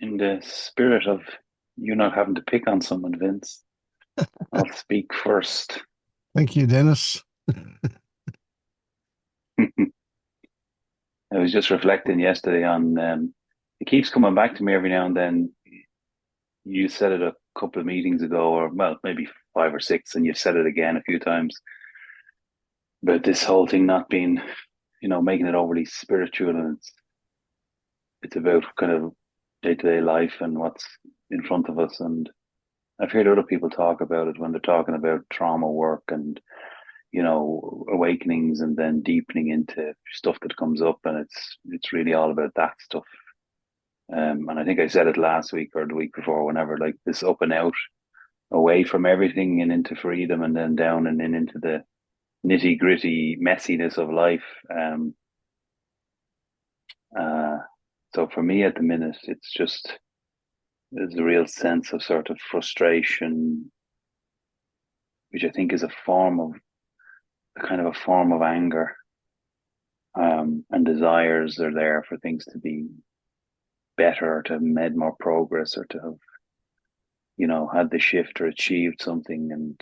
In the spirit of you not having to pick on someone, Vince, I'll speak first. Thank you, Dennis. I was just reflecting yesterday on it keeps coming back to me every now and then. You said it a couple of meetings ago, or well, maybe five or six, and you've said it again a few times about this whole thing not being, making it overly spiritual, and it's about kind of day to day life and what's in front of us. And I've heard other people talk about it when they're talking about trauma work and awakenings and then deepening into stuff that comes up, and it's really all about that stuff. And I think I said it last week or the week before, whenever, like this up and out, away from everything and into freedom, and then down and in into the nitty gritty messiness of life. Uh, so for me at the minute, there's a real sense of sort of frustration, which I think is a kind of a form of anger. And desires are there for things to be better, to have made more progress, or to have, had the shift or achieved something. And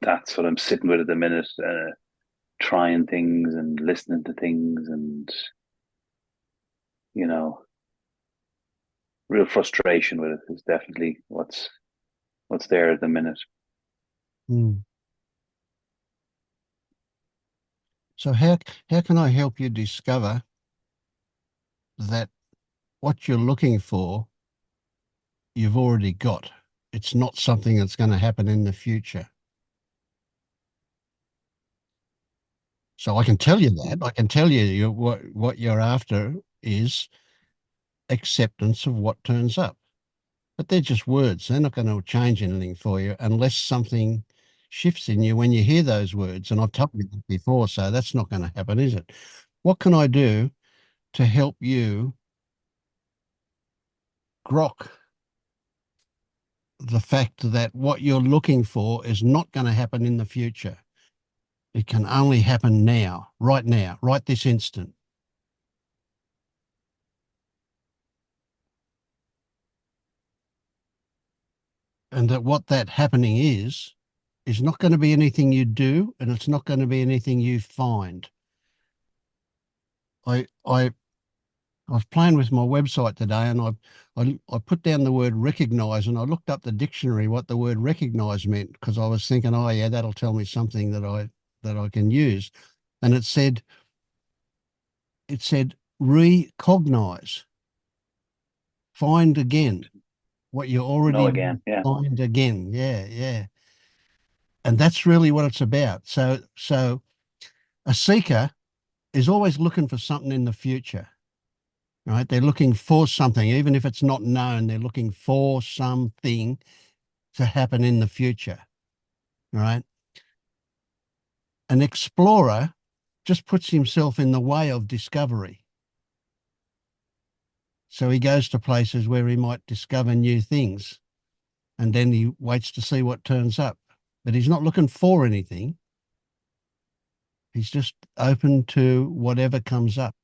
that's what I'm sitting with at the minute, trying things and listening to things, and, you know, real frustration with it is definitely what's there at the minute. Mm. So how can I help you discover that what you're looking for, you've already got? It's not something that's going to happen in the future. So I can tell you that. I can tell you what you're after is acceptance of what turns up. But they're just words. They're not going to change anything for you unless something shifts in you when you hear those words. And I've told you that before, so that's not going to happen, is it? What can I do to help you grok the fact that what you're looking for is not going to happen in the future? It can only happen now, right this instant. And that what that happening is not going to be anything you do, and it's not going to be anything you find. I was playing with my website today, and I put down the word recognize, and I looked up the dictionary what the word recognize meant, because I was thinking, oh yeah, that'll tell me something that I can use. And it said recognize, find again what you No, already again, yeah. find again. Yeah, yeah. And that's really what it's about. So a seeker is always looking for something in the future, right? They're looking for something, even if it's not known, they're looking for something to happen in the future, right? An explorer just puts himself in the way of discovery. So he goes to places where he might discover new things, and then he waits to see what turns up. But he's not looking for anything. He's just open to whatever comes up.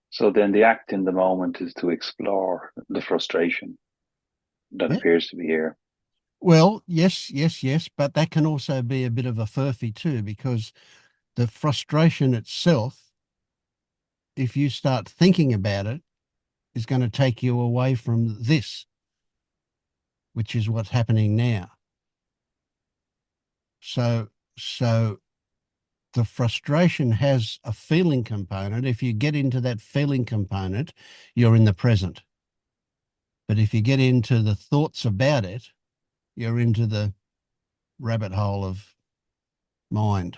So then the act in the moment is to explore the frustration that Yeah. appears to be here. Well, yes, yes, yes, but that can also be a bit of a furphy too, because the frustration itself, if you start thinking about it, is going to take you away from this, which is what's happening now. So the frustration has a feeling component. If you get into that feeling component, you're in the present. But if you get into the thoughts about it, you're into the rabbit hole of mind.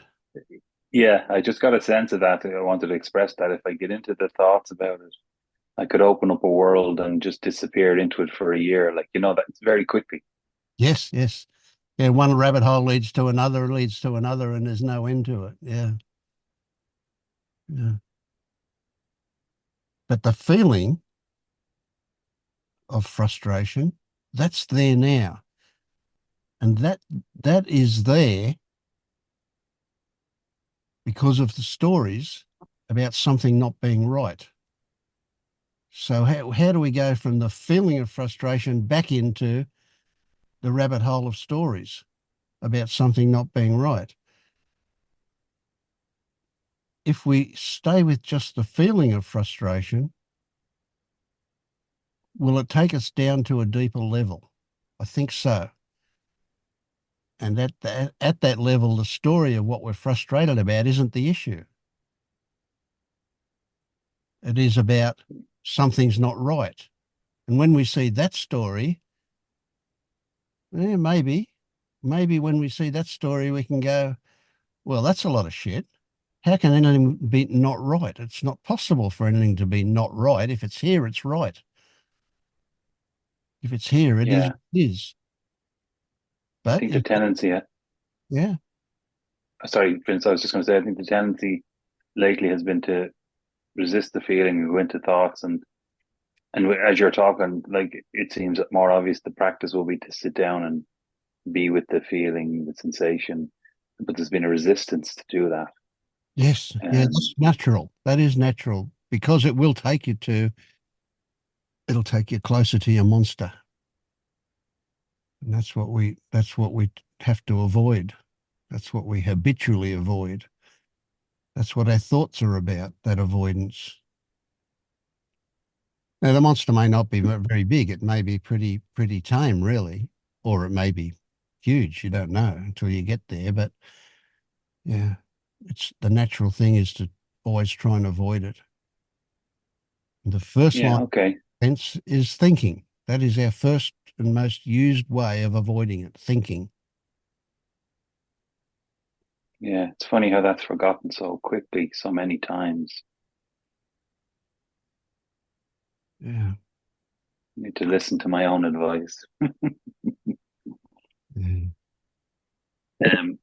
Yeah, I just got a sense of that. I wanted to express that if I get into the thoughts about it, I could open up a world and just disappear into it for a year. Like, that's very quickly. Yes, yes. Yeah, one rabbit hole leads to another, and there's no end to it. Yeah. Yeah. But the feeling of frustration, that's there now. And that is there because of the stories about something not being right. So how do we go from the feeling of frustration back into the rabbit hole of stories about something not being right? If we stay with just the feeling of frustration, will it take us down to a deeper level? I think so. And at that level, the story of what we're frustrated about isn't the issue. It is about something's not right. And when we see that story, maybe when we see that story, we can go, well, that's a lot of shit. How can anything be not right? It's not possible for anything to be not right. If it's here, it's right. If it's here, it is. Yeah, It is. I But think the tendency. yeah, Sorry, Vince. I was just going to say. I think the tendency lately has been to resist the feeling and go into thoughts, and as you're talking, like it seems more obvious. The practice will be to sit down and be with the feeling, the sensation, but there's been a resistance to do that. yes, yeah, Um, that's natural. That is natural because it will take you to. It'll take you closer to your monster, and that's what we have to avoid. That's what we habitually avoid. That's what our thoughts are about. That avoidance. Now, the monster may not be very big. It may be pretty tame, really, or it may be huge. You don't know until you get there. But yeah, it's the natural thing is to always try and avoid it. The first line yeah, okay. of defense is thinking. That is our first and most used way of avoiding it, thinking. Yeah, it's funny how that's forgotten so quickly, so many times. Yeah. I need to listen to my own advice. Yeah.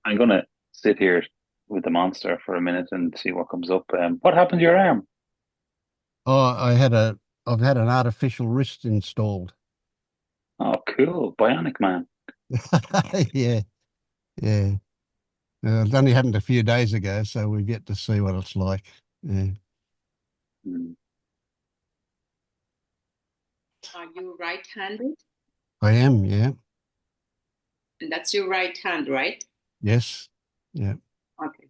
I'm gonna sit here with the monster for a minute and see what comes up. What happened to your arm? Oh, I've had an artificial wrist installed. Oh, cool, bionic man. Yeah, yeah. It only happened a few days ago, so we've yet to see what it's like. Yeah. Mm. Are you right-handed? I am, yeah. And that's your right hand, right? Yes. Yeah. Okay.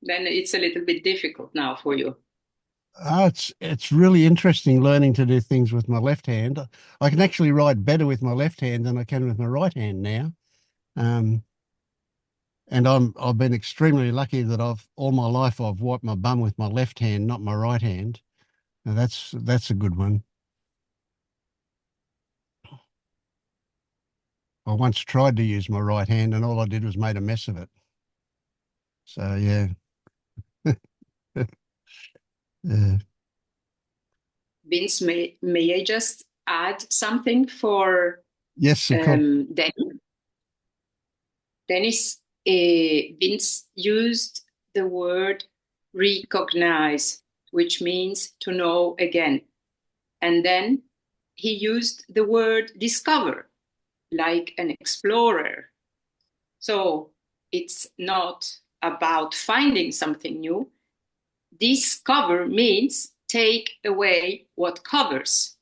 Then it's a little bit difficult now for you. It's really interesting learning to do things with my left hand. I can actually write better with my left hand than I can with my right hand now. Um, and I've been extremely lucky that I've all my life I've wiped my bum with my left hand, not my right hand. Now that's a good one. I once tried to use my right hand and all I did was made a mess of it. So yeah. Yeah. Vince, may I just add something for Yes, of course. Dennis? Dennis, Vince used the word recognize, which means to know again. And then he used the word discover, like an explorer. So it's not about finding something new. Discover means take away what covers.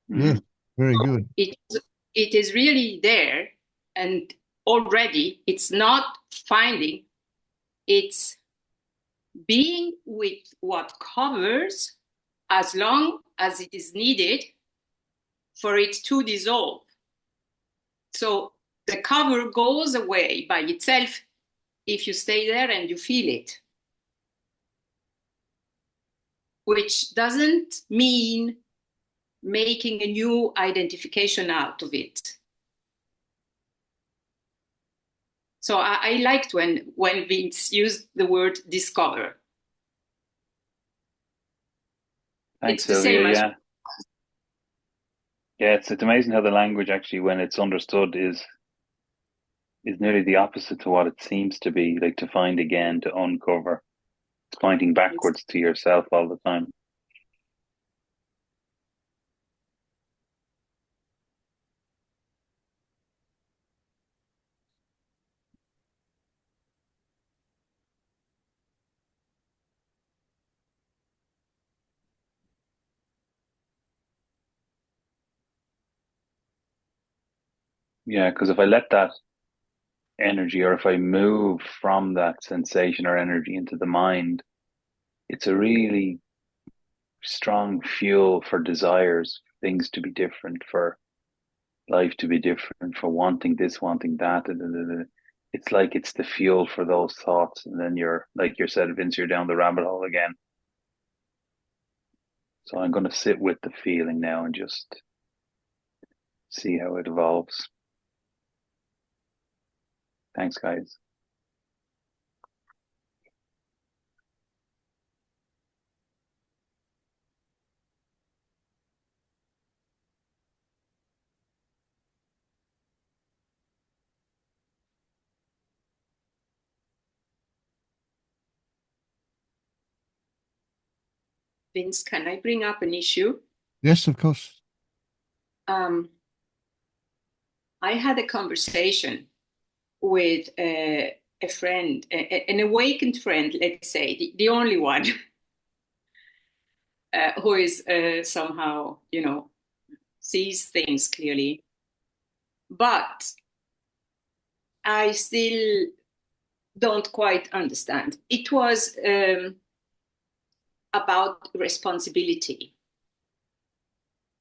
Yes, Mm. very good. It is really there, and already it's not finding, it's being with what covers as long as it is needed for it to dissolve. So the cover goes away by itself if you stay there and you feel it, which doesn't mean making a new identification out of it. So I liked when Vince used the word discover. Thanks, It's the Sylvia. same as Yeah, yeah. It's amazing how the language actually, when it's understood, is nearly the opposite to what it seems to be. Like to find again, to uncover. It's pointing backwards to yourself all the time. Yeah, because if I let that energy, or if I move from that sensation or energy into the mind, it's a really strong fuel for desires, things to be different, for life to be different, for wanting this, wanting that. It's like it's the fuel for those thoughts. And then you're, like you said, Vince, you're down the rabbit hole again. So I'm going to sit with the feeling now and just see how it evolves. Thanks, guys. Vince, can I bring up an issue? Yes, of course. I had a conversation with a friend, an awakened friend, let's say, the only one who is somehow, sees things clearly. But I still don't quite understand. It was about responsibility.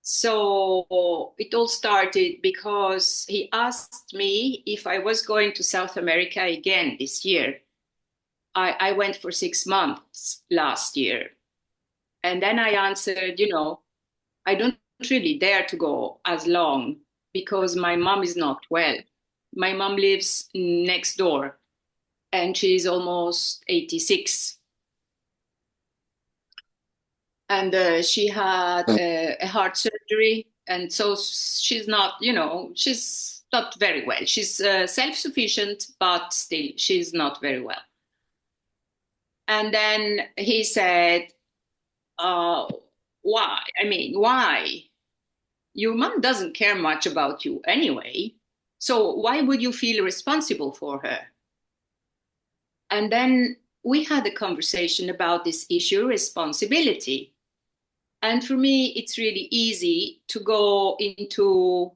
So it all started because he asked me if I was going to South America again this year. I went for 6 months last year. And then I answered, I don't really dare to go as long because my mom is not well. My mom lives next door and she's almost 86. And she had a heart surgery. And so she's not, she's not very well. She's self-sufficient, but still she's not very well. And then he said, why? I mean, why? Your mom doesn't care much about you anyway. So why would you feel responsible for her? And then we had a conversation about this issue, responsibility. And for me, it's really easy to go into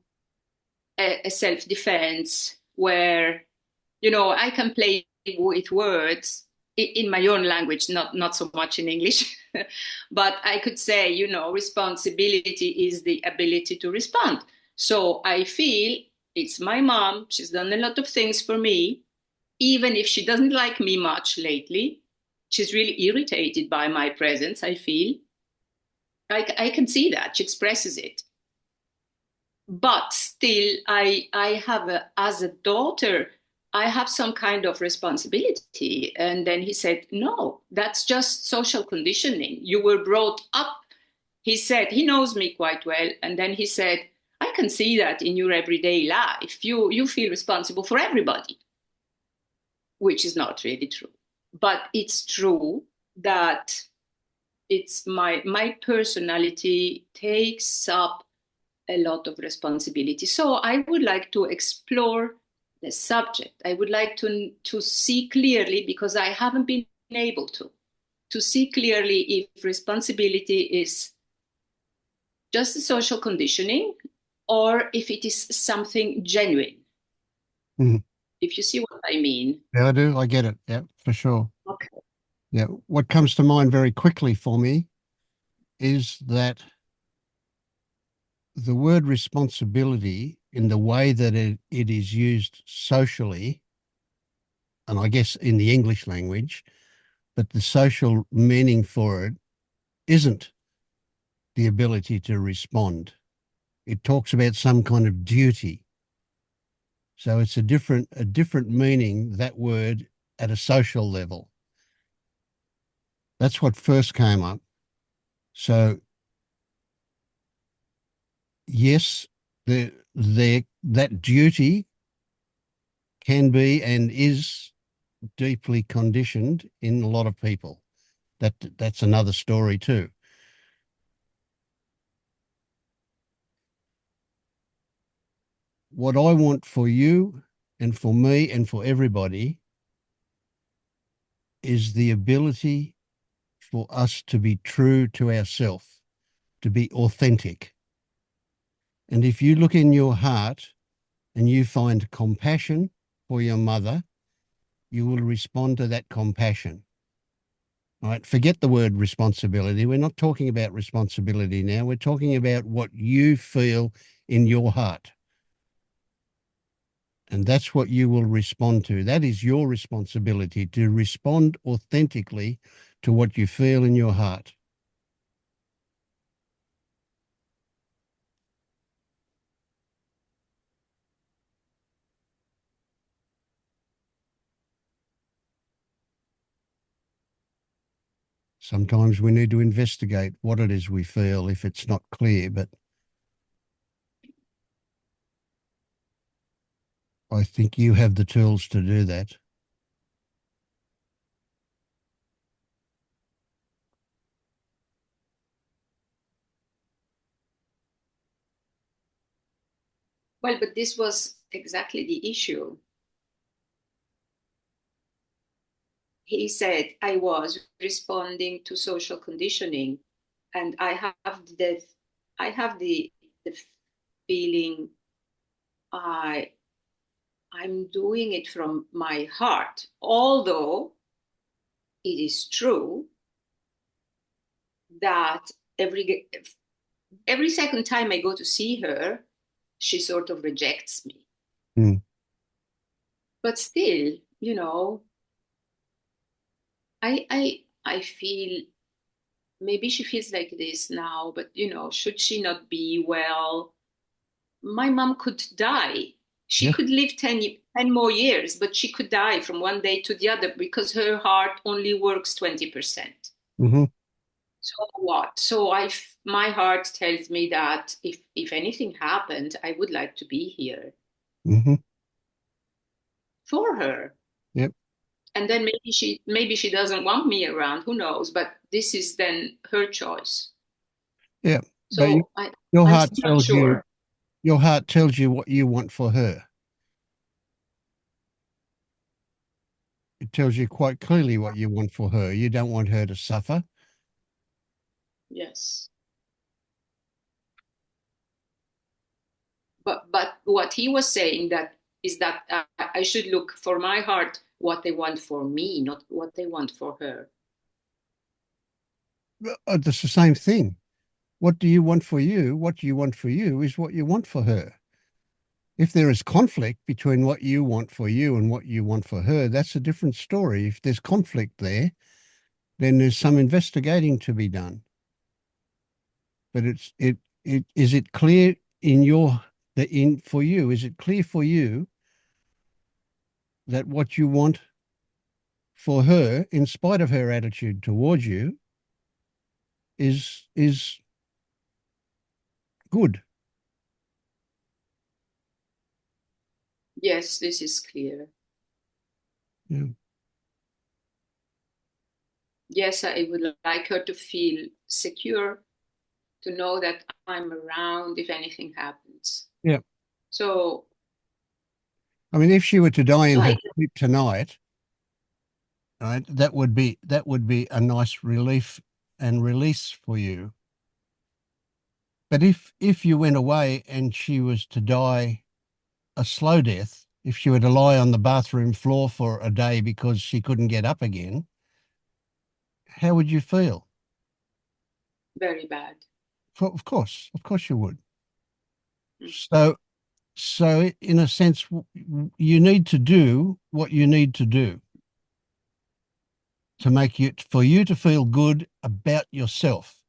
a self-defense where, I can play with words in my own language, not so much in English. But I could say, responsibility is the ability to respond. So I feel it's my mom. She's done a lot of things for me. Even if she doesn't like me much lately, she's really irritated by my presence, I feel. I can see that. She expresses it. But still, I have, as a daughter, I have some kind of responsibility. And then he said, no, that's just social conditioning. You were brought up. He said, he knows me quite well. And then he said, I can see that in your everyday life. You feel responsible for everybody, which is not really true. But it's true that it's my personality takes up a lot of responsibility. So I would like to explore the subject. I would like to see clearly, because I haven't been able to see clearly if responsibility is just a social conditioning or if it is something genuine. Mhm. If you see what I mean. Yeah, I do. I get it. Yeah, for sure. Okay. Yeah. What comes to mind very quickly for me is that the word responsibility, in the way that it is used socially, and I guess in the English language, but the social meaning for it isn't the ability to respond. It talks about some kind of duty. So it's a different meaning, that word, at a social level. That's what first came up. So yes, that duty can be and is deeply conditioned in a lot of people. That's another story too. What I want for you and for me and for everybody is the ability for us to be true to ourselves, to be authentic. And if you look in your heart, and you find compassion for your mother, you will respond to that compassion. All right, forget the word responsibility. We're not talking about responsibility now. We're talking about what you feel in your heart. And that's what you will respond to. That is your responsibility, to respond authentically to what you feel in your heart. Sometimes we need to investigate what it is we feel if it's not clear, but I think you have the tools to do that. Well, but this was exactly the issue. He said I was responding to social conditioning, and I have the feeling I'm doing it from my heart, although it is true that every second time I go to see her, she sort of rejects me. Mm. But still, you know, I feel maybe she feels like this now, but you know, should she not be well? My mom could die. She Yes. could live 10 more years, but she could die from one day to the other because her heart only works 20%. Mm-hmm. So what? So my heart tells me that if anything happened, I would like to be here Mm-hmm. for her. Yep. And then maybe she doesn't want me around. Who knows? But this is then her choice. Yeah. But So your I'm heart still not tells you sure. your heart tells you what you want for her. It tells you quite clearly what you want for her. You don't want her to suffer. Yes. But what he was saying that is that I should look for my heart what they want for me, not what they want for her. It's the same thing. What do you want for you? What you want for you is what you want for her. If there is conflict between what you want for you and what you want for her, that's a different story. If there's conflict there, then there's some investigating to be done. But is it clear for you? Is it clear for you that what you want for her, in spite of her attitude towards you, is good? Yes, this is clear. Yeah. Yes, I would like her to feel secure, to know that I'm around if anything happens. Yeah. So, I mean, if she were to die in her like, sleep tonight, right, that would be a nice relief and release for you. But if you went away and she was to die a slow death, if she were to lie on the bathroom floor for a day because she couldn't get up again, how would you feel? very bad. Of course you would. Mm. So in a sense, you need to do what you need to do to for you to feel good about yourself.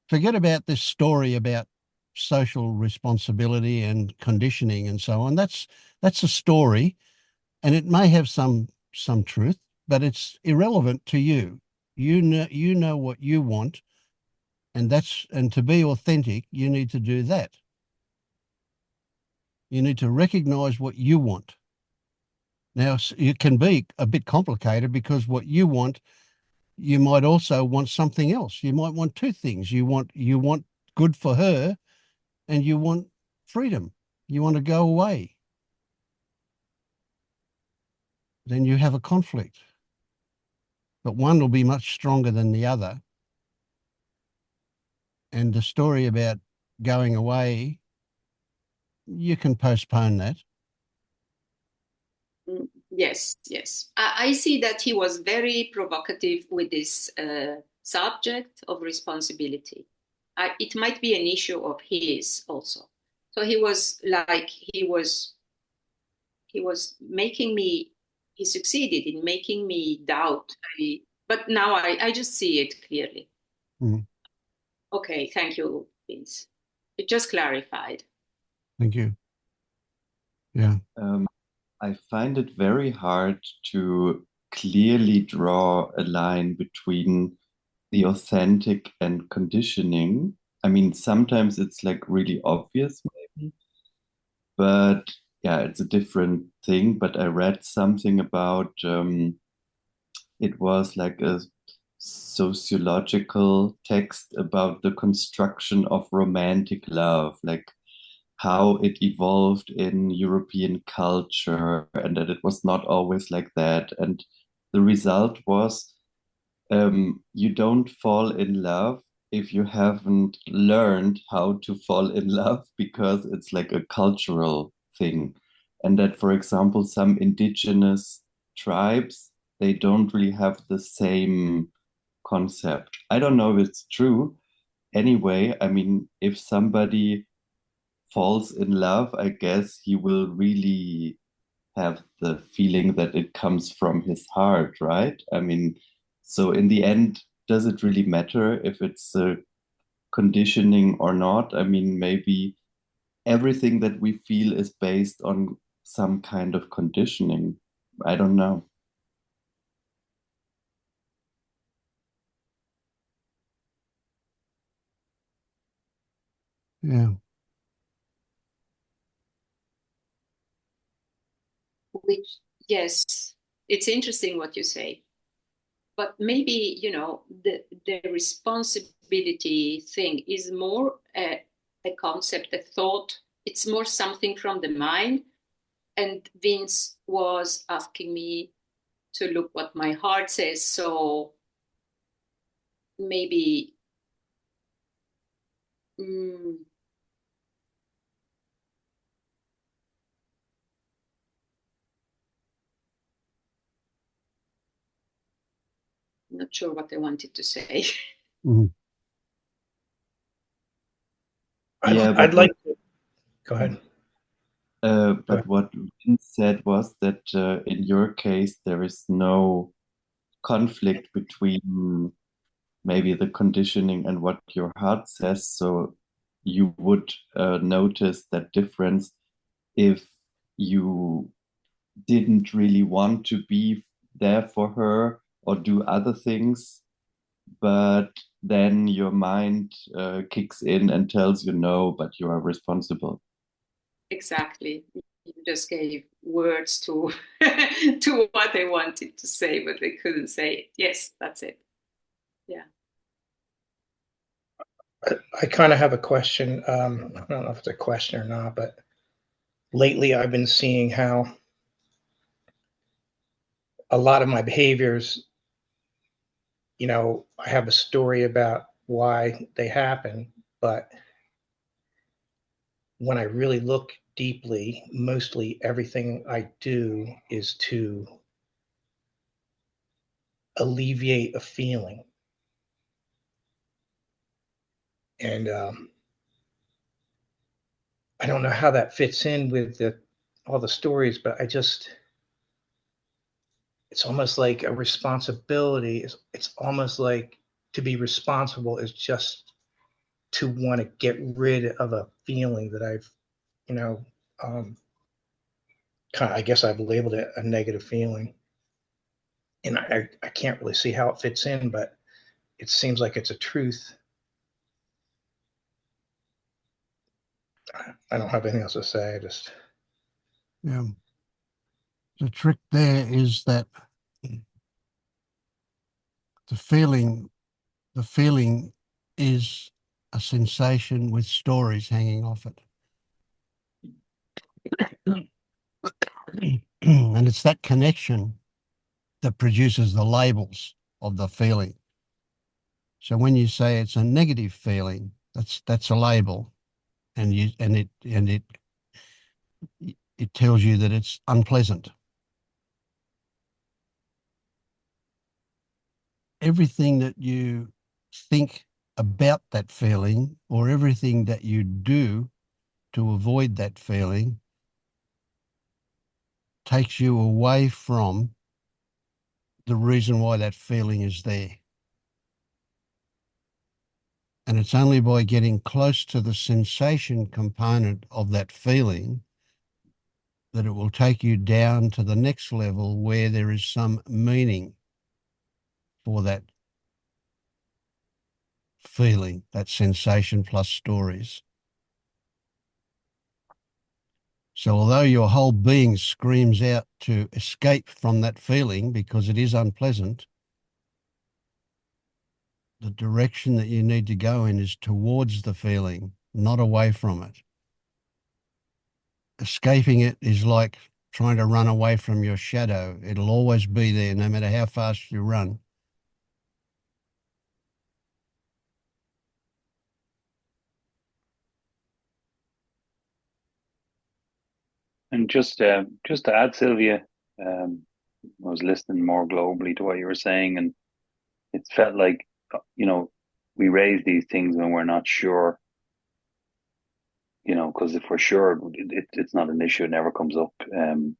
Forget about this story about social responsibility and conditioning and so on. That's a story, and it may have some truth, but it's irrelevant to you. You know what you want, and to be authentic, you need to do that. You need to recognize what you want. Now, it can be a bit complicated because what you want, you might also want something else. You might want two things. You want good for her, and you want freedom. You want to go away. Then you have a conflict. But one will be much stronger than the other. And the story about going away you can postpone that. Yes, yes. I see that he was very provocative with this subject of responsibility. It might be an issue of his also. So he was like, he was making me, he succeeded in making me doubt. But now I just see it clearly. Mm. Okay, thank you, Vince. It just clarified. Thank you. Yeah. I find it very hard to clearly draw a line between the authentic and conditioning. I mean, sometimes it's like really obvious, maybe, but yeah, it's a different thing. But I read something about it was like a sociological text about the construction of romantic love, like how it evolved in European culture, and that it was not always like that. And the result was you don't fall in love if you haven't learned how to fall in love, because it's like a cultural thing. And that, for example, some indigenous tribes, they don't really have the same concept. I don't know if it's true. Anyway, I mean, if somebody falls in love, I guess he will really have the feeling that it comes from his heart, right? I mean, so in the end, does it really matter if it's a conditioning or not? I mean, maybe everything that we feel is based on some kind of conditioning. I don't know. Yeah. Which, yes, it's interesting what you say. But maybe, the responsibility thing is more a concept, a thought. It's more something from the mind. And Vince was asking me to look what my heart says. So maybe, not sure what I wanted to say. Mhm. I'd like to go ahead. But what Vince said was that in your case, there is no conflict between maybe the conditioning and what your heart says. So you would notice that difference if you didn't really want to be there for her or do other things, but then your mind kicks in and tells you no, but you are responsible. Exactly. You just gave words to to what they wanted to say, but they couldn't say it. Yes, that's it. Yeah. I kind of have a question. I don't know if it's a question or not, but lately I've been seeing how a lot of my behaviors, I have a story about why they happen, but when I really look deeply, mostly everything I do is to alleviate a feeling. And I don't know how that fits in with all the stories, but it's almost like a responsibility. It's almost like to be responsible is just to want to get rid of a feeling that I've, kind of, I guess I've labeled it a negative feeling. And I can't really see how it fits in, but it seems like it's a truth. I don't have anything else to say. I just, Yeah. The trick there is that the feeling is a sensation with stories hanging off it. And it's that connection that produces the labels of the feeling. So when you say it's a negative feeling, that's a label, and it it tells you that it's unpleasant. Everything that you think about that feeling, or everything that you do to avoid that feeling, takes you away from the reason why that feeling is there. And it's only by getting close to the sensation component of that feeling that it will take you down to the next level where there is some meaning for that feeling, that sensation plus stories. So although your whole being screams out to escape from that feeling because it is unpleasant, the direction that you need to go in is towards the feeling, not away from it. Escaping it is like trying to run away from your shadow. It'll always be there, no matter how fast you run. And just to add, Sylvia, I was listening more globally to what you were saying, and it felt like, we raise these things when we're not sure, because if we're sure, it's not an issue, it never comes up. And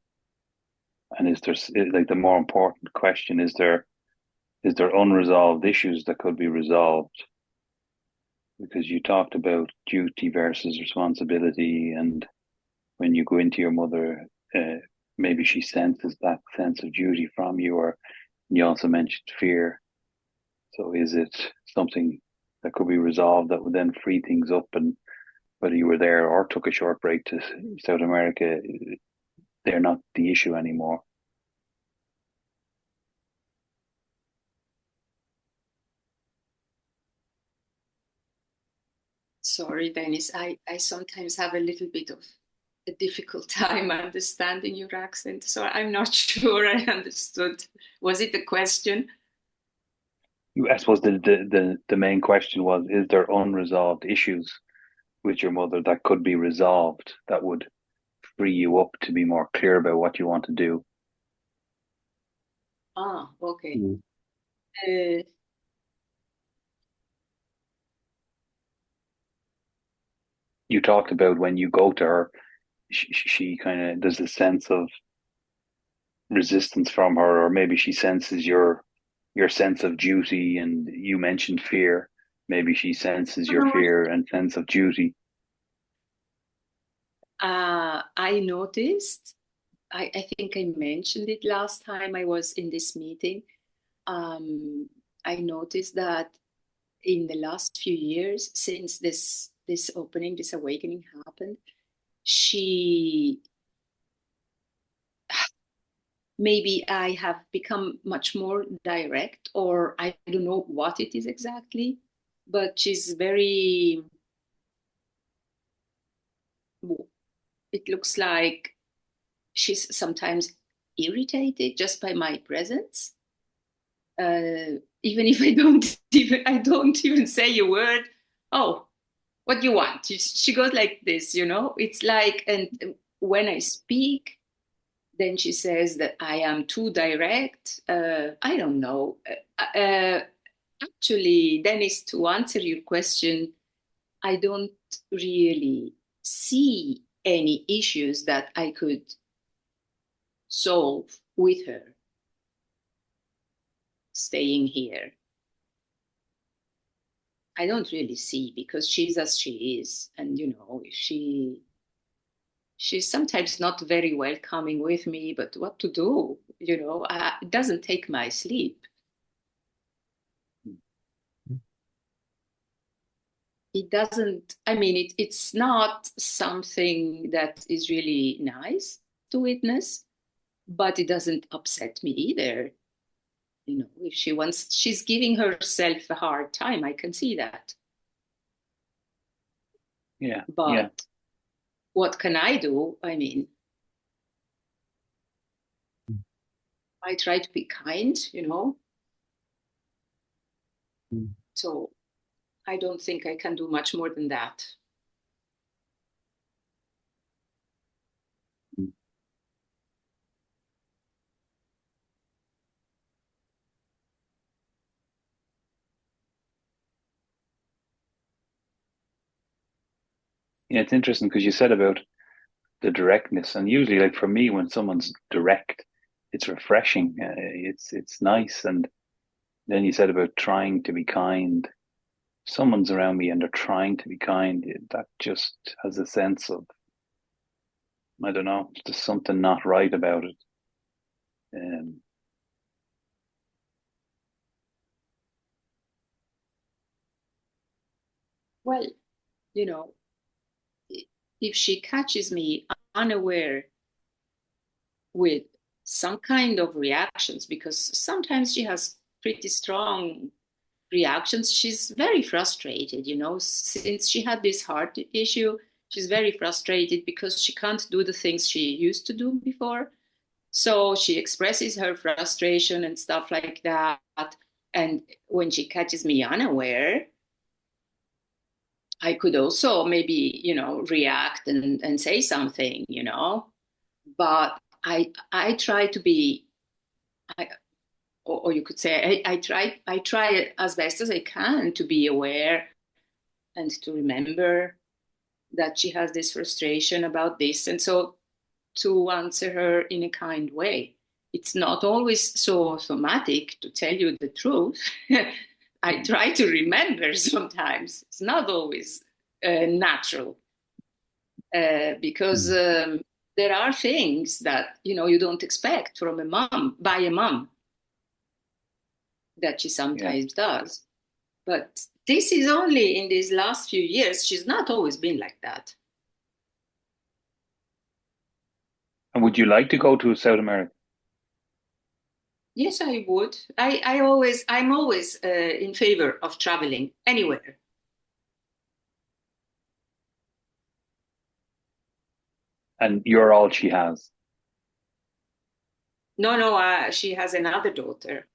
is there, like, the more important question, is there unresolved issues that could be resolved? Because you talked about duty versus responsibility, and when you go into your mother, maybe she senses that sense of duty from you, or you also mentioned fear. So is it something that could be resolved that would then free things up? And whether you were there or took a short break to South America, they're not the issue anymore. Sorry, Dennis, I sometimes have a little bit of a difficult time understanding your accent, so I'm not sure I understood. Was it the question? I suppose the main question was, is there unresolved issues with your mother that could be resolved, that would free you up to be more clear about what you want to do? Ah, okay. Mm. You talked about when you go to her, she kind of, there's a sense of resistance from her, or maybe she senses your sense of duty, and you mentioned fear. Maybe she senses your fear and sense of duty. I noticed, I think I mentioned it last time I was in this meeting. I noticed that in the last few years, since this opening, this awakening happened, maybe I have become much more direct, or I don't know what it is exactly, but she's very, it looks like she's sometimes irritated just by my presence. Even if I don't even say a word. Oh, what do you want? She goes like this, It's like, and when I speak, then she says that I am too direct. I don't know. Actually, Dennis, to answer your question, I don't really see any issues that I could solve with her staying here. I don't really see, because she's as she is, and she's sometimes not very welcoming with me, but what to do? It doesn't take my sleep. It doesn't, I mean, it's not something that is really nice to witness, but it doesn't upset me either. If she's giving herself a hard time, I can see that. Yeah. But yeah. what can I do? I mean, I try to be kind, So I don't think I can do much more than that. Yeah, it's interesting because you said about the directness, and usually, like for me, when someone's direct, it's refreshing. It's nice, and then you said about trying to be kind. Someone's around me and they're trying to be kind. That just has a sense of, I don't know, there's something not right about it. Um, Well, you know, if she catches me unaware with some kind of reactions, because sometimes she has pretty strong reactions. She's very frustrated, since she had this heart issue. She's very frustrated because she can't do the things she used to do before. So she expresses her frustration and stuff like that. And when she catches me unaware, I could also maybe, react and say something, but I try to be, or you could say I try as best as I can to be aware and to remember that she has this frustration about this, and so to answer her in a kind way. It's not always so automatic, to tell you the truth. I try to remember sometimes. It's not always natural, because there are things that you don't expect from a mom, by a mom, that she sometimes does. But this is only in these last few years. She's not always been like that. and would you like to go to South America? Yes, I would. I'm always in favor of traveling anywhere. And you're all she has. No, she has another daughter.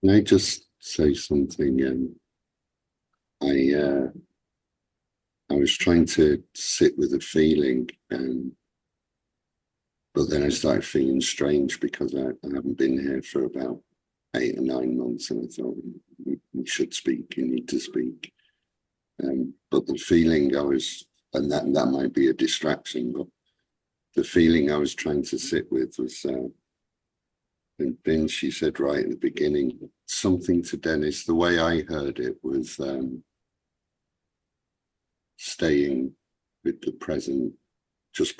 Can I just say something? I was trying to sit with a feeling, but then I started feeling strange because I haven't been here for about 8 or 9 months, and I thought we should speak. You need to speak. But the feeling I was, and that might be a distraction, but the feeling I was trying to sit with was. And then she said right at the beginning something to Dennis. The way I heard it was staying with the present, just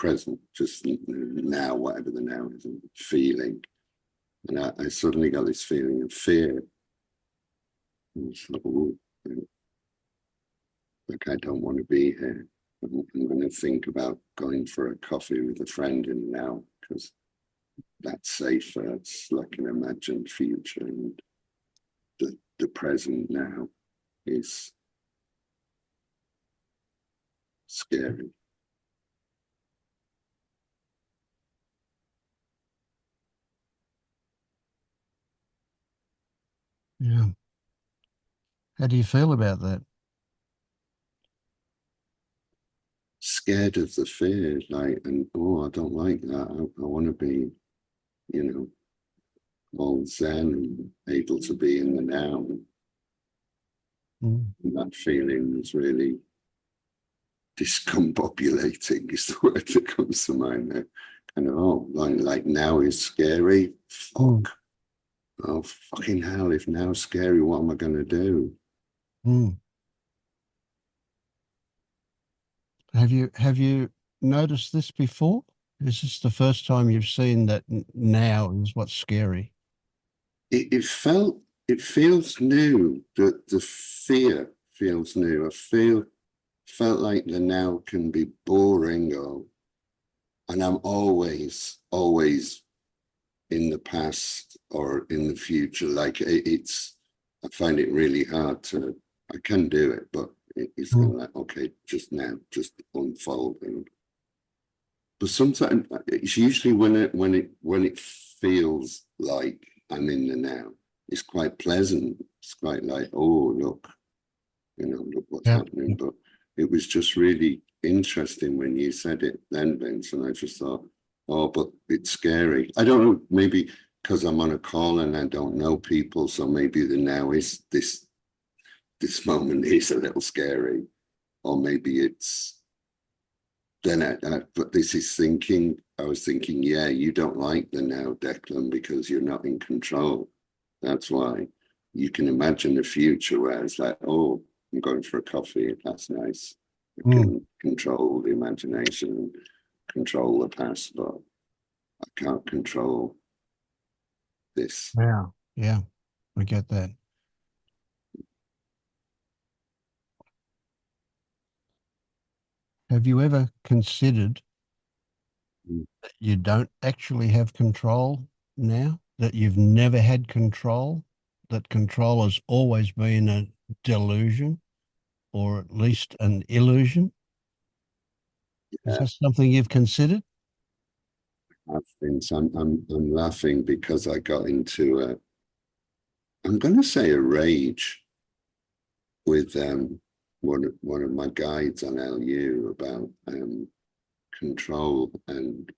now, whatever the now is, and feeling. And I suddenly got this feeling of fear. Like I don't want to be here. I'm going to think about going for a coffee with a friend in an hour because that's safer. It's like an imagined future, and the present now is scary. Yeah. How do you feel about that? Scared of the fear, like, and I don't like that. I want to be, all zen and able to be in the now. And that feeling is really discombobulating, is the word that comes to mind there. Kind of, like now is scary. Fuck. Oh, fucking hell, if now's scary, what am I going to do? Have you noticed this before? Is this the first time you've seen that now is what's scary? It feels new. The fear feels new. Felt like the now can be boring, and I'm always in the past or in the future. Like I find it really hard to. I can do it, but it's kind of like, okay, just now, just unfolding. but sometimes it's usually when it feels like I'm in the now. It's quite pleasant. It's quite like, oh, look, look what's happening. But it was just really interesting when you said it then, Vince, and I just thought, oh, but it's scary. I don't know, maybe because I'm on a call and I don't know people, so maybe the now is this moment is a little scary, or maybe it's then. But this is thinking. I was thinking, yeah, you don't like the now, Declan, because you're not in control. That's why. You can imagine the future where it's like, oh, I'm going for a coffee. That's nice. I can control the imagination, control the past, but I can't control this. Wow. Yeah, I get that. Have you ever considered that you don't actually have control now, that you've never had control, that control has always been a delusion or at least an illusion? Is that something you've considered? I'm laughing because I got into I'm going to say a rage with one of my guides on LU about control and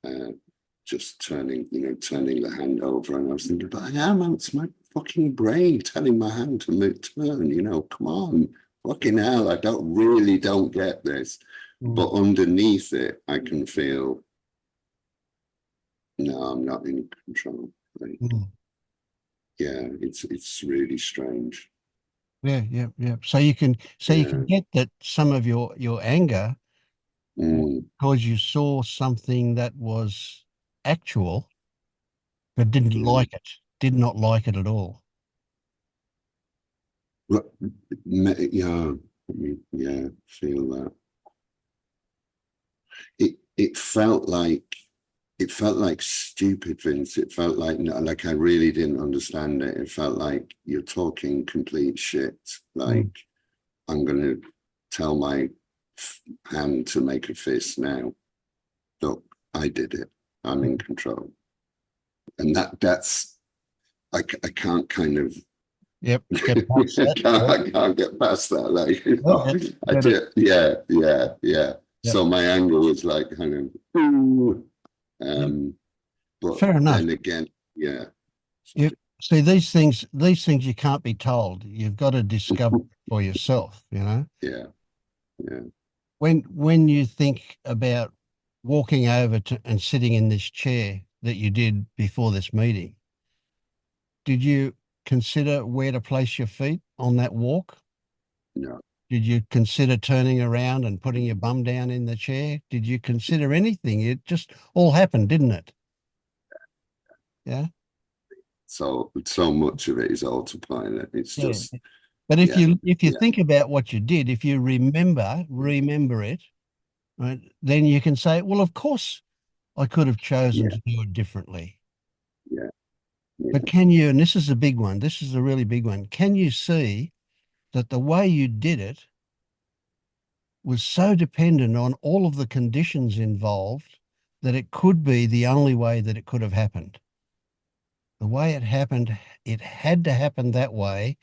just turning the hand over. And I was thinking, but it's my fucking brain telling my hand to turn, come on, fucking hell, I don't get this. But underneath it, I can feel, no, I'm not in control. Right? Yeah, it's really strange. Yeah. So you can get that some of your anger because you saw something that was actual, but did not like it at all. Yeah, feel that. It felt like stupid, Vince. It felt like I really didn't understand it. It felt like you're talking complete shit. Like I'm gonna tell my hand to make a fist now. Look, I did it. I'm in control. And that's I can't kind of Yep. I can't get past that. Like, I did. Yeah. Yep. So my anger was like kind of, but fair enough. then again, yeah. See, these things you can't be told. You've got to discover for yourself, Yeah. When you think about walking over to and sitting in this chair that you did before this meeting, did you consider where to place your feet on that walk? No. Did you consider turning around and putting your bum down in the chair? Did you consider anything? It just all happened, didn't it? Yeah. So much of it is autopilot. It's just. But if you think about what you did, if you remember it, right, then you can say, well, of course I could have chosen to do it differently. Yeah. But can you, and this is a big one, this is a really big one, can you see that the way you did it was so dependent on all of the conditions involved that it could be the only way that it could have happened? The way it happened, it had to happen that way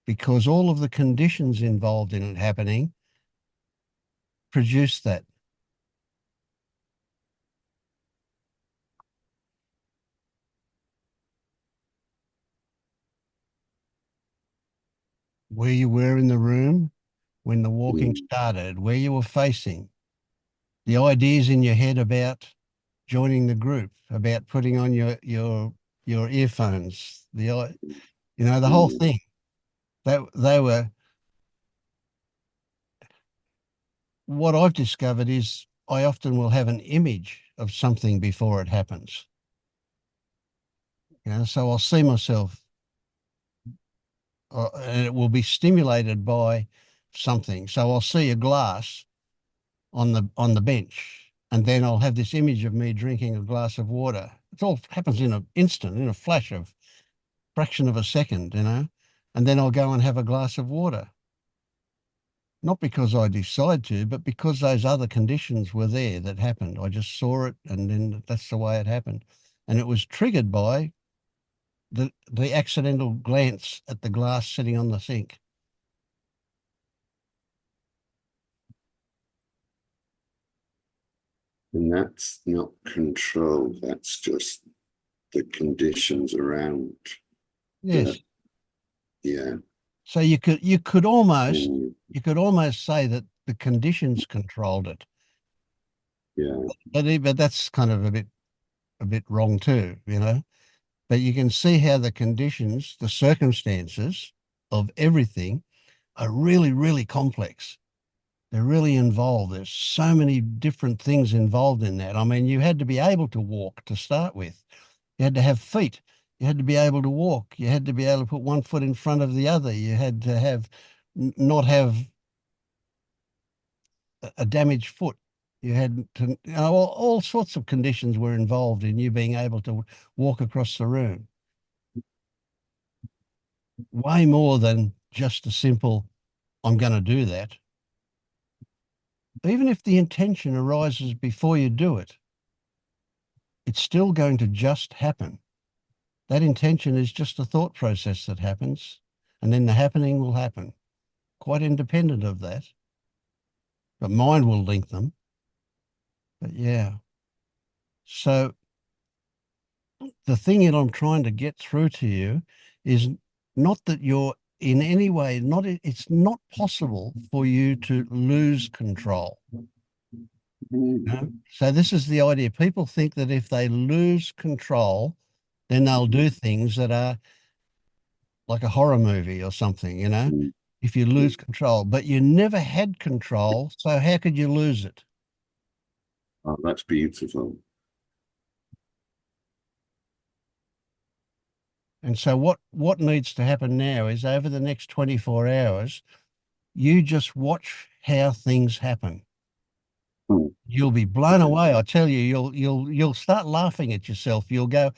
because all of the conditions involved in it happening produced that. Where you were in the room when the walking started, where you were facing, the ideas in your head about joining the group, about putting on your earphones, the whole thing. They were. What I've discovered is I often will have an image of something before it happens. So I'll see myself, and it will be stimulated by something. So I'll see a glass on the bench, and then I'll have this image of me drinking a glass of water. It all happens in an instant, in a flash of fraction of a second, and then I'll go and have a glass of water. not because I decide to, but because those other conditions were there that happened. I just saw it, and then that's the way it happened. And it was triggered by the accidental glance at the glass sitting on the sink. And that's not control, that's just the conditions around. Yes. Yeah. So you could almost Mm, say that the conditions controlled it. yeah. But that's kind of a bit wrong too, you know. But you can see how the conditions, the circumstances of everything are really, really complex. They're really involved. There's so many different things involved in that. I mean, you had to be able to walk to start with. You had to have feet. You had to be able to walk. You had to be able to put one foot in front of the other. You had to have not have a damaged foot. You had to, you know, all sorts of conditions were involved in you being able to walk across the room. Way more than just a simple, I'm going to do that. Even if the intention arises before you do it, it's still going to just happen. That intention is just a thought process that happens, and then the happening will happen, quite independent of that. But mind will link them. But yeah. So the thing that I'm trying to get through to you is not that you're in any way, it's not possible for you to lose control. Mm, You know? So this is the idea. People think that if they lose control, then they'll do things that are like a horror movie or something, you know, mm, if you lose control. But you never had control, so how could you lose it? oh, that's beautiful. And so what needs to happen now is over the next 24 hours, you just watch how things happen. Mm, You'll be blown away. I tell you, you'll start laughing at yourself. You'll go,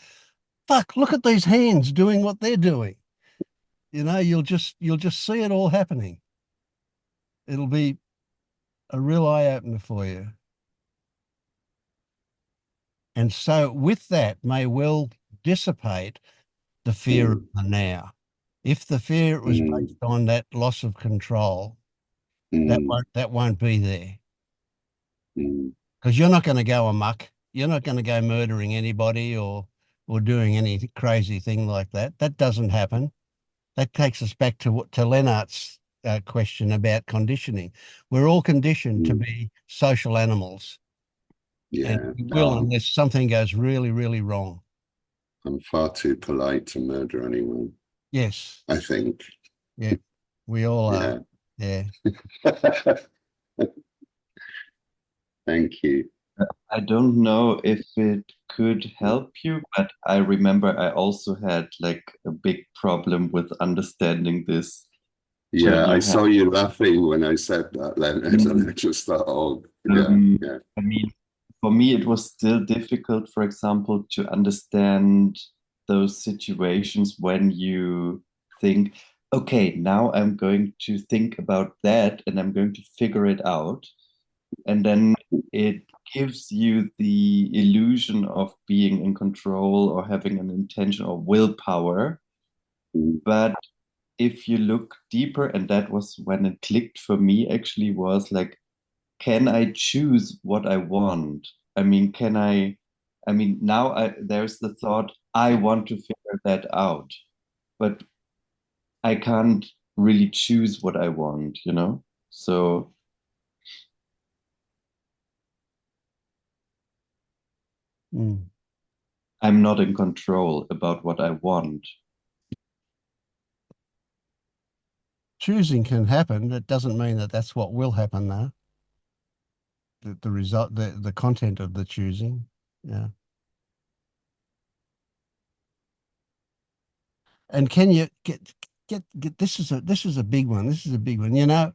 fuck, look at these hands doing what they're doing. You know, you'll just see it all happening. It'll be a real eye opener for you. And so with that may well dissipate the fear of mm, the now. If the fear was mm, based on that loss of control, mm, that won't be there. mm, Because you're not going to go amok. You're not going to go murdering anybody or doing any crazy thing like that. That doesn't happen. That takes us back to Lennart's question about conditioning. We're all conditioned to mm. be social animals, and Yeah. we will No, unless something goes really, really wrong. I'm far too polite to murder anyone, Yes, I think. yeah, we all are. Yeah. Yeah. Thank you. I don't know if it could help you, but I remember I also had like a big problem with understanding this Yeah, till I you saw have. you laughing when I said that, Leonard, and I just thought, oh, yeah, yeah. I mean, for me, it was still difficult, for example, to understand those situations when you think, okay, now I'm going to think about that and I'm going to figure it out. And then it gives you the illusion of being in control or having an intention or willpower. Mm, But if you look deeper, and that was when it clicked for me, actually, was like, can I choose what I want? I mean, now there's the thought, I want to figure that out, but I can't really choose what I want, you know? So Mm. I'm not in control about what I want. Choosing can happen. That doesn't mean that that's what will happen, though. The result, the content of the choosing. Yeah. And can you get this is a big one. This is a big one. You know,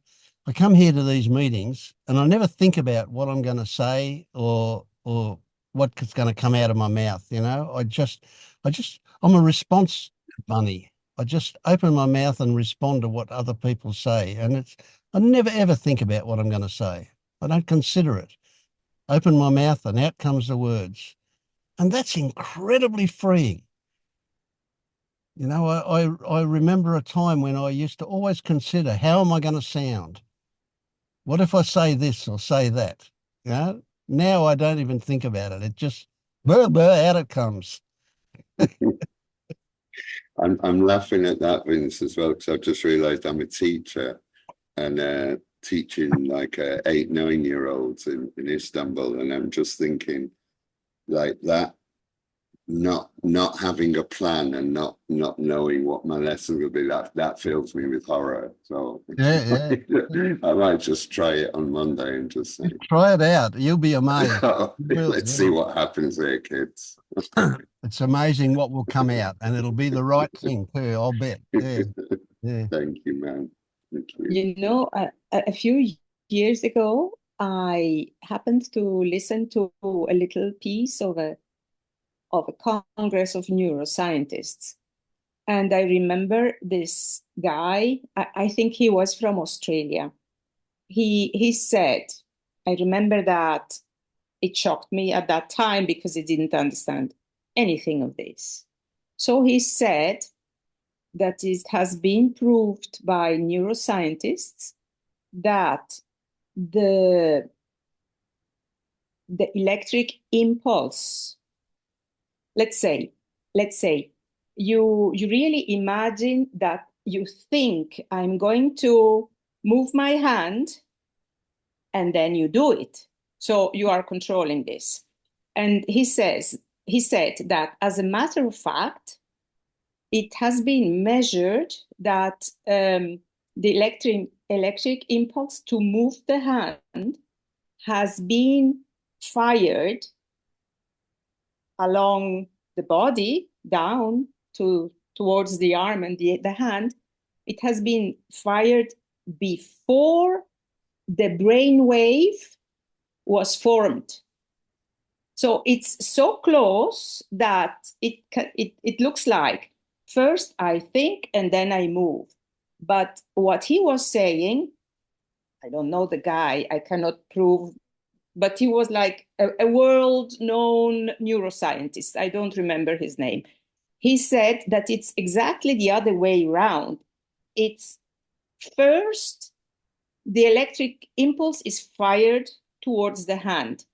I come here to these meetings and I never think about what I'm going to say or what's going to come out of my mouth. You know, I'm a response bunny. I just open my mouth and respond to what other people say. And I never ever think about what I'm going to say. I don't consider it. Open my mouth and out comes the words. And that's incredibly freeing. You know, I remember a time when I used to always consider, how am I going to sound? What if I say this or say that? You know, now I don't even think about it. It just, out it comes. I'm laughing at that, Vince, as well, because I've just realised I'm a teacher and teaching like 8, 9 year olds in Istanbul, and I'm just thinking like that, not having a plan and not knowing what my lesson will be, that fills me with horror. So Yeah. I might just try it on Monday and just say, Try it out. You'll be amazed. let's see what happens there, kids. It's amazing what will come out, and it'll be the right thing too, I'll bet. Yeah. Thank you, man. Thank you. You know, a few years ago, I happened to listen to a little piece of a Congress of Neuroscientists. And I remember this guy, I think he was from Australia. He said, I remember that it shocked me at that time because I didn't understand anything of this. So he said that it has been proved by neuroscientists that the electric impulse, let's say you really imagine that you think, I'm going to move my hand, and then you do it. So you are controlling this. And he said that as a matter of fact, it has been measured that the electric impulse to move the hand has been fired along the body down towards the arm and the hand. It has been fired before the brain wave was formed. So it's so close that it looks like first I think and then I move. But what he was saying, I don't know the guy, I cannot prove, but he was like a world-known neuroscientist. I don't remember his name. He said that it's exactly the other way around. It's first, the electric impulse is fired towards the hand.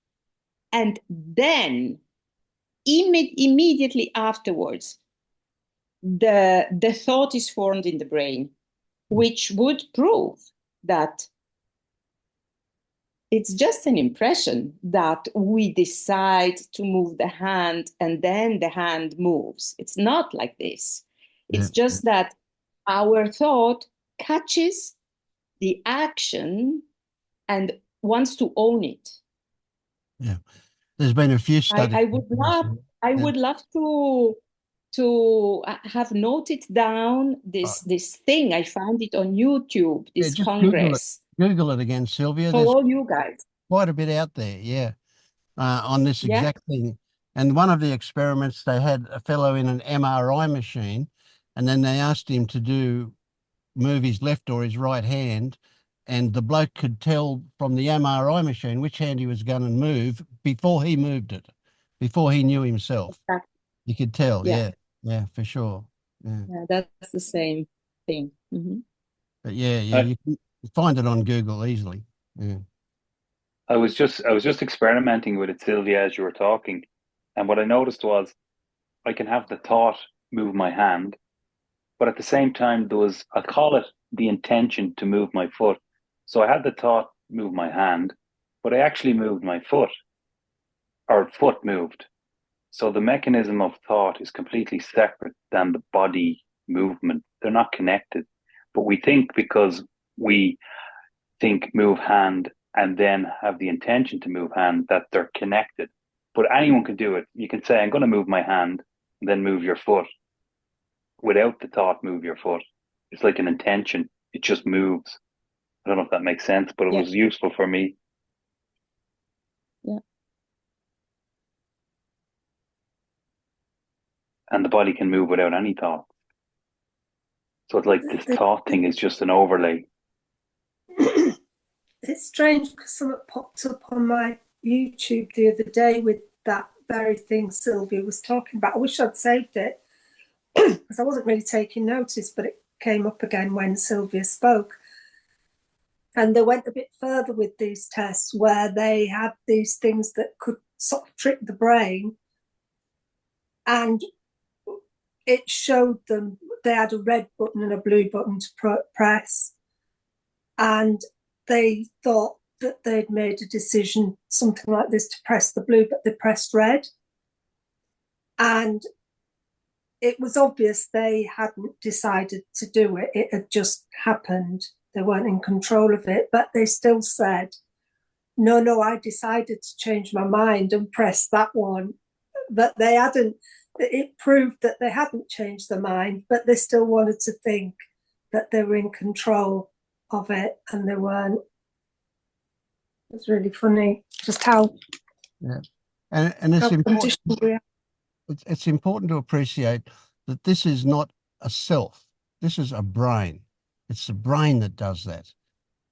And then immediately afterwards, the thought is formed in the brain, which would prove that it's just an impression that we decide to move the hand and then the hand moves. It's not like this. It's just that our thought catches the action and wants to own it. Yeah. There's been a few studies. I would love to have noted down this thing. I found it on YouTube, this Congress. Google it again, Sylvia. For all you guys. Quite a bit out there, yeah, on this exact thing. And one of the experiments, they had a fellow in an MRI machine, and then they asked him to move his left or his right hand, and the bloke could tell from the MRI machine which hand he was going to move before he moved it, before he knew himself. Exactly. You could tell, yeah, for sure. Yeah, that's the same thing. Mm-hmm. But you can find it on Google easily. Yeah. I was just experimenting with it, Sylvia, as you were talking, and what I noticed was I can have the thought move my hand, but at the same time I call it the intention to move my foot. So I had the thought move my hand, but I actually moved my foot, or foot moved. So the mechanism of thought is completely separate than the body movement. They're not connected, but we think because we think move hand and then have the intention to move hand that they're connected. But anyone can do it. You can say, I'm going to move my hand and then move your foot. Without the thought, move your foot. It's like an intention. It just moves. I don't know if that makes sense, but it was useful for me. Yeah. And the body can move without any thought. So it's like this thought thing is just an overlay. It's strange because something popped up on my YouTube the other day with that very thing Sylvia was talking about. I wish I'd saved it because I wasn't really taking notice, but it came up again when Sylvia spoke. And they went a bit further with these tests where they had these things that could sort of trick the brain. And it showed them, they had a red button and a blue button to press. And they thought that they'd made a decision, something like this, to press the blue, but they pressed red. And it was obvious they hadn't decided to do it. It had just happened. They weren't in control of it, but they still said, no, I decided to change my mind and press that one. But they hadn't, it proved that they hadn't changed their mind, but they still wanted to think that they were in control of it, and they weren't. It's really funny just how and it's important. It's important to appreciate that this is not a self. This is a brain. It's the brain that does that,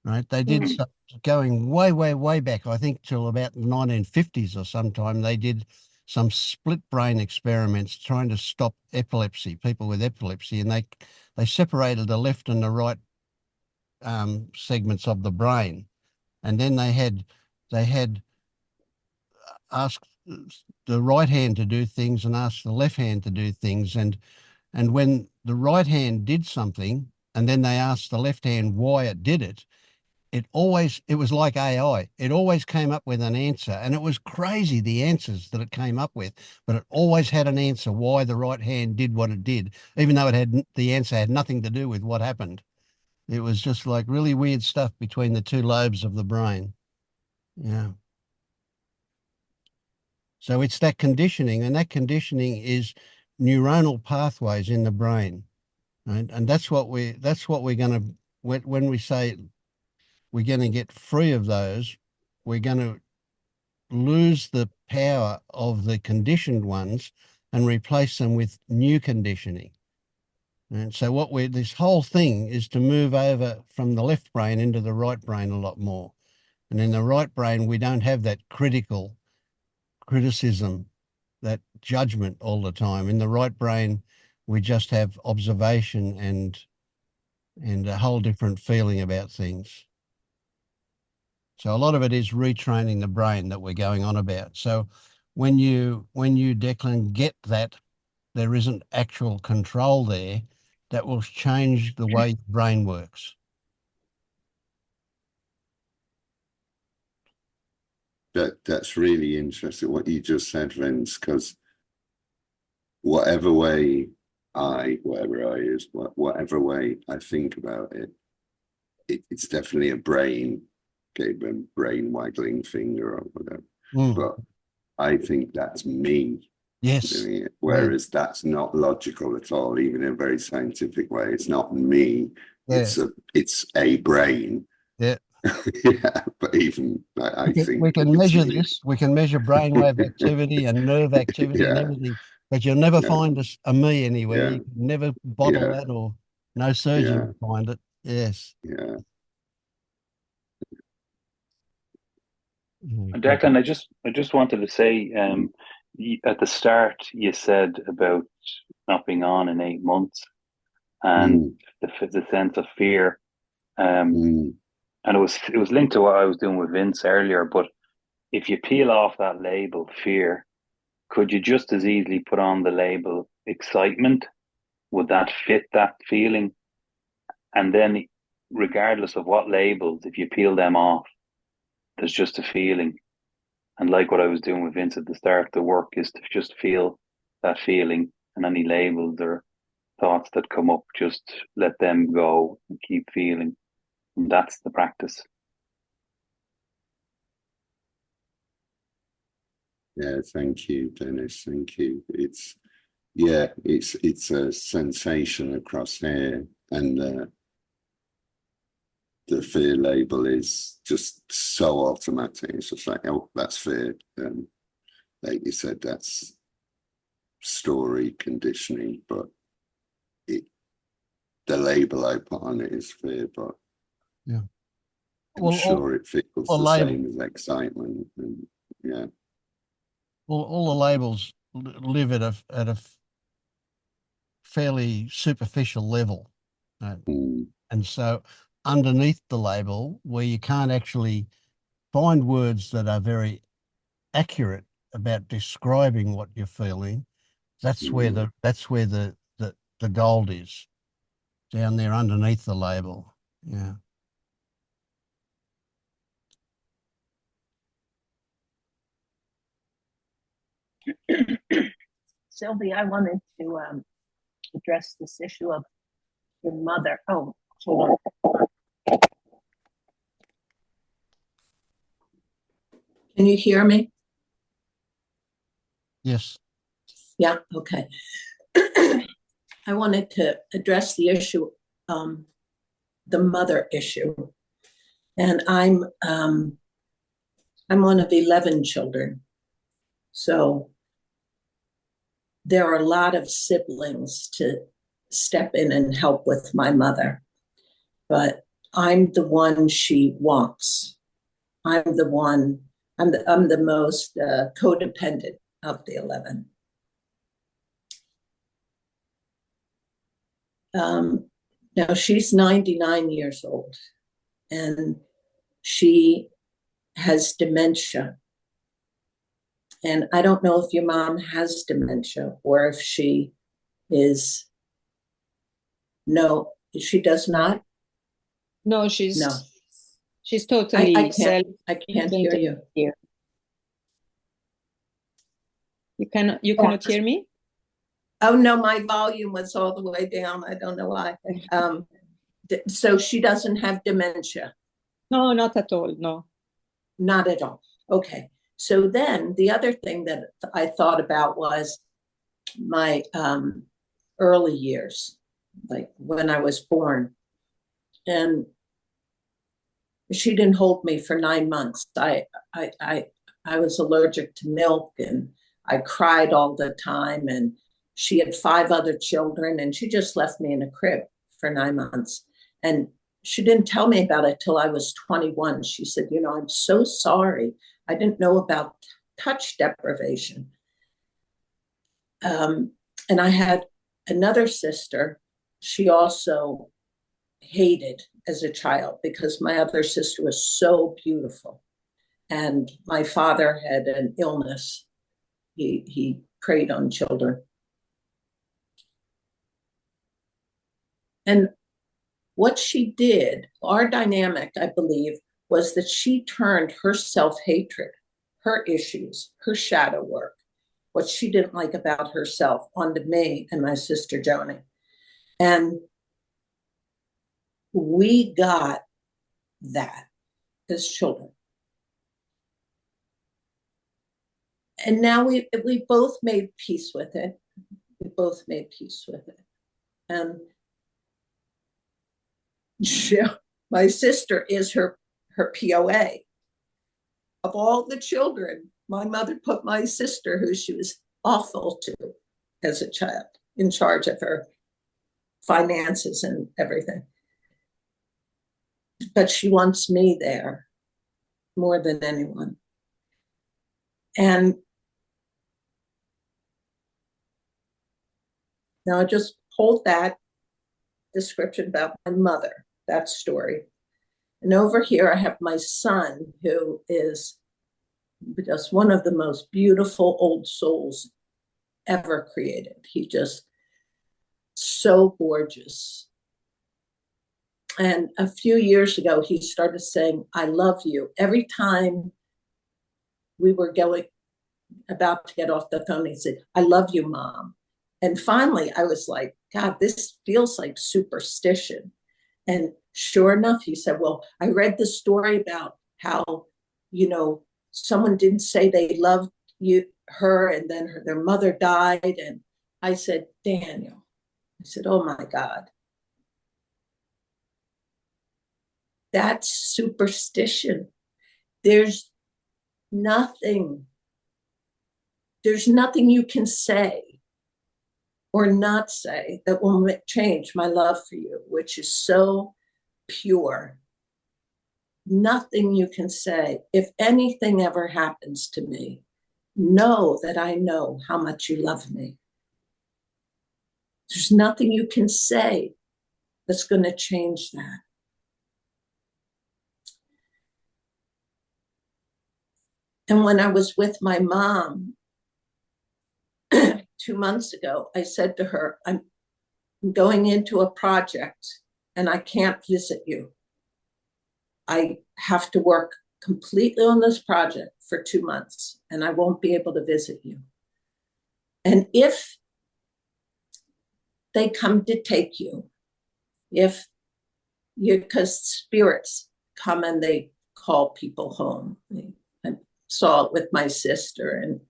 right? They did some, going way back, I think till about the 1950s or sometime, they did some split brain experiments trying to stop epilepsy, people with epilepsy, and they separated the left and the right segments of the brain, and then they had asked the right hand to do things and asked the left hand to do things, and when the right hand did something and then they asked the left hand why it did it, it was like AI. It always came up with an answer, and it was crazy the answers that it came up with, but it always had an answer why the right hand did what it did, even though the answer had nothing to do with what happened. It was just like really weird stuff between the two lobes of the brain. Yeah. So it's that conditioning, and that conditioning is neuronal pathways in the brain, right? And that's what we're going to, when we say we're going to get free of those, we're going to lose the power of the conditioned ones and replace them with new conditioning. And so this whole thing is to move over from the left brain into the right brain a lot more. And in the right brain, we don't have that criticism, that judgment all the time. In the right brain, we just have observation and a whole different feeling about things. So a lot of it is retraining the brain that we're going on about. So when you, Declan, get that there isn't actual control there, that will change the way your brain works. That's really interesting what you just said, Vince, because whatever way I think about it, it's definitely a brain, okay, brain waggling finger or whatever. But I think that's me doing it, whereas that's not logical at all, even in a very scientific way. It's not me. It's a brain. Yeah. Yeah, but even I think we can measure this. We can measure brainwave activity and nerve activity and everything, but you'll never find a me anywhere. You can never bottle that, or no surgeon will find it. Yes. Yeah. Declan, I just wanted to say, at the start you said about not being on in 8 months and the sense of fear, and it was linked to what I was doing with Vince earlier. But if you peel off that label, fear, could you just as easily put on the label excitement? Would that fit that feeling? And then, regardless of what labels, if you peel them off, there's just a feeling. And like what I was doing with Vince at the start, the work is to just feel that feeling, and any labels or thoughts that come up, just let them go and keep feeling. And that's the practice. Yeah, thank you, Dennis. Thank you. It's a sensation across here, and the fear label is just so automatic. It's just like, oh, that's fear. Like you said, that's story conditioning, but the label I put on it is fear. But I'm Well, sure it feels all the label, same as excitement. And yeah. all the labels live at a fairly superficial level. Mm. And so underneath the label, where you can't actually find words that are very accurate about describing what you're feeling, that's where the gold is, down there underneath the label. Yeah. Sylvie, I wanted to address this issue of your mother. Oh, hold on. Can you hear me? Yes. Yeah, okay. I wanted to address the issue, the mother issue. And I'm one of 11 children. So there are a lot of siblings to step in and help with my mother. But I'm the one she wants. I'm the most codependent of the 11. Now she's 99 years old and she has dementia. And I don't know if your mom has dementia or if she is, no, she does not? No, No. she's totally I can't hear you. Here. You cannot hear me? Oh no, my volume was all the way down. I don't know why. So she doesn't have dementia? No, not at all. No. Not at all. Okay. So then the other thing that I thought about was my early years, like when I was born. And she didn't hold me for 9 months. I was allergic to milk and I cried all the time. And she had 5 other children and she just left me in a crib for 9 months. And she didn't tell me about it till I was 21. She said, you know, I'm so sorry. I didn't know about touch deprivation. And I had another sister. She also hated as a child because my other sister was so beautiful. And my father had an illness. He preyed on children. And what she did, our dynamic, I believe, was that she turned her self-hatred, her issues, her shadow work, what she didn't like about herself, onto me and my sister Joni. And we got that as children. And now we both made peace with it. We both made peace with it. And my sister is her POA. Of all the children, my mother put my sister, who she was awful to as a child, in charge of her finances and everything. But she wants me there more than anyone. And now I just hold that description about my mother, that story. And over here, I have my son, who is just one of the most beautiful old souls ever created. He just so gorgeous. And a few years ago, he started saying, I love you. Every time we were about to get off the phone, he said, I love you, Mom. And finally, I was like, God, this feels like superstition. And sure enough, he said, well, I read the story about how, you know, someone didn't say they loved her, and then their mother died. And I said, Daniel, I said, oh my God. That's superstition. There's nothing you can say or not say that will change my love for you, which is so pure. nothing you can say. If anything ever happens to me, know that I know how much you love me. There's nothing you can say that's going to change that. And when I was with my mom 2 months ago, I said to her, I'm going into a project and I can't visit you. I have to work completely on this project for 2 months and I won't be able to visit you. And if they come to take you, if you, because spirits come and they call people home. I saw it with my sister, and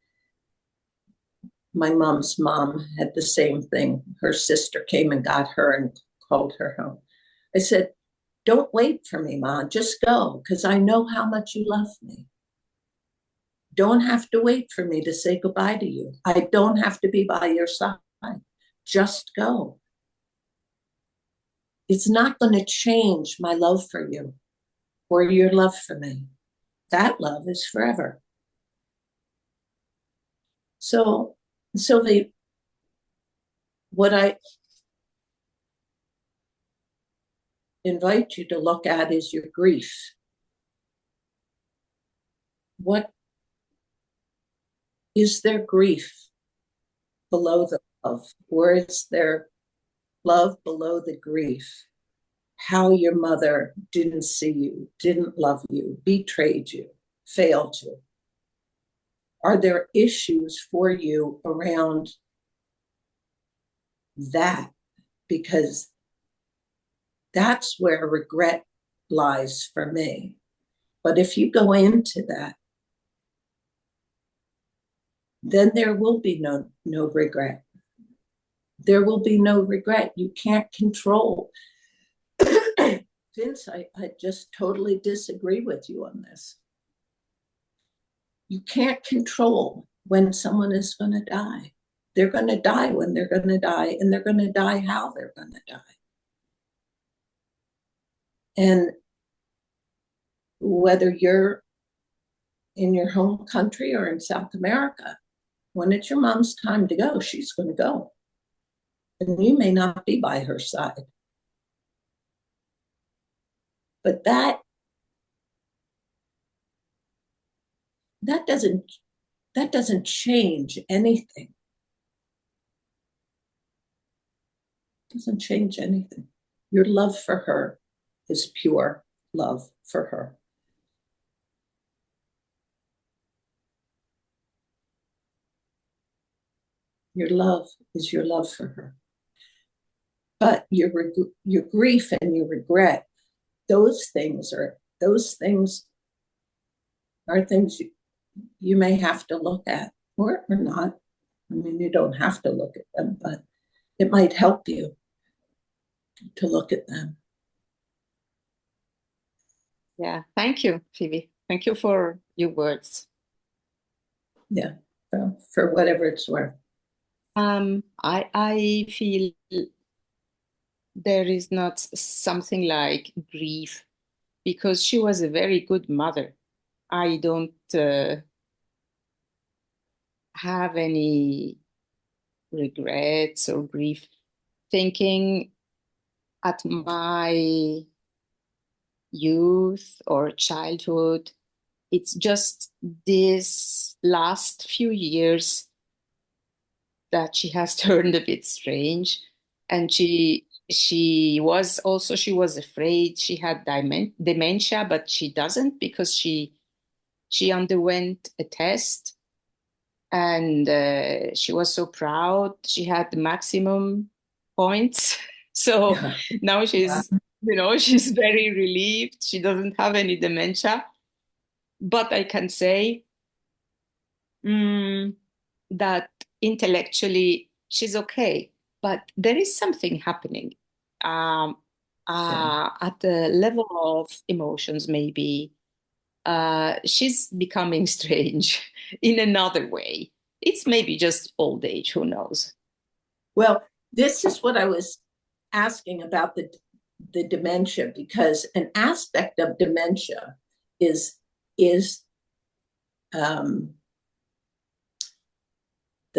my mom's mom had the same thing. Her sister came and got her and called her home. I said, don't wait for me, Mom. Just go, because I know how much you love me. Don't have to wait for me to say goodbye to you. I don't have to be by your side. Just go. It's not going to change my love for you or your love for me. That love is forever. So, Sylvie, what I invite you to look at is your grief. What is there grief below the love, or is there love below the grief? How your mother didn't see you, didn't love you, betrayed you, failed you. Are there issues for you around that? Because that's where regret lies for me. But if you go into that, then there will be no regret. There will be no regret. You can't control. Vince, I just totally disagree with you on this. You can't control when someone is going to die. They're going to die when they're going to die, and they're going to die how they're going to die. And whether you're in your home country or in South America, when it's your mom's time to go, she's going to go. And you may not be by her side. But that doesn't change anything. It doesn't change anything. Your love for her is pure love for her. Your love is your love for her. But your grief and your regret, those things are things you may have to look at, or not. I mean, you don't have to look at them, but it might help you to look at them. Yeah, thank you, Phoebe. Thank you for your words. Yeah, for whatever it's worth. I feel there is not something like grief, because she was a very good mother. I don't have any regrets or grief. Thinking at my youth or childhood, it's just this last few years that she has turned a bit strange. And she was afraid she had dementia, but she doesn't, because she underwent a test, and she was so proud. She had the maximum points. So now she's very relieved. She doesn't have any dementia. But I can say that intellectually she's okay. But there is something happening at the level of emotions, maybe. She's becoming strange in another way. It's maybe just old age, who knows? Well, this is what I was asking about the dementia, because an aspect of dementia is the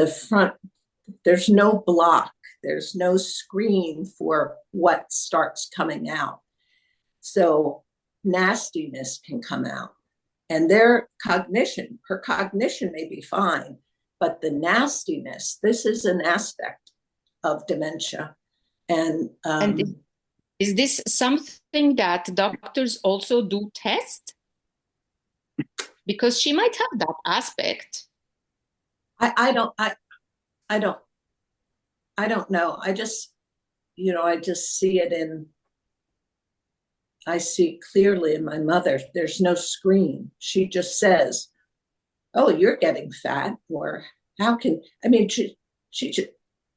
front. There's no block. There's no screen for what starts coming out. So nastiness can come out. And her cognition may be fine, but the nastiness, this is an aspect of dementia. And is this something that doctors also do test? Because she might have that aspect. I don't know. I just see it I see clearly in my mother. There's no screen. She just says, "Oh, you're getting fat," or "How can?" I mean,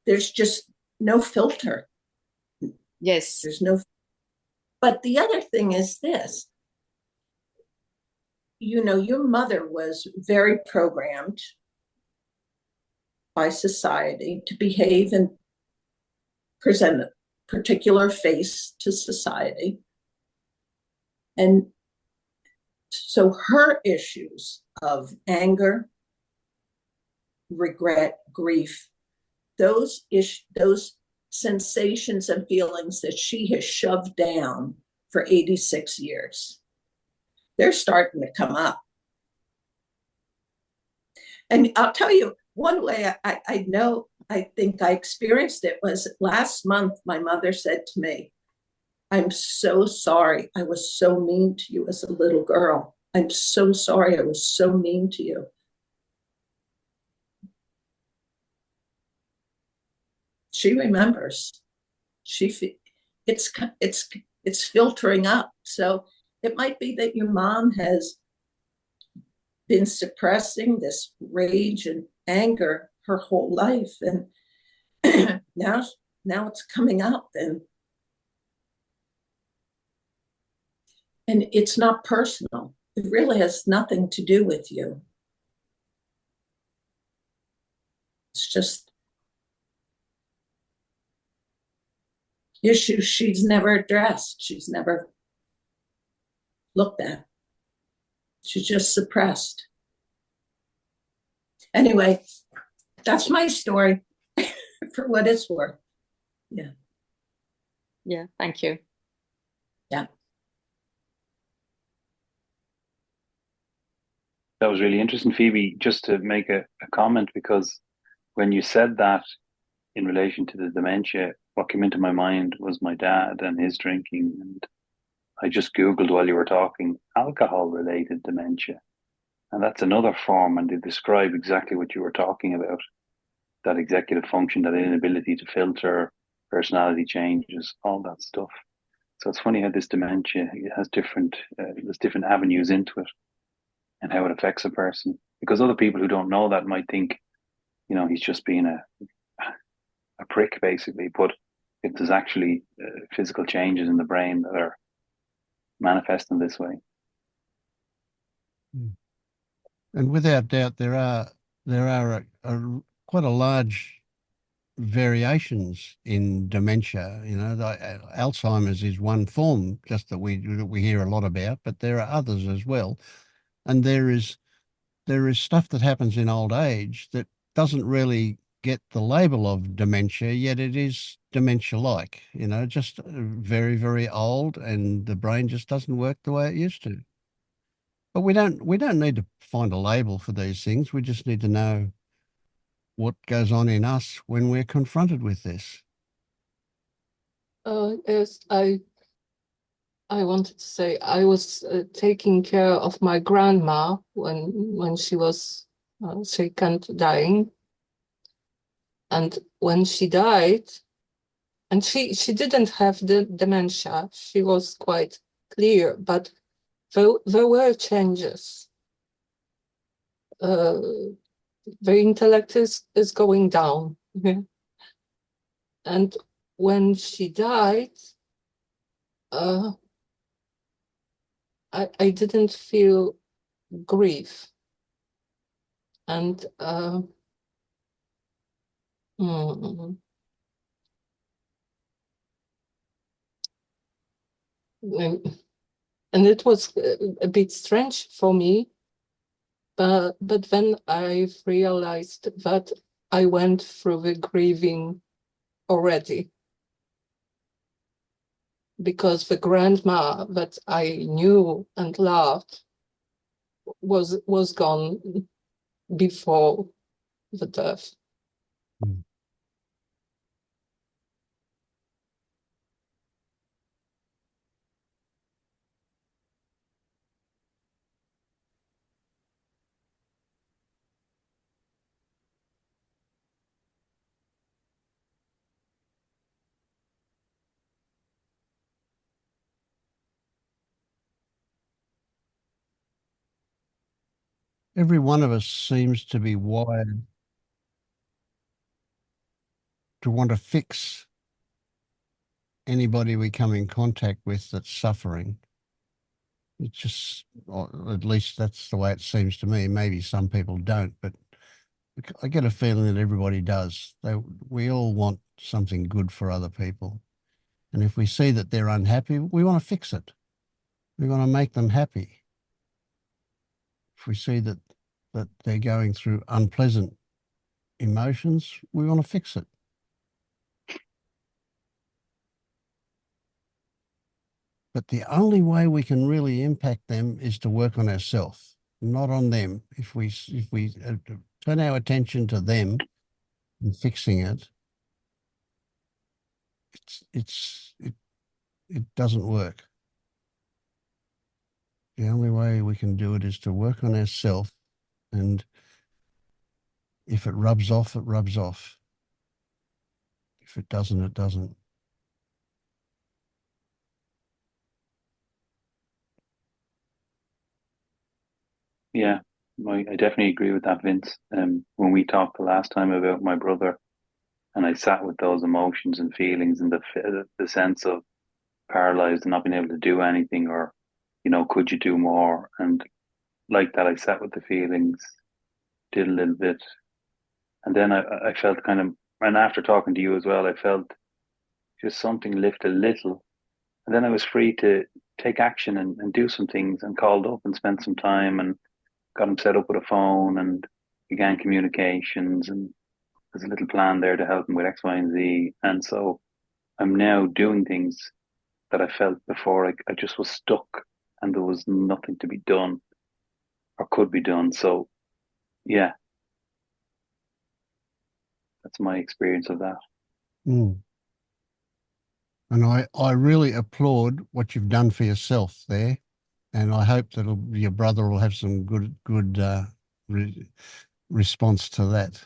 there's just no filter. Yes. There's no. But the other thing is this. Your mother was very programmed by society to behave and present a particular face to society. And so her issues of anger, regret, grief, those sensations and feelings that she has shoved down for 86 years, they're starting to come up. And I'll tell you, one way I know, I think I experienced it was last month. My mother said to me, "I'm so sorry. I was so mean to you as a little girl. I'm so sorry I was so mean to you." She remembers. It's filtering up. So it might be that your mom has been suppressing this rage and anger her whole life, and now it's coming up, and it's not personal. It really has nothing to do with you. It's just issues she's never addressed. She's never looked at. She's just suppressed. Anyway, that's my story for what it's worth. Yeah. Yeah, thank you. Yeah. That was really interesting, Phoebe. Just to make a comment, because when you said that in relation to the dementia, what came into my mind was my dad and his drinking. And I just Googled while you were talking, alcohol-related dementia. And that's another form, and they describe exactly what you were talking about, that executive function, that inability to filter, personality changes, all that stuff. So it's funny how this dementia has there's different avenues into it and how it affects a person. Because other people who don't know that might think, he's just being a prick, basically. But if there's actually physical changes in the brain that are manifesting this way. And without doubt, there are quite a large variations in dementia. Alzheimer's is one form, just that we hear a lot about, but there are others as well. And there is stuff that happens in old age that doesn't really get the label of dementia, yet it is dementia-like. Just very, very old, and the brain just doesn't work the way it used to. But we don't need to find a label for these things. We just need to know what goes on in us when we're confronted with this. Yes, I wanted to say I was taking care of my grandma when she was sick and dying, and when she died, and she didn't have the dementia. She was quite clear, but there were changes. The intellect is going down. And when she died, I didn't feel grief. And and it was a bit strange for me, but then I realized that I went through the grieving already, because the grandma that I knew and loved was gone before the death. Mm. Every one of us seems to be wired to want to fix anybody we come in contact with that's suffering. It just, or at least that's the way it seems to me. Maybe some people don't, but I get a feeling that everybody does. We all want something good for other people. And if we see that they're unhappy, we want to fix it. We want to make them happy. If we see that they're going through unpleasant emotions, we want to fix it. But the only way we can really impact them is to work on ourselves, not on them. If we turn our attention to them and fixing it, it doesn't work. The only way we can do it is to work on ourselves, and if it rubs off, it rubs off. If it doesn't, it doesn't. Yeah, I definitely agree with that, Vince. When we talked the last time about my brother, and I sat with those emotions and feelings and the sense of paralyzed and not being able to do anything, or could you do more? And like that, I sat with the feelings, did a little bit, and then I felt kind of, and after talking to you as well, I felt just something lift a little, and then I was free to take action and do some things, and called up and spent some time and got him set up with a phone and began communications, and there's a little plan there to help him with X, Y, and Z. And so I'm now doing things that I felt before I just was stuck and there was nothing to be done or could be done. So yeah, that's my experience of that. Mm. And I really applaud what you've done for yourself there. And I hope that your brother will have some good response to that.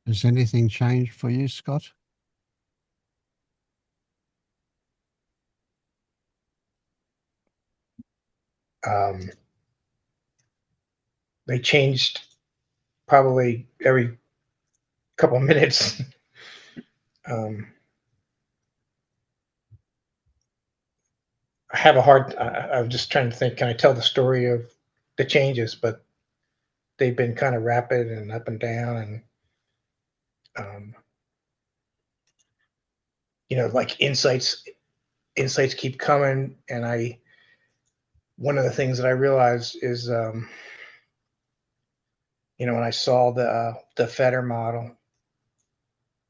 Has anything changed for you, Scott? They changed probably every couple of minutes. I have a hard. I'm just trying to think. Can I tell the story of the changes? But they've been kind of rapid and up and down, and like insights keep coming. And one of the things that I realized is, when I saw the Fetter model,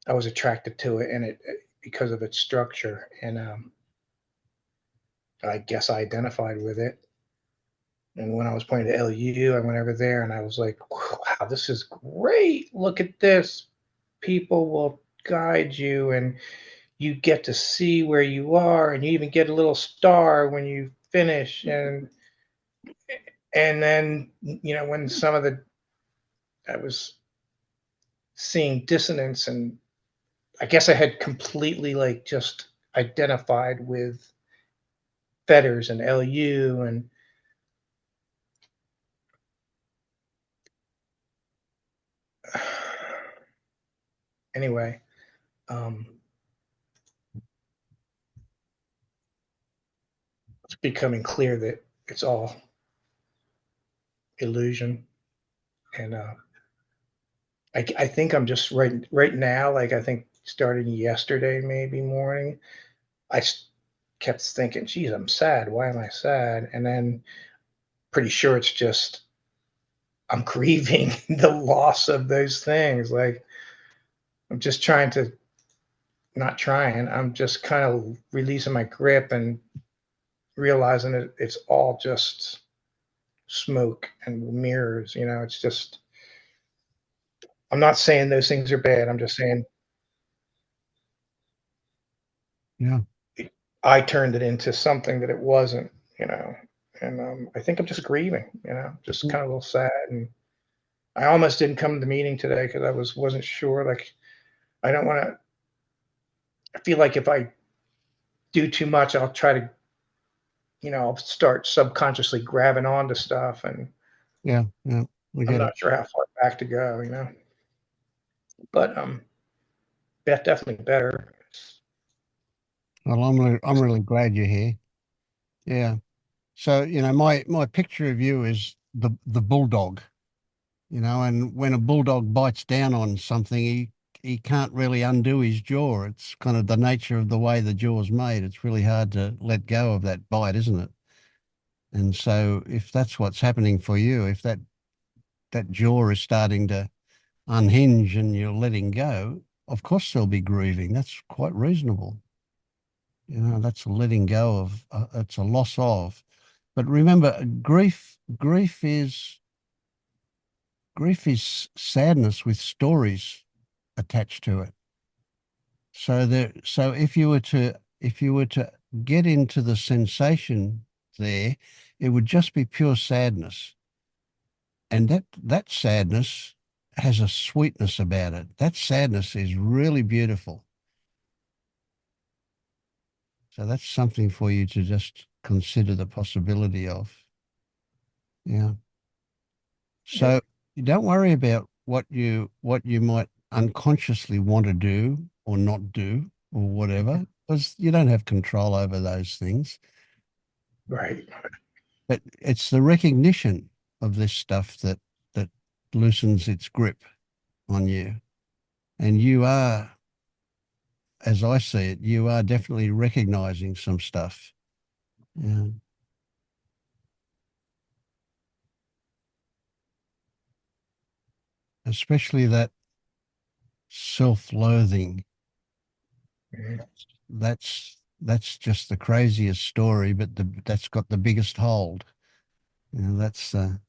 I was attracted to it, and it because of its structure. And I guess I identified with it. And when I was pointing to LU, I went over there and I was like, wow, this is great. Look at this. People will guide you and you get to see where you are, and you even get a little star when you finish. And then, when I was seeing dissonance, and I guess I had completely like just identified with Fetters and LU and anyway, it's becoming clear that it's all illusion. And I think I'm just right now, like I think starting yesterday, maybe morning, I kept thinking, geez, I'm sad. Why am I sad? And then pretty sure it's just I'm grieving the loss of those things. Like I'm just not trying. I'm just kind of releasing my grip and realizing that it's all just smoke and mirrors. It's just, I'm not saying those things are bad. I'm just saying Yeah. I turned it into something that it wasn't, and I think I'm just grieving, just kind of a little sad. And I almost didn't come to the meeting today because I wasn't sure. Like, I don't want to, I feel like if I do too much, I'll try to, I'll start subconsciously grabbing onto stuff. And Yeah. I I'm get it. not sure how far back to go, but that's definitely better. Well, I'm really glad you're here. Yeah. So, my picture of you is the bulldog, and when a bulldog bites down on something, he can't really undo his jaw. It's kind of the nature of the way the jaw's made. It's really hard to let go of that bite, isn't it? And so if that's what's happening for you, if that jaw is starting to unhinge and you're letting go, of course there'll be grieving. That's quite reasonable. That's a letting go of, it's a loss of. But remember, grief is sadness with stories attached to it. So if you were to get into the sensation there, it would just be pure sadness. And that sadness has a sweetness about it. That sadness is really beautiful. So that's something for you to just consider the possibility of. Yeah. So don't worry about what you might unconsciously want to do or not do or whatever, because you don't have control over those things. Right. But it's the recognition of this stuff that loosens its grip on you. And you are, as I see it, you are definitely recognizing some stuff. Yeah. Especially that self-loathing. Mhm. That's just the craziest story, but that's got the biggest hold. That's a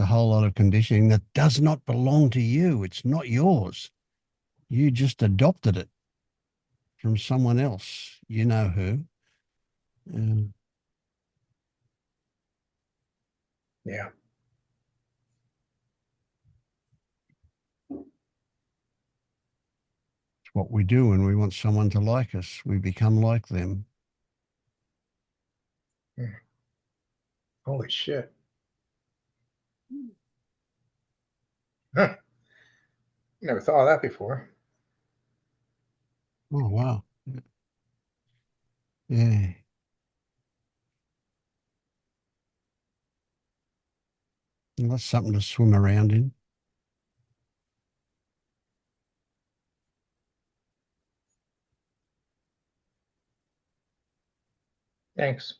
whole lot of conditioning that does not belong to you. It's not yours. You just adopted it from someone else. You know who. Yeah. Yeah. It's what we do when we want someone to like us. We become like them. Holy shit. Huh. Never thought of that before. Oh, wow. Yeah. Well, that's something to swim around in. Thanks.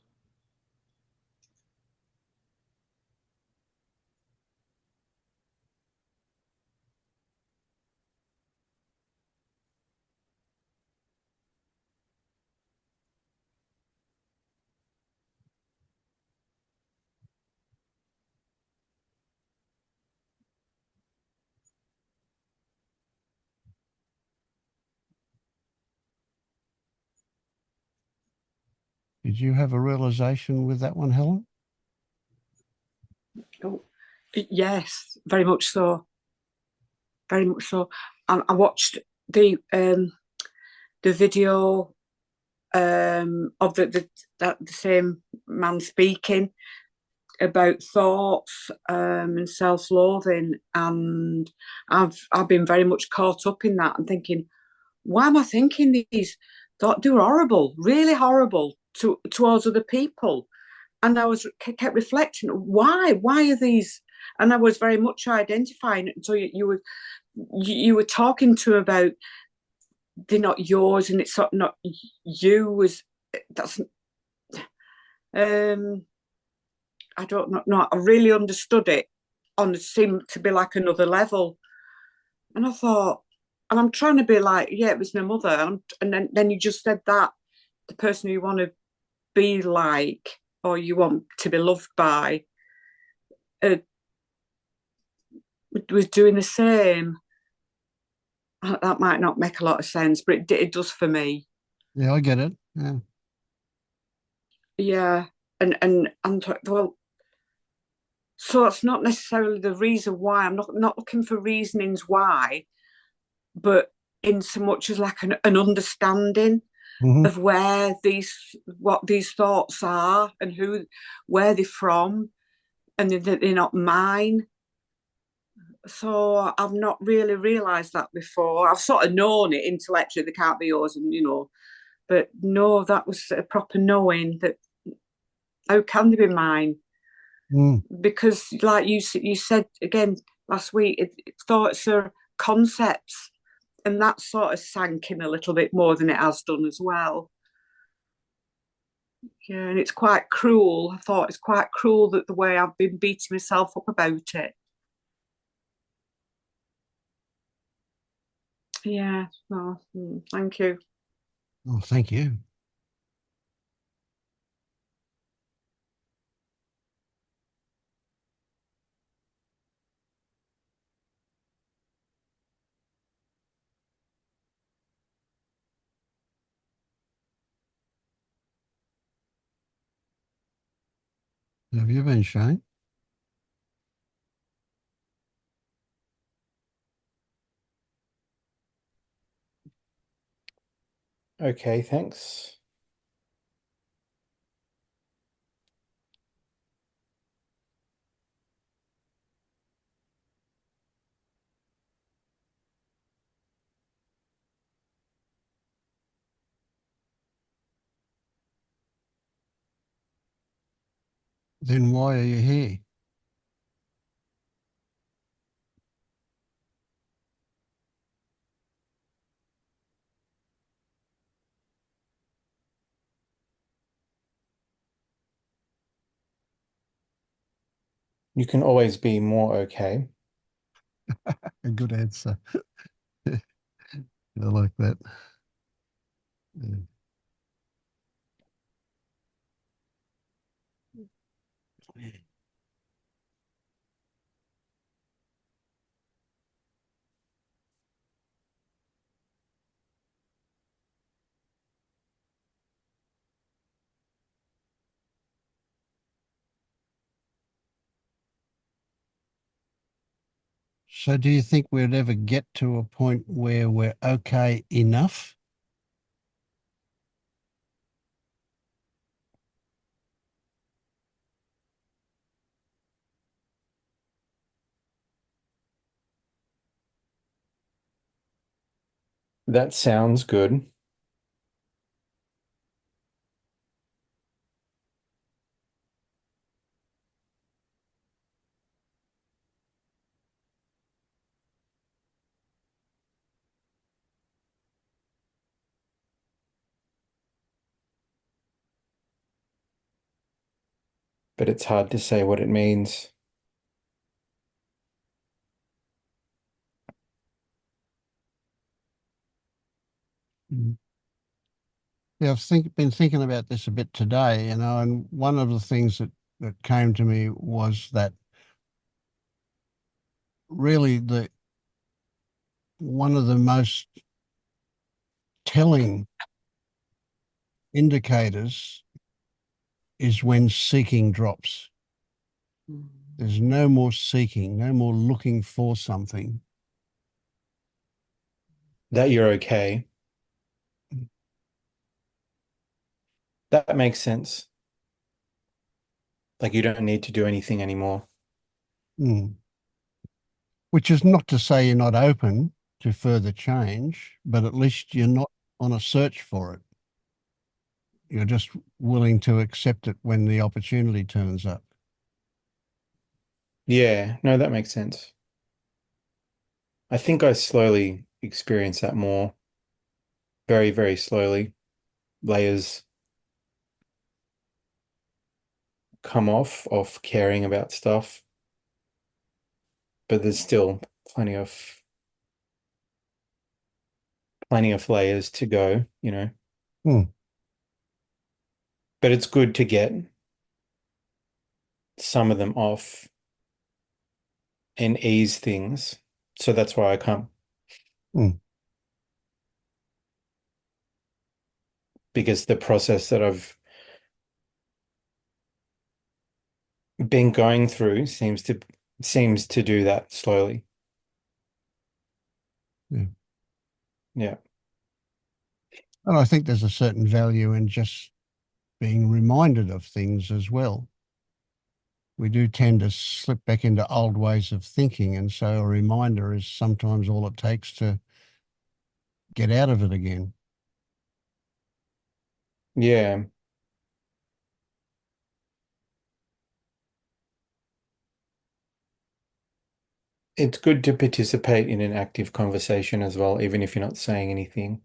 Did you have a realization with that one, Helen? Oh, yes, very much so. Very much so. I watched the video of the same man speaking about thoughts and self-loathing, and I've been very much caught up in that and thinking, why am I thinking these thoughts? They were horrible, really horrible towards other people. And I kept reflecting, why are these? And I was very much identifying it. So you were talking to about they're not yours, and it's sort of not you. As that's I don't know. I really understood it. It seemed to be like another level, and I thought, and I'm trying to be like, yeah, it was my mother, and then you just said that the person you want to be like, or you want to be loved by, was doing the same. That might not make a lot of sense, but it does for me. Yeah, I get it. Yeah. Yeah, and well, so it's not necessarily the reason why. I'm not looking for reasonings why, but in so much as like an understanding of what these thoughts are and where they're from, and that they're not mine. So I've not really realised that before. I've sort of known it intellectually, they can't be yours, and but no, that was a proper knowing that how can they be mine? Because like you said again last week, thoughts are concepts, and that sort of sank in a little bit more than it has done as well. Yeah, and it's quite cruel. I thought it's quite cruel that the way I've been beating myself up about it. Yeah, no, thank you. Oh, thank you. Have you been, Shane? Okay, thanks. Then why are you here? You can always be more okay. A good answer. I like that. Yeah. So do you think we'd ever get to a point where we're okay enough? That sounds good. But it's hard to say what it means. Yeah, I've been thinking about this a bit today, and one of the things that came to me was that really one of the most telling indicators is when seeking drops. There's no more seeking, no more looking for something. That you're okay. That makes sense. Like you don't need to do anything anymore. Mm. Which is not to say you're not open to further change, but at least you're not on a search for it. You're just willing to accept it when the opportunity turns up. Yeah, no, that makes sense. I think I slowly experience that more. Very, very slowly. Layers come off caring about stuff. But there's still plenty of layers to go, you know. But it's good to get some of them off and ease things. So that's why I come. Because the process that I've been going through seems to do that slowly. Yeah. And I think there's a certain value in just being reminded of things as well. We do tend to slip back into old ways of thinking, and so a reminder is sometimes all it takes to get out of it again. Yeah. It's good to participate in an active conversation as well, even if you're not saying anything.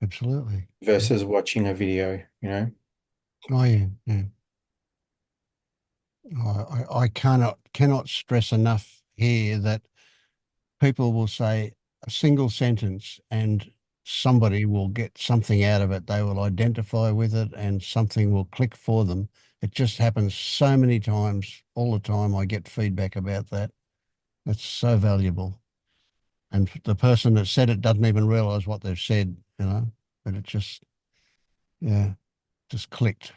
Absolutely. Versus watching a video, you know? Oh, yeah, yeah. I cannot stress enough here that people will say a single sentence and somebody will get something out of it. They will identify with it and something will click for them. It just happens so many times, all the time. I get feedback about that. It's so valuable. And the person that said it doesn't even realize what they've said, you know, but it just, yeah, just clicked.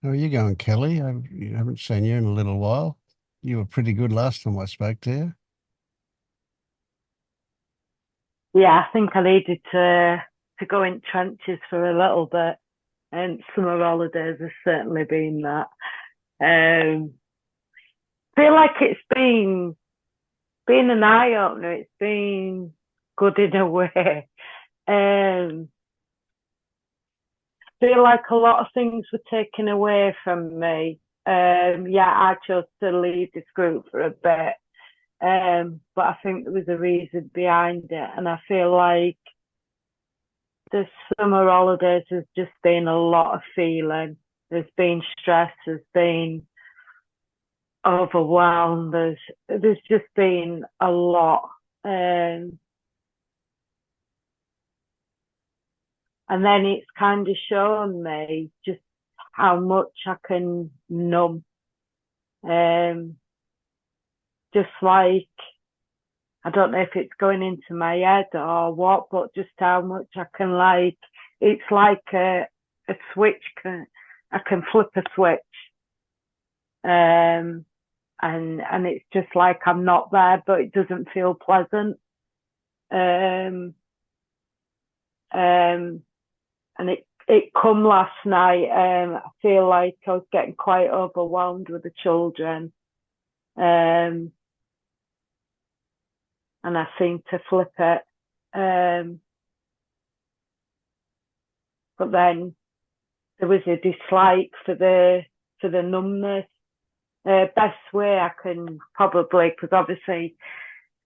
How are you going, Kelly? I haven't seen you in a little while. You were pretty good last time I spoke to you. Yeah, I think I needed to go in trenches for a little bit, and summer holidays has certainly been that. Feel like it's been an eye opener. It's been good in a way. Feel like a lot of things were taken away from me. Yeah, I chose to leave this group for a bit. But I think there was a reason behind it. And I feel like the summer holidays has just been a lot of feeling. There's been stress, there's been overwhelmed, there's just been a lot. And then it's kind of shown me just how much I can numb. Just like, I don't know if it's going into my head or what, but just how much I can like, it's like a switch. I can flip a switch. And it's just like I'm not there, but it doesn't feel pleasant. And it come last night. I feel like I was getting quite overwhelmed with the children. And I seemed to flip it. But then there was a dislike for the numbness. Best way I can probably, because obviously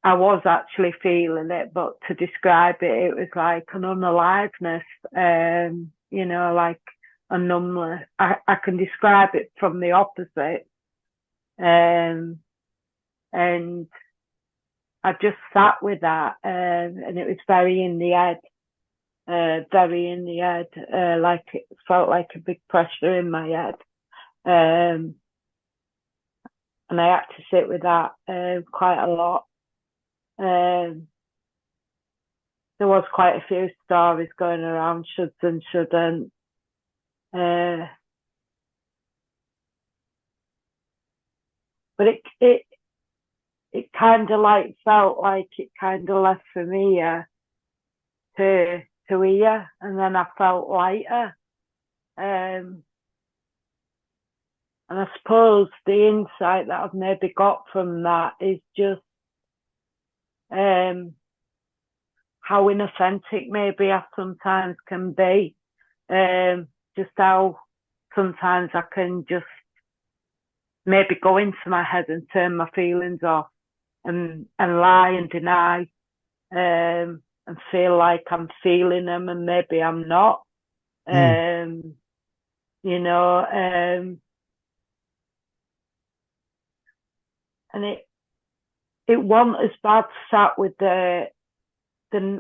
I was actually feeling it, but to describe it, it was like an unaliveness, you know, like a numbness. I can describe it from the opposite. And I just sat with that, and it was very in the head. very in the head, like it felt like a big pressure in my head. And I had to sit with that quite a lot. There was quite a few stories going around, shoulds and shouldn't. But it kind of like felt like it kind of left from here to here, and then I felt lighter. And I suppose the insight that I've maybe got from that is just how inauthentic maybe I sometimes can be. Just how sometimes I can just maybe go into my head and turn my feelings off and lie and deny, and feel like I'm feeling them and maybe I'm not. You know, and it wasn't as bad sat with the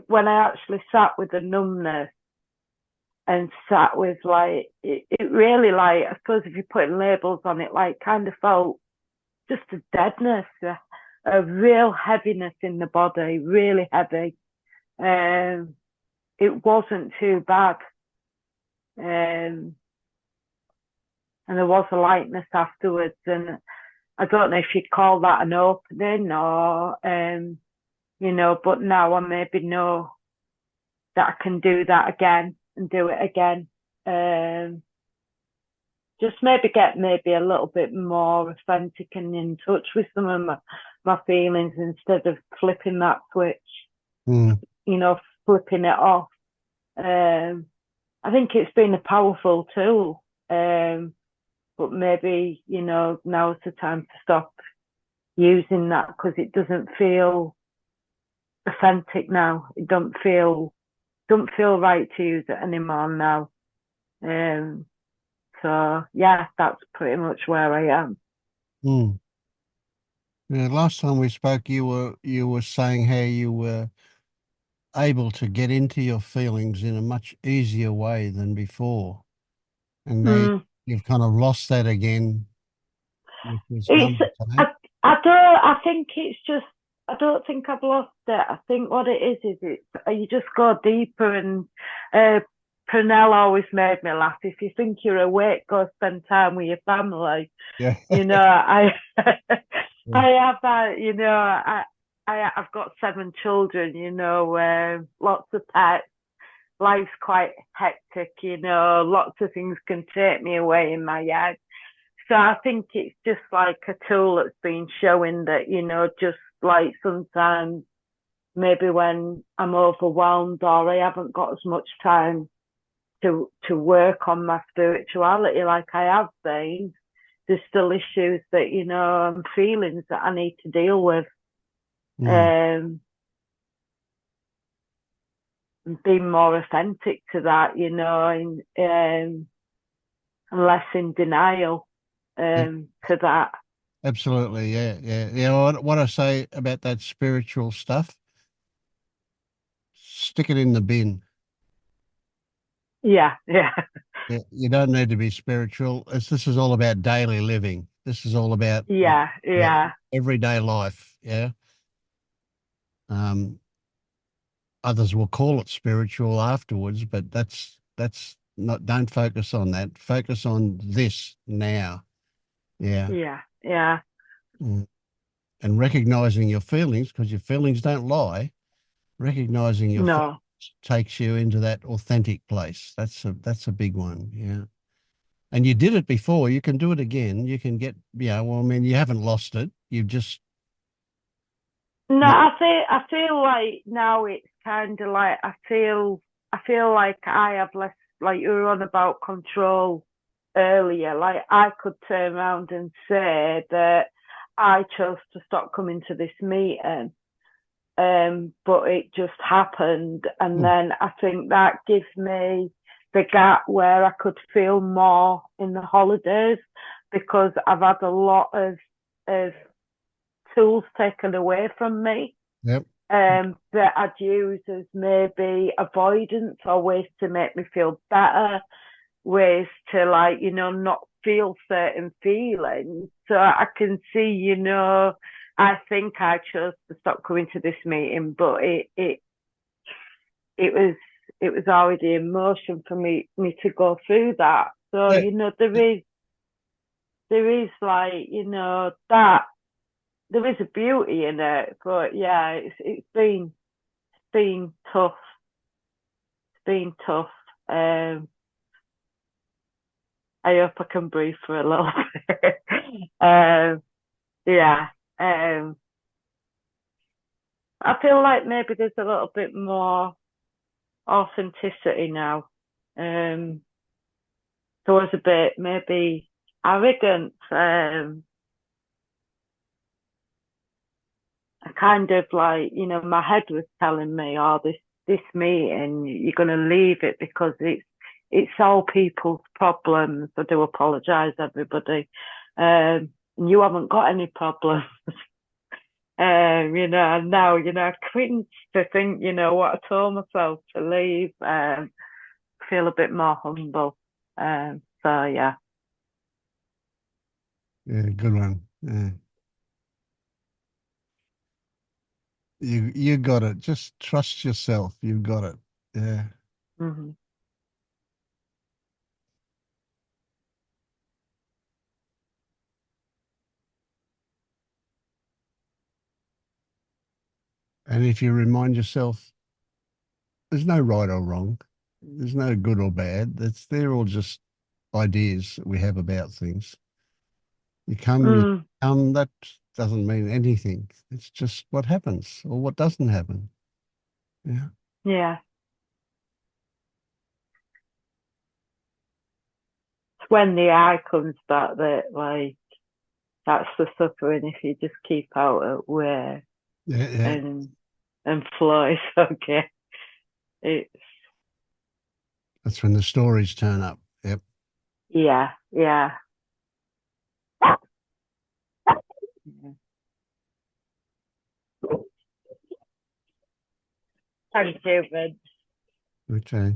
when I actually sat with the numbness and sat with like it really, like, I suppose if you're putting labels on it, like kind of felt just a deadness, a real heaviness in the body, really heavy. It wasn't too bad. And there was a lightness afterwards, and I don't know if you'd call that an opening or, you know, but now I maybe know that I can do that again and do it again. Just maybe get maybe a little bit more authentic and in touch with some of my feelings instead of flipping that switch, you know, flipping it off. I think it's been a powerful tool, but maybe, you know, now's the time to stop using that because it doesn't feel authentic now. It don't feel right to use it anymore now. So yeah, that's pretty much where I am. Yeah, last time we spoke, you were saying how you were able to get into your feelings in a much easier way than before, and now you've kind of lost that again with this number. I think it's just, I don't think I've lost it. I think what it is it's you just go deeper, and Pernell always made me laugh. If you think you're awake, go spend time with your family. Yeah. You know, I have that, you know, I've got 7 children, you know, lots of pets. Life's quite hectic, you know, lots of things can take me away in my head. So I think it's just like a tool that's been showing that, you know, just like sometimes maybe when I'm overwhelmed or I haven't got as much time to work on my spirituality like I have been, there's still issues that, you know, and feelings that I need to deal with. And being more authentic to that, you know, and less in denial to that. Absolutely, yeah. What I say about that spiritual stuff, stick it in the bin. Yeah. You don't need to be spiritual. This is all about daily living. This is all about everyday life. Yeah. Others will call it spiritual afterwards, but that's not. Don't focus on that. Focus on this now. Yeah. And recognizing your feelings, because your feelings don't lie. Recognizing your feelings takes you into that authentic place. That's a big one. Yeah. And you did it before. You can do it again. You can get, well, I mean, you haven't lost it. You've just. No, I feel like now it's kind of like, I feel like I have less, like you were on about control earlier. Like I could turn around and say that I chose to stop coming to this meeting. But it just happened. And then I think that gives me the gap where I could feel more in the holidays, because I've had a lot of tools taken away from me. Yep. that I'd use as maybe avoidance or ways to make me feel better, ways to, like, you know, not feel certain feelings. So I can see, you know, I think I chose to stop coming to this meeting, but it was already emotion for me to go through that. So, you know, there is like, you know, that there is a beauty in it, but yeah, it's been tough. It's been tough. I hope I can breathe for a little bit. Yeah. I feel like maybe there's a little bit more authenticity now. So I was a bit maybe arrogant. I kind of, like, you know, my head was telling me, oh, this meeting, you're going to leave it because it's all people's problems. I do apologise, everybody. You haven't got any problems. You know, and now, you know, I cringe to think, you know, what I told myself to leave. Feel a bit more humble. So yeah. Yeah, good one. Yeah. You got it. Just trust yourself. You've got it. Yeah. Mm-hmm. And if you remind yourself, there's no right or wrong. There's no good or bad. They're all just ideas that we have about things. You come, that doesn't mean anything. It's just what happens or what doesn't happen. Yeah. Yeah. It's when the eye comes back that, like, that's the suffering if you just keep out at where and flow, it's okay. That's when the stories turn up. Yep. Yeah. Thank you, Vince. Okay.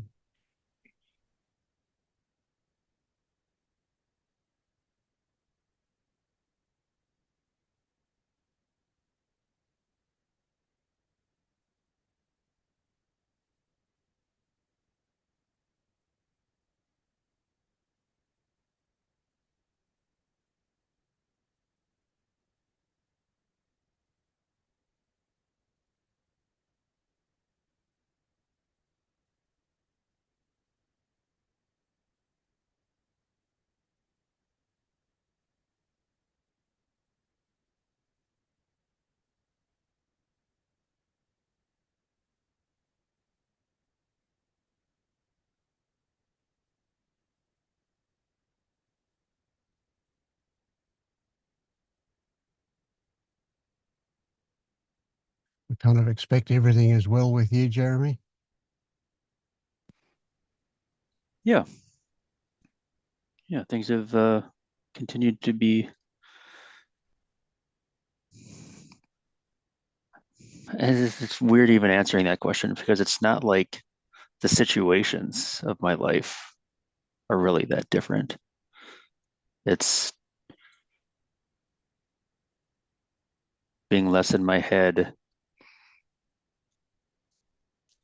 We kind of expect everything is well with you, Jeremy. Yeah, things have continued to be. It's weird even answering that question because it's not like the situations of my life are really that different. It's being less in my head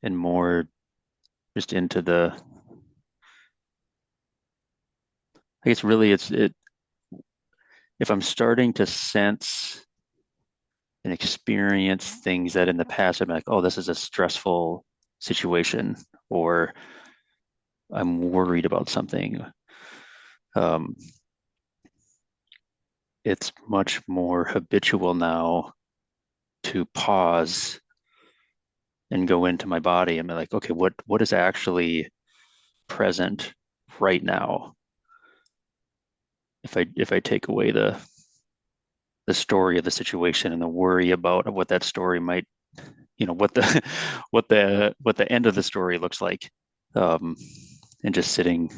and more just into the. I guess really it's if I'm starting to sense and experience things that in the past I'm like, oh, this is a stressful situation, or I'm worried about something. It's much more habitual now to pause and go into my body and be like, okay, what is actually present right now? If I take away the story of the situation and the worry about what that story might, what the what the end of the story looks like, and just sitting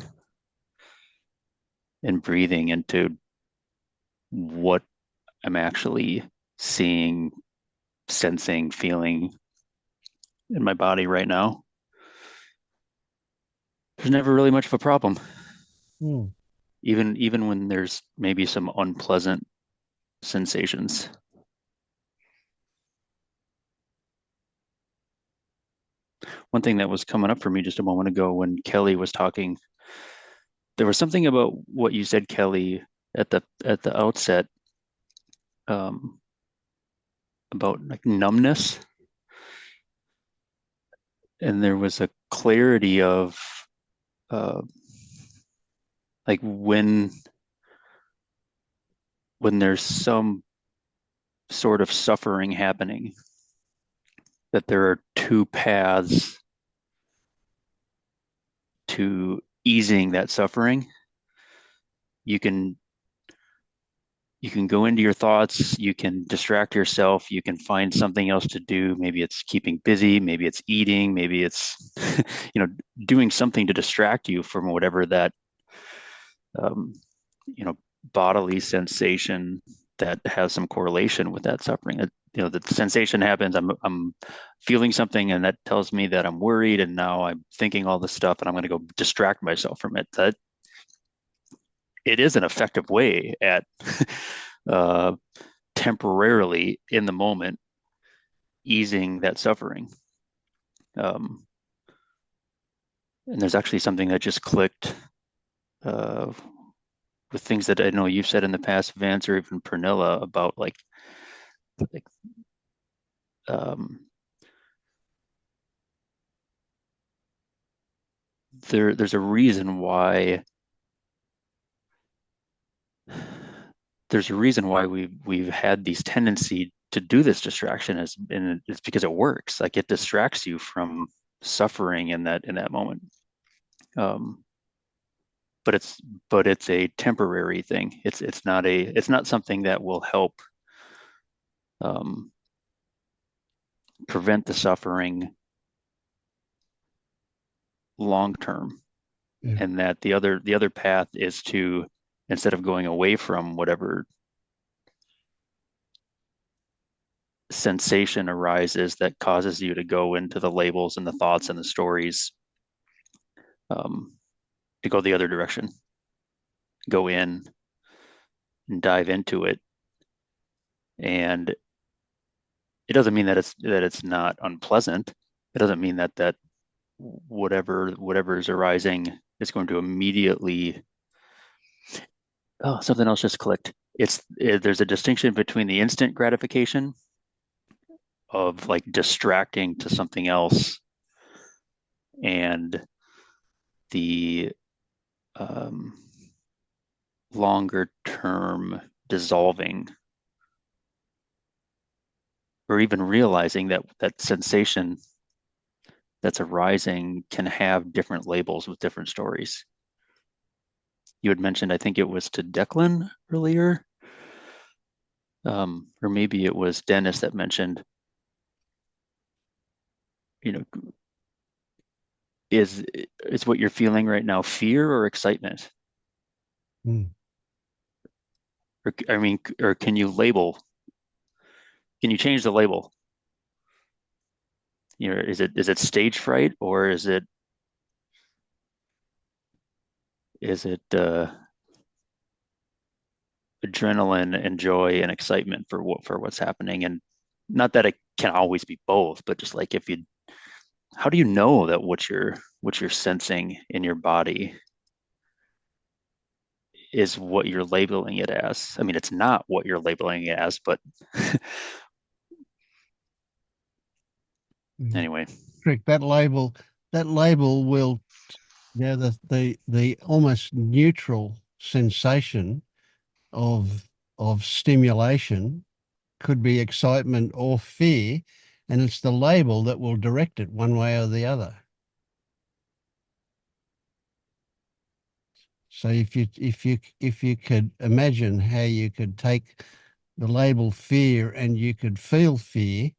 and breathing into what I'm actually seeing, sensing, feeling in my body right now, there's never really much of a problem. Hmm. Even when there's maybe some unpleasant sensations. One thing that was coming up for me just a moment ago when Kelly was talking, there was something about what you said, Kelly, at the outset, um, about like numbness, and there was a clarity of uh, like when there's some sort of suffering happening, that there are two paths to easing that suffering. You can go into your thoughts, you can distract yourself, you can find something else to do. Maybe it's keeping busy, maybe it's eating, maybe it's doing something to distract you from whatever that um, bodily sensation that has some correlation with that suffering. The sensation happens, I'm feeling something, and that tells me that I'm worried, and now I'm thinking all this stuff, and I'm going to go distract myself from it. That it is an effective way at temporarily in the moment easing that suffering. And there's actually something that just clicked with things that I know you've said in the past, Vance, or even Pernilla, about like there's a reason why we've had these tendency to do this distraction, and it's because it works. Like it distracts you from suffering in that moment. But it's a temporary thing. It's not something that will help prevent the suffering long term. Yeah. And that the other path is to, instead of going away from whatever sensation arises that causes you to go into the labels and the thoughts and the stories, to go the other direction, go in and dive into it. And it doesn't mean that it's not unpleasant. It doesn't mean that whatever is arising is going to immediately. Oh, something else just clicked. There's a distinction between the instant gratification of like distracting to something else and the longer term dissolving, or even realizing that sensation that's arising can have different labels with different stories. You had mentioned, I think it was to Declan earlier, or maybe it was Dennis that mentioned, is what you're feeling right now fear or excitement? Hmm. Or can you change the label? Is it stage fright, or is it adrenaline and joy and excitement for what's happening? And not that it can always be both, but just like how do you know that what you're sensing in your body is what you're labeling it as? I mean, it's not what you're labeling it as, but anyway. Correct. That label will, the almost neutral sensation of stimulation could be excitement or fear, and it's the label that will direct it one way or the other. So if you could imagine how you could take the label fear and you could feel fear,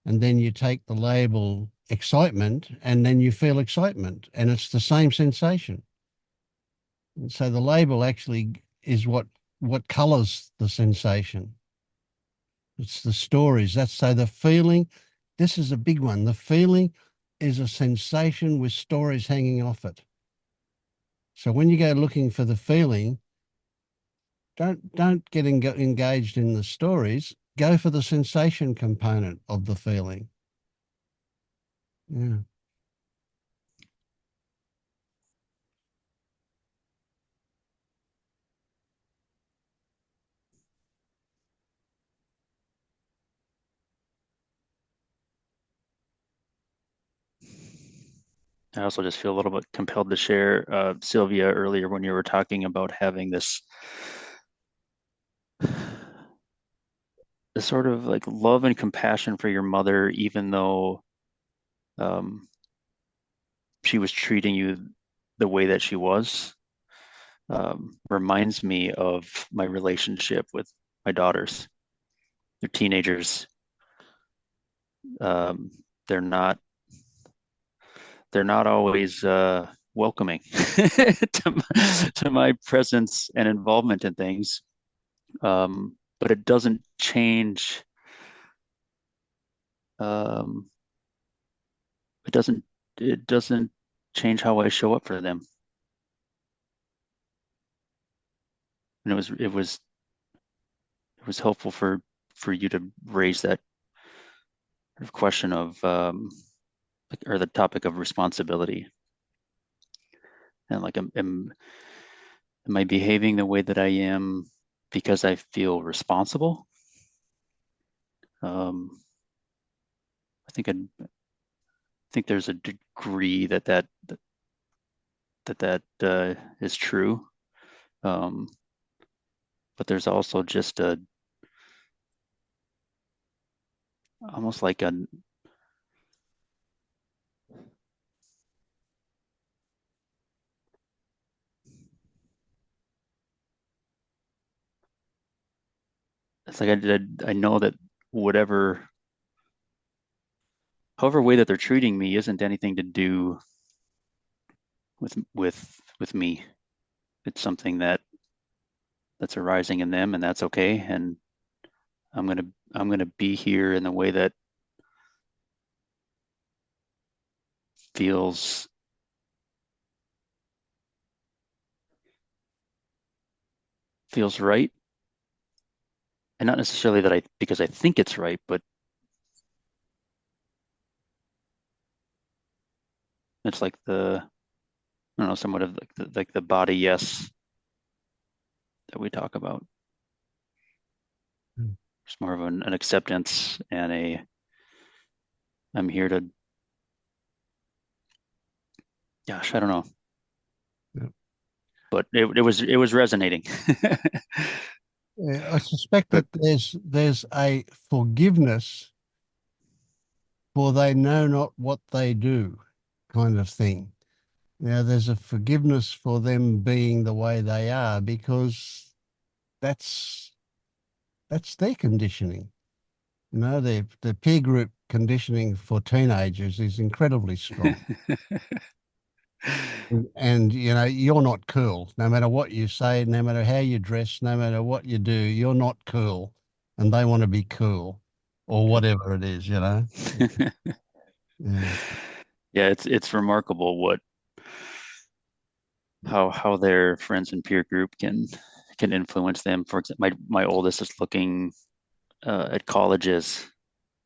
and then you take the label excitement and then you feel excitement, and it's the same sensation. And so the label actually is what colors the sensation. It's the stories. That's so the feeling this is a big one. The feeling is a sensation with stories hanging off it. So when you go looking for the feeling, don't get engaged in the stories. Go for the sensation component of the feeling. Yeah. I also just feel a little bit compelled to share, Sylvia, earlier when you were talking about having this sort of like love and compassion for your mother, even though she was treating you the way that she was, reminds me of my relationship with my daughters. They're teenagers. Um, they're not always welcoming to my presence and involvement in things. But it doesn't change. It doesn't change how I show up for them. And it was helpful for you to raise that question of or the topic of responsibility. And like, am I behaving the way that I am because I feel responsible? I think there's a degree that is true, but there's also just almost like it's like I know that however way that they're treating me isn't anything to do with me. It's something that's arising in them, and that's okay. And I'm gonna be here in the way that feels right, and not necessarily that because I think it's right, but it's like I don't know, somewhat of like the body yes that we talk about. It's more of an acceptance and I'm here to, gosh, I don't know. Yeah. But it was resonating. I suspect that there's a forgiveness for they know not what they do kind of thing. There's a forgiveness for them being the way they are because that's their conditioning. The peer group conditioning for teenagers is incredibly strong. And you're not cool. No matter what you say, no matter how you dress, no matter what you do, you're not cool. And they want to be cool or whatever it is, Yeah. Yeah, it's remarkable how their friends and peer group can influence them. For example, my oldest is looking at colleges,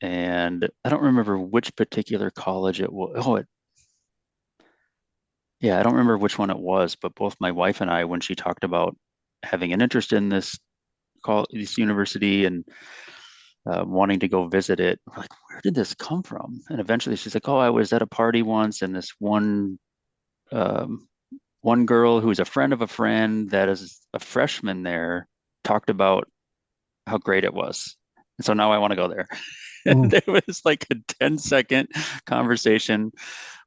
and I don't remember which particular college it was. Yeah, I don't remember which one it was, but both my wife and I, when she talked about having an interest in this university and wanting to go visit it, we're like, where did this come from? And eventually she's like, oh, I was at a party once, and this one girl who's a friend of a friend that is a freshman there talked about how great it was. And so now I want to go there. And there was like a 10-second conversation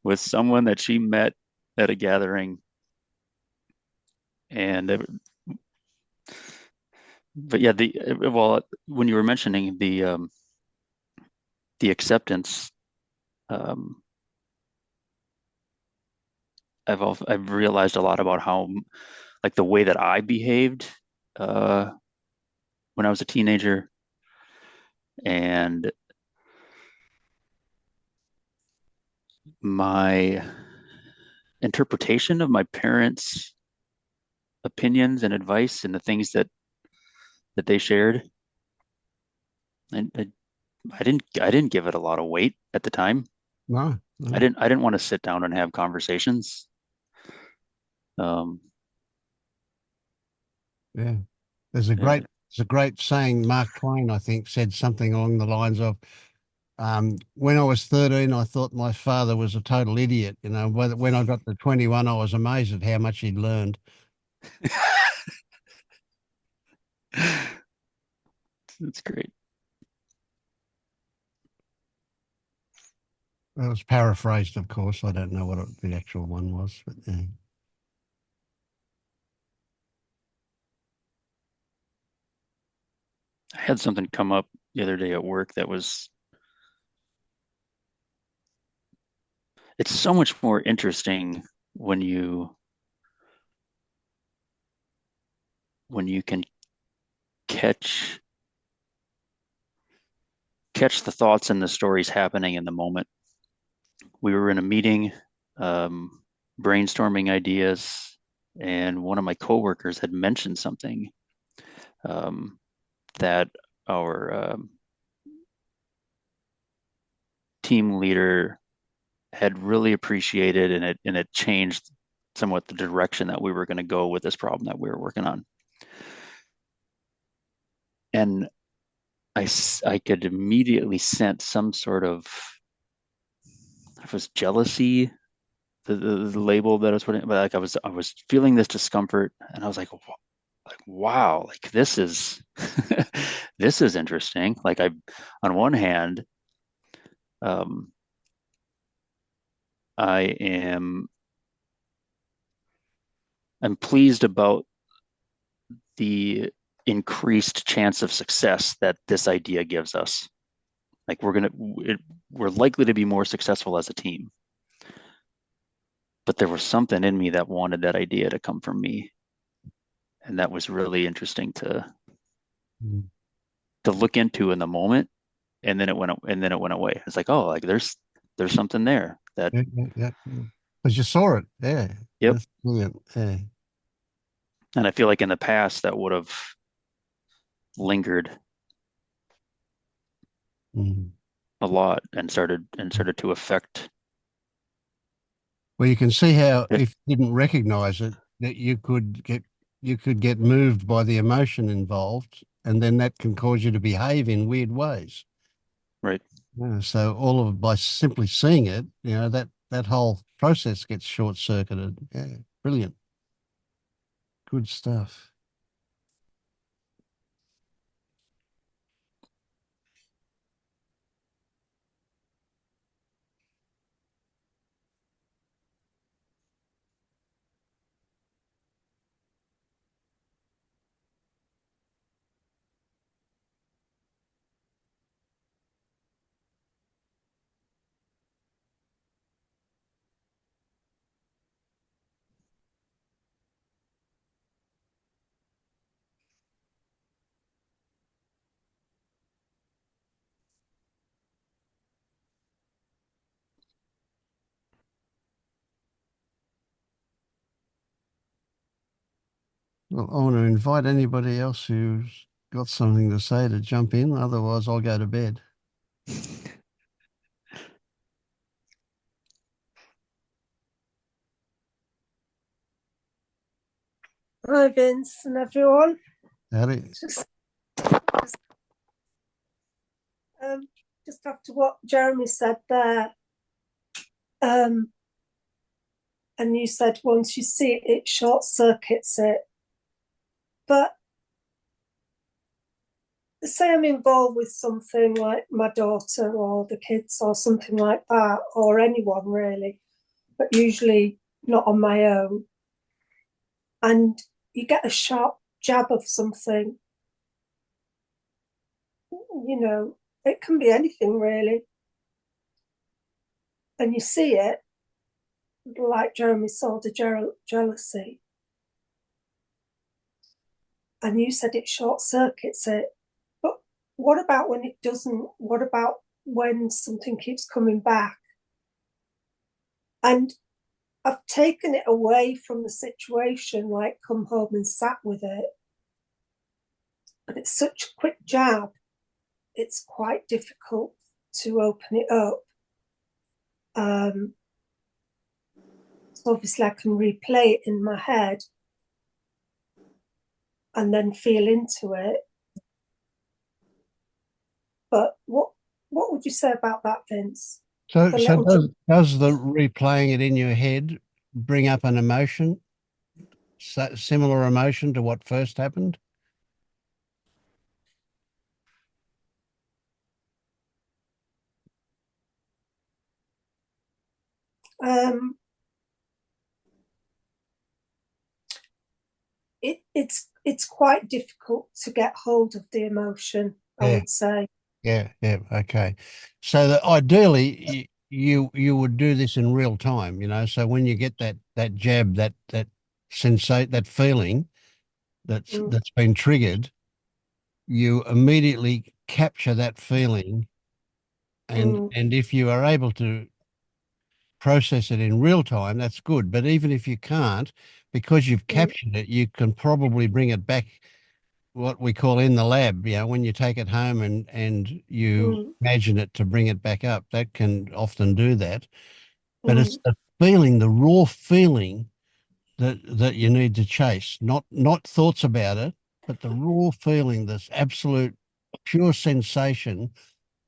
with someone that she met at a gathering. But yeah, when you were mentioning the acceptance, I've realized a lot about how, like, the way that I behaved when I was a teenager, and my interpretation of my parents' opinions and advice and the things that they shared. And I didn't give it a lot of weight at the time. No. I didn't want to sit down and have conversations. Yeah. There's a great saying. Mark Twain, I think, said something along the lines of, when I was 13, I thought my father was a total idiot. You know, when I got to 21, I was amazed at how much he'd learned. That's great. It was paraphrased, of course. I don't know what the actual one was, but yeah. I had something come up the other day at work that was, it's so much more interesting when you can catch the thoughts and the stories happening in the moment. We were in a meeting, brainstorming ideas, and one of my coworkers had mentioned something that our team leader had really appreciated, and it changed somewhat the direction that we were going to go with this problem that we were working on. And I could immediately sense some sort of, it was jealousy, the label that I was putting, but like I was feeling this discomfort, and I was like wow, like this is this is interesting. Like on one hand, I'm pleased about the increased chance of success that this idea gives us. Like we're likely to be more successful as a team. But there was something in me that wanted that idea to come from me, and that was really interesting to look into in the moment. And then it went away. It's like, oh, like there's something there that. Yeah. Because you saw it. Yeah. Yep. That's brilliant. Yeah. And I feel like in the past that would have lingered a lot and started to affect. Well, you can see how if you didn't recognize it, that you could get moved by the emotion involved, and then that can cause you to behave in weird ways. Right. Yeah, so all of it, by simply seeing it, you know, that whole process gets short-circuited. Yeah, brilliant. Good stuff. Well, I want to invite anybody else who's got something to say to jump in. Otherwise, I'll go to bed. Hi, Vince and everyone. Howdy. Just after what Jeremy said there, and you said once you see it, it short circuits it. But say I'm involved with something like my daughter or the kids or something like that, or anyone really, but usually not on my own. And you get a sharp jab of something, you know, it can be anything really. And you see it, like Jeremy saw the jealousy. And you said it short circuits it. But what about when it doesn't? What about when something keeps coming back? And I've taken it away from the situation, like come home and sat with it. But it's such a quick jab, it's quite difficult to open it up. So obviously I can replay it in my head and then feel into it. But what would you say about that, Vince? So does the replaying it in your head bring up an emotion, similar emotion to what first happened? It's quite difficult to get hold of the emotion, I would say. Yeah, okay. So that ideally you would do this in real time, you know. So when you get that jab, that sensate, that feeling that's been triggered, you immediately capture that feeling, and if you are able to process it in real time, that's good. But even if you can't, because you've captured it, you can probably bring it back, what we call in the lab, you know, when you take it home and you imagine it to bring it back up. That can often do that. But it's the feeling, the raw feeling that you need to chase, not thoughts about it, but the raw feeling, this absolute pure sensation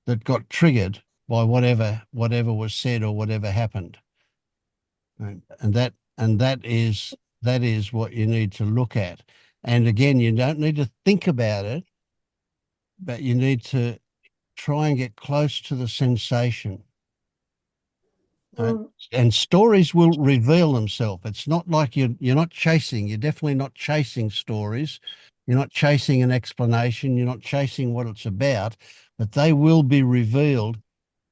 that got triggered by whatever was said or whatever happened. Right? And that is what you need to look at. And again, you don't need to think about it, but you need to try and get close to the sensation. Right? And stories will reveal themselves. It's not like you're not chasing. You're definitely not chasing stories. You're not chasing an explanation. You're not chasing what it's about, but they will be revealed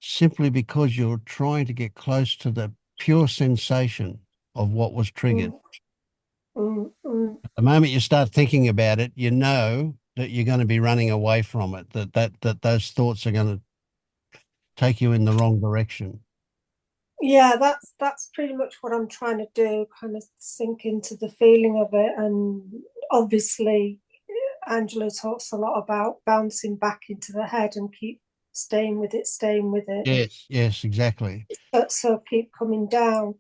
simply because you're trying to get close to the pure sensation of what was triggered. The moment you start thinking about it, you know that you're going to be running away from it, that those thoughts are going to take you in the wrong direction. Yeah, that's pretty much what I'm trying to do, kind of sink into the feeling of it. And obviously Angela talks a lot about bouncing back into the head and keep staying with it. Yes, exactly. So keep coming down.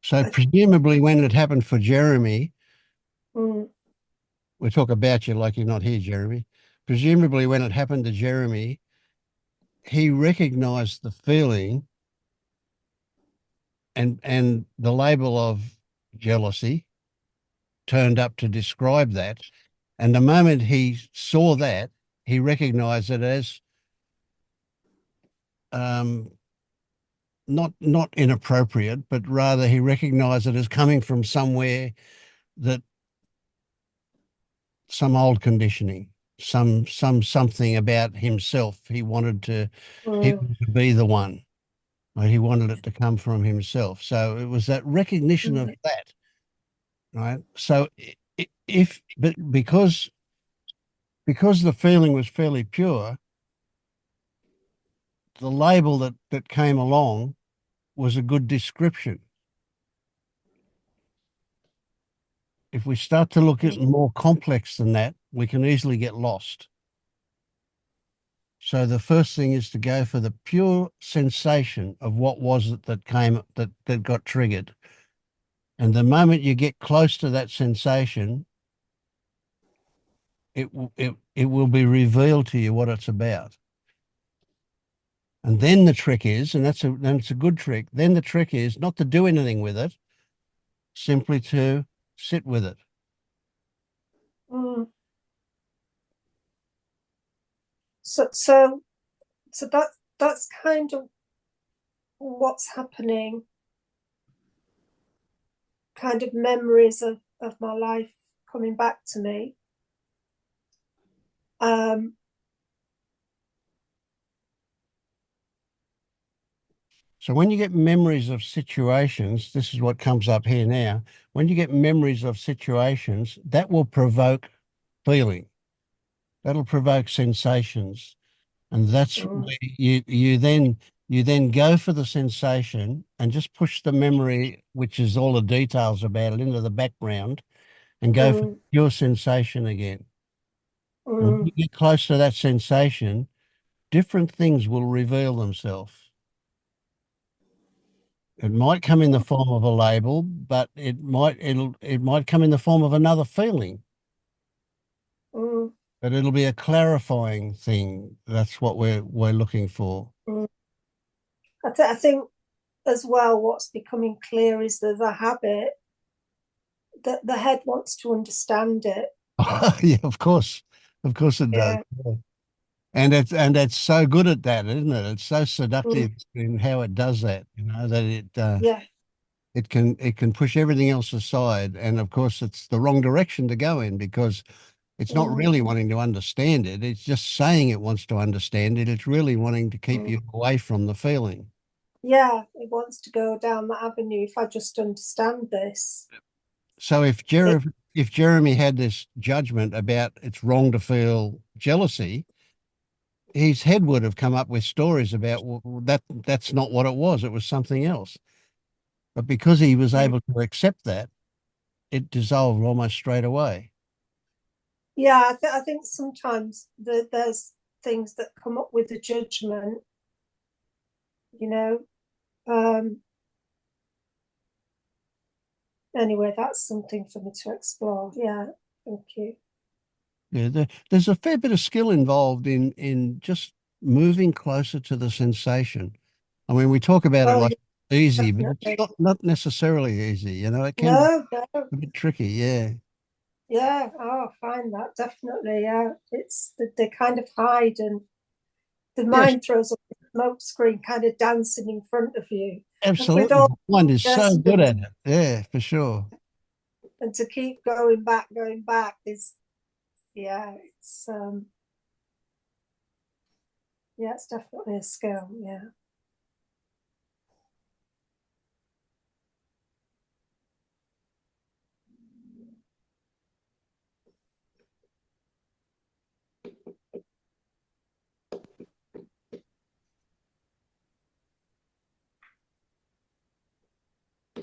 So presumably when it happened for Jeremy, we talk about you like you're not here, Jeremy. Presumably when it happened to Jeremy, he recognized the feeling and the label of jealousy turned up to describe that. And the moment he saw that, he recognized it as not inappropriate, but rather he recognized it as coming from somewhere, that some old conditioning, something about himself. He wanted to be the one. Right? He wanted it to come from himself. So it was that recognition of that, right? So because the feeling was fairly pure, the label that came along was a good description. If we start to look at more complex than that, we can easily get lost. So the first thing is to go for the pure sensation of what was it that got triggered. And the moment you get close to that sensation, it will be revealed to you what it's about. And then the trick is, and it's a good trick, then the trick is not to do anything with it, simply to sit with it. So that's kind of what's happening. Kind of memories of my life coming back to me. So when you get memories of situations, this is what comes up here now. When you get memories of situations, that will provoke feeling. That'll provoke sensations. And that's where you then you then go for the sensation and just push the memory, which is all the details about it, into the background and go for pure sensation again. And when you get close to that sensation, different things will reveal themselves. It might come in the form of a label, but it might come in the form of another feeling. But it'll be a clarifying thing. That's what we're looking for. I think as well, what's becoming clear is that the habit that the head wants to understand it. Yeah, of course it does. Yeah. And it's so good at that, isn't it? It's so seductive in how it does that. You know, that it can push everything else aside, and of course it's the wrong direction to go in, because it's not really wanting to understand it. It's just saying it wants to understand it. It's really wanting to keep you away from the feeling. Yeah, it wants to go down that avenue. If I just understand this. So if Jeremy had this judgment about it's wrong to feel jealousy, his head would have come up with stories about, well, that's not what it was. It was something else. But because he was able to accept that, it dissolved almost straight away. Yeah, I think sometimes there's things that come up with a judgment, you know. Anyway, that's something for me to explore. Yeah, thank you. Yeah, there's a fair bit of skill involved in just moving closer to the sensation. I mean, we talk about it like easy, definitely. but it's not necessarily easy. You know, it can be a bit tricky. Yeah. Yeah, I find that definitely. Yeah, it's they kind of hide, and the mind throws up a smoke screen, kind of dancing in front of you. Absolutely, the mind is so good at it. Yeah, for sure. And to keep going back is, it's it's definitely a skill. Yeah.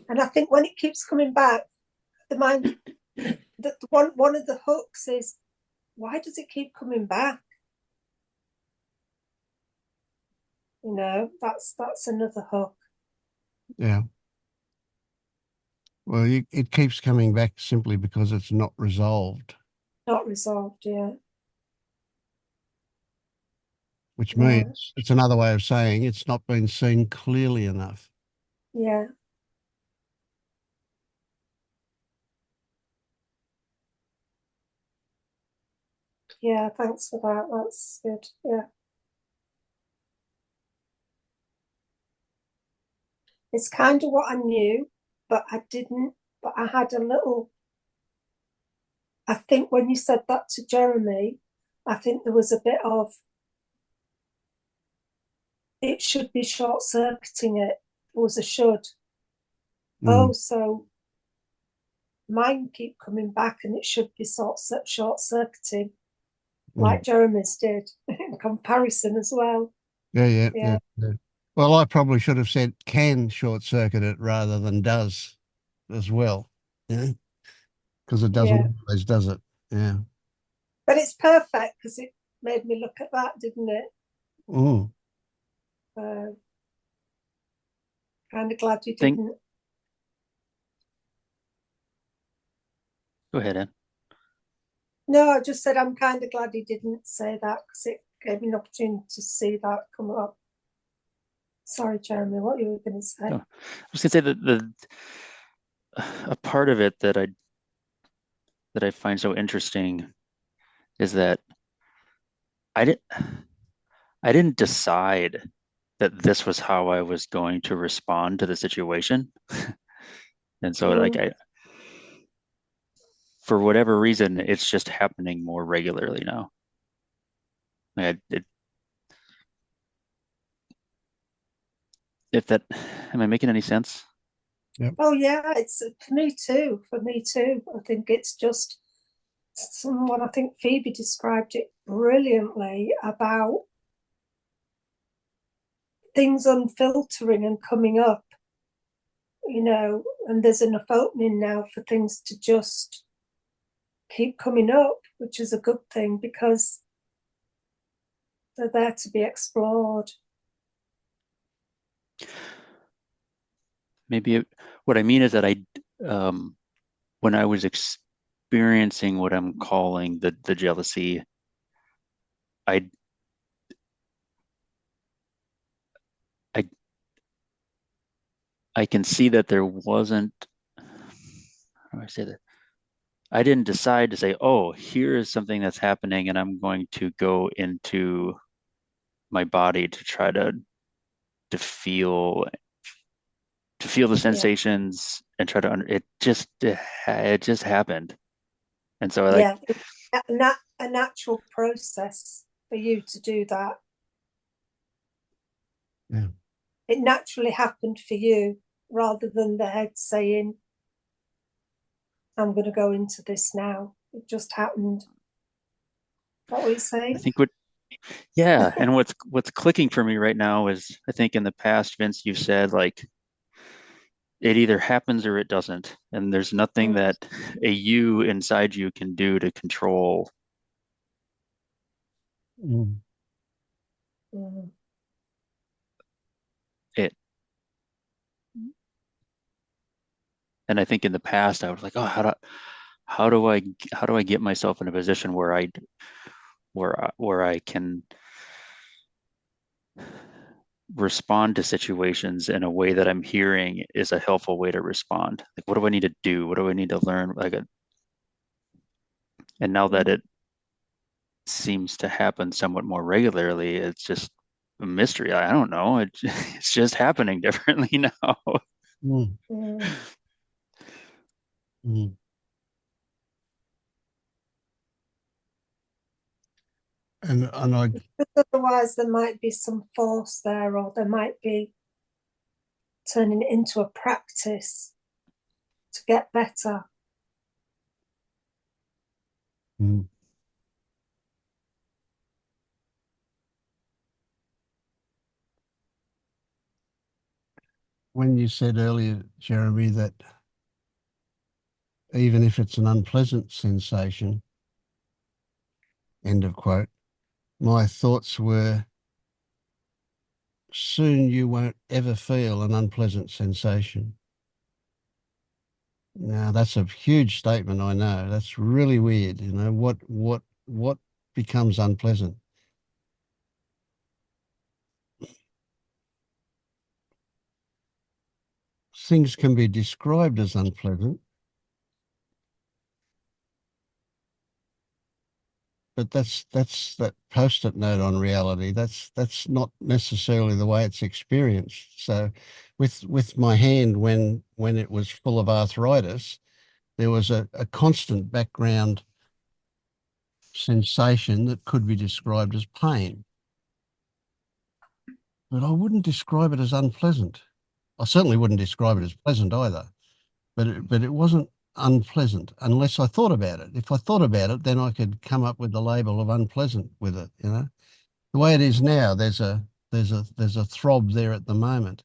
And I think when it keeps coming back, the mind, that one of the hooks is, why does it keep coming back? You know, that's another hook. Yeah. Well, it keeps coming back simply because it's not resolved. Not resolved, yeah. Which means it's another way of saying it's not been seen clearly enough. Yeah. Yeah, thanks for that. That's good. Yeah. It's kind of what I knew, but I had a little, I think when you said that to Jeremy, I think there was a bit of, it should be short-circuiting it. It was a should. So mine keep coming back and it should be short-circuiting, like Jeremy's did in comparison as well. Yeah. Well, I probably should have said can short-circuit it rather than does as well. Yeah. Because it doesn't always, does it? Yeah. But it's perfect because it made me look at that, didn't it? Kind of glad you didn't. Go ahead, Anne. No, I just said I'm kind of glad he didn't say that because it gave me an opportunity to see that come up. Sorry, Jeremy, what you were going to say? I was going to say that a part of it that I find so interesting is that I didn't decide that this was how I was going to respond to the situation. And so like for whatever reason, it's just happening more regularly now. Am I making any sense? Yep. Oh yeah, it's for me too. I think it's just someone, I think Phoebe described it brilliantly about things unfiltering and coming up, you know, and there's enough opening now for things to just keep coming up, which is a good thing because they're there to be explored. Maybe what I mean is that when I was experiencing what I'm calling the jealousy, I I I can see that there wasn't, how do I say that? I didn't decide to say, oh, here is something that's happening, and I'm going to go into my body to try to feel the sensations and try to it just happened. And so yeah, a natural process for you to do that. Yeah. It naturally happened for you rather than the head saying, I'm going to go into this now. It just happened. Is that what you're saying? I think yeah, and what's clicking for me right now is, I think in the past, Vince, you said like it either happens or it doesn't, and there's nothing that a you inside you can do to control it. And I think in the past I was like, oh, how do I get myself in a position where I can respond to situations in a way that I'm hearing is a helpful way to respond. Like, what do I need to do? What do I need to learn? And now that it seems to happen somewhat more regularly, it's just a mystery. I don't know. It's just happening differently now. And otherwise there might be some force there, or there might be turning it into a practice to get better. When you said earlier, Jeremy, that even if it's an unpleasant sensation, end of quote, my thoughts were, soon you won't ever feel an unpleasant sensation. Now, that's a huge statement, I know. That's really weird. You know, what becomes unpleasant? Things can be described as unpleasant, but that's that post-it note on reality. That's not necessarily the way it's experienced. So with my hand, when it was full of arthritis, there was a constant background sensation that could be described as pain. But I wouldn't describe it as unpleasant. I certainly wouldn't describe it as pleasant either. But it wasn't unpleasant unless I thought about it. If I thought about it, then I could come up with the label of unpleasant with it, you know. The way it is now, there's a throb there at the moment.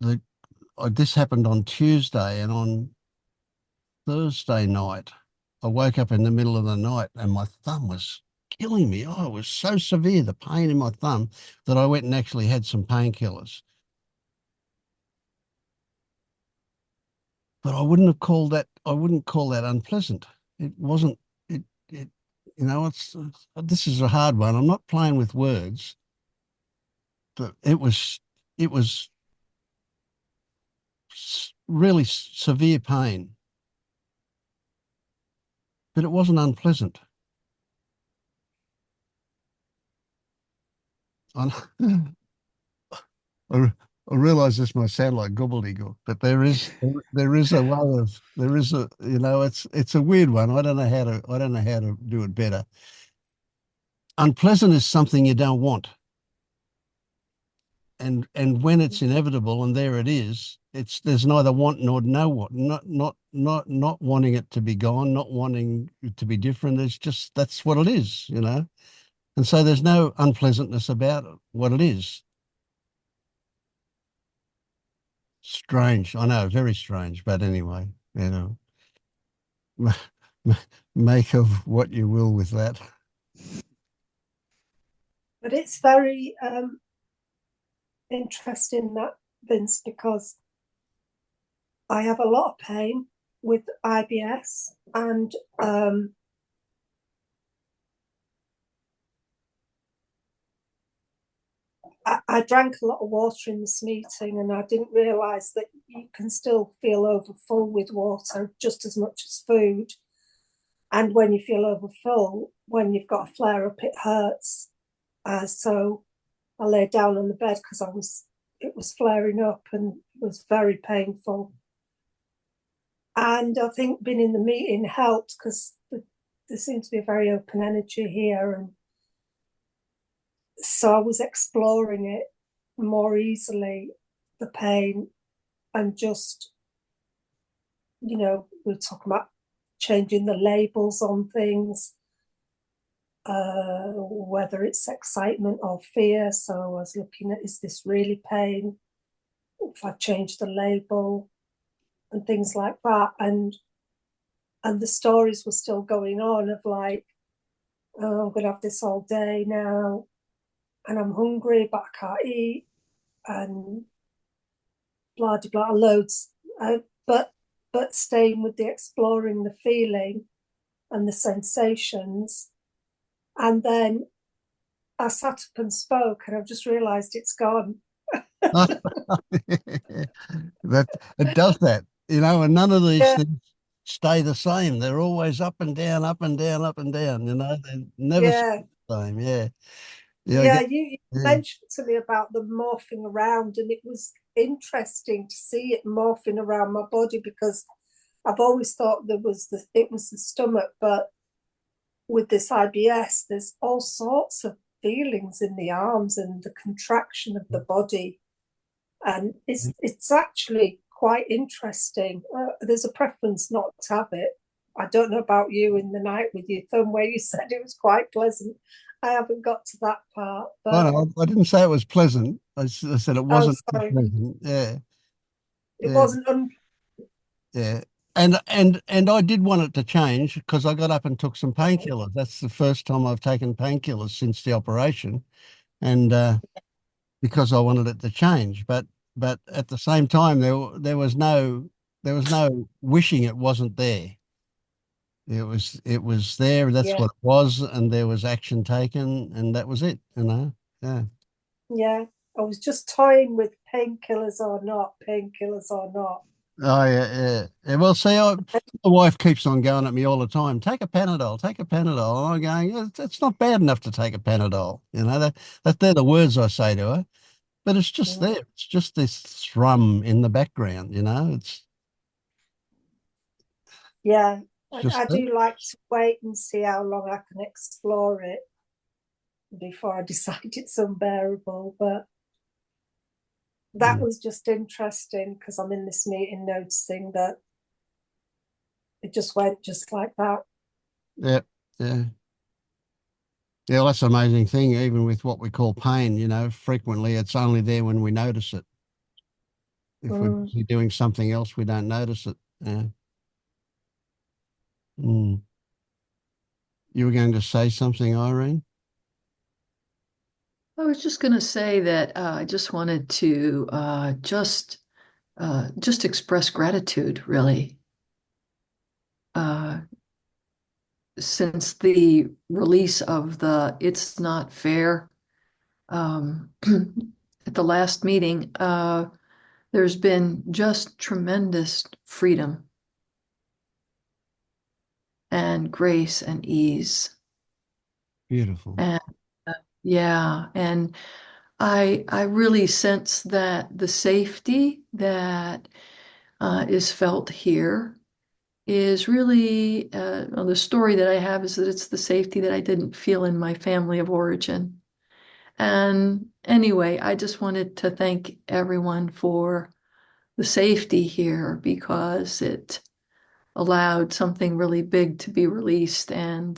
This happened on Tuesday, and on Thursday night, I woke up in the middle of the night and my thumb was killing me. Oh, it was so severe, the pain in my thumb, that I went and actually had some painkillers. But I wouldn't call that unpleasant. It wasn't, you know, this is a hard one. I'm not playing with words, but it was really severe pain, but it wasn't unpleasant. I realize this might sound like gobbledygook, but there is a way of, you know, it's a weird one. I don't know how to do it better. Unpleasant is something you don't want. And when it's inevitable and there it is, there's neither want nor no want, not wanting it to be gone, not wanting it to be different. It's just, that's what it is, you know. And so there's no unpleasantness about what it is. Strange. I know, very strange. But anyway, make of what you will with that. But it's very interesting, that, Vince, because I have a lot of pain with IBS, and I drank a lot of water in this meeting, and I didn't realise that you can still feel overfull with water just as much as food. And when you feel overfull, when you've got a flare up, it hurts. So I lay down on the bed because it was flaring up and it was very painful. And I think being in the meeting helped because there seemed to be a very open energy here. And so I was exploring it more easily, the pain, and just, we were talking about changing the labels on things, whether it's excitement or fear. So I was looking at, is this really pain? If I change the label and things like that. And the stories were still going on of like, oh, I'm going to have this all day now, and I'm hungry, but I can't eat, and blah, blah, blah, loads. But staying with the exploring the feeling and the sensations. And then I sat up and spoke, and I've just realised it's gone. That it does that, and none of these things stay the same. They're always up and down, up and down, up and down. They never stay the same. You mentioned to me about the morphing around, and it was interesting to see it morphing around my body, because I've always thought it was the stomach, but with this IBS, there's all sorts of feelings in the arms and the contraction of the body, and it's actually quite interesting. There's a preference not to have it. I don't know about you in the night with your thumb, where you said it was quite pleasant. I haven't got to that part. But no, I didn't say it was pleasant. I said it wasn't pleasant. Yeah. It wasn't. Yeah. And I did want it to change, because I got up and took some painkillers. That's the first time I've taken painkillers since the operation, and because I wanted it to change. But at the same time, there was no wishing it wasn't there. It was there. That's what it was, and there was action taken, and that was it. Yeah. Yeah, I was just toying with painkillers or not, painkillers or not. Oh yeah. Well, see, my wife keeps on going at me all the time. Take a Panadol. Take a Panadol. And I'm going, it's not bad enough to take a Panadol. They're the words I say to her, but it's just there. It's just this thrum in the background. It's I do like to wait and see how long I can explore it before I decide it's unbearable. But that was just interesting, because I'm in this meeting noticing that it just went just like that. Yeah. Well, that's an amazing thing. Even with what we call pain, frequently it's only there when we notice it. If we're doing something else, we don't notice it. Yeah. You were going to say something, Irene? I was just going to say that I just wanted to just express gratitude, really. Since the release of the It's Not Fair at the last meeting, there's been just tremendous freedom and grace and ease. Beautiful. And and I really sense that the safety that is felt here is really the story that I have is that it's the safety that I didn't feel in my family of origin. And anyway, I just wanted to thank everyone for the safety here, because it allowed something really big to be released, and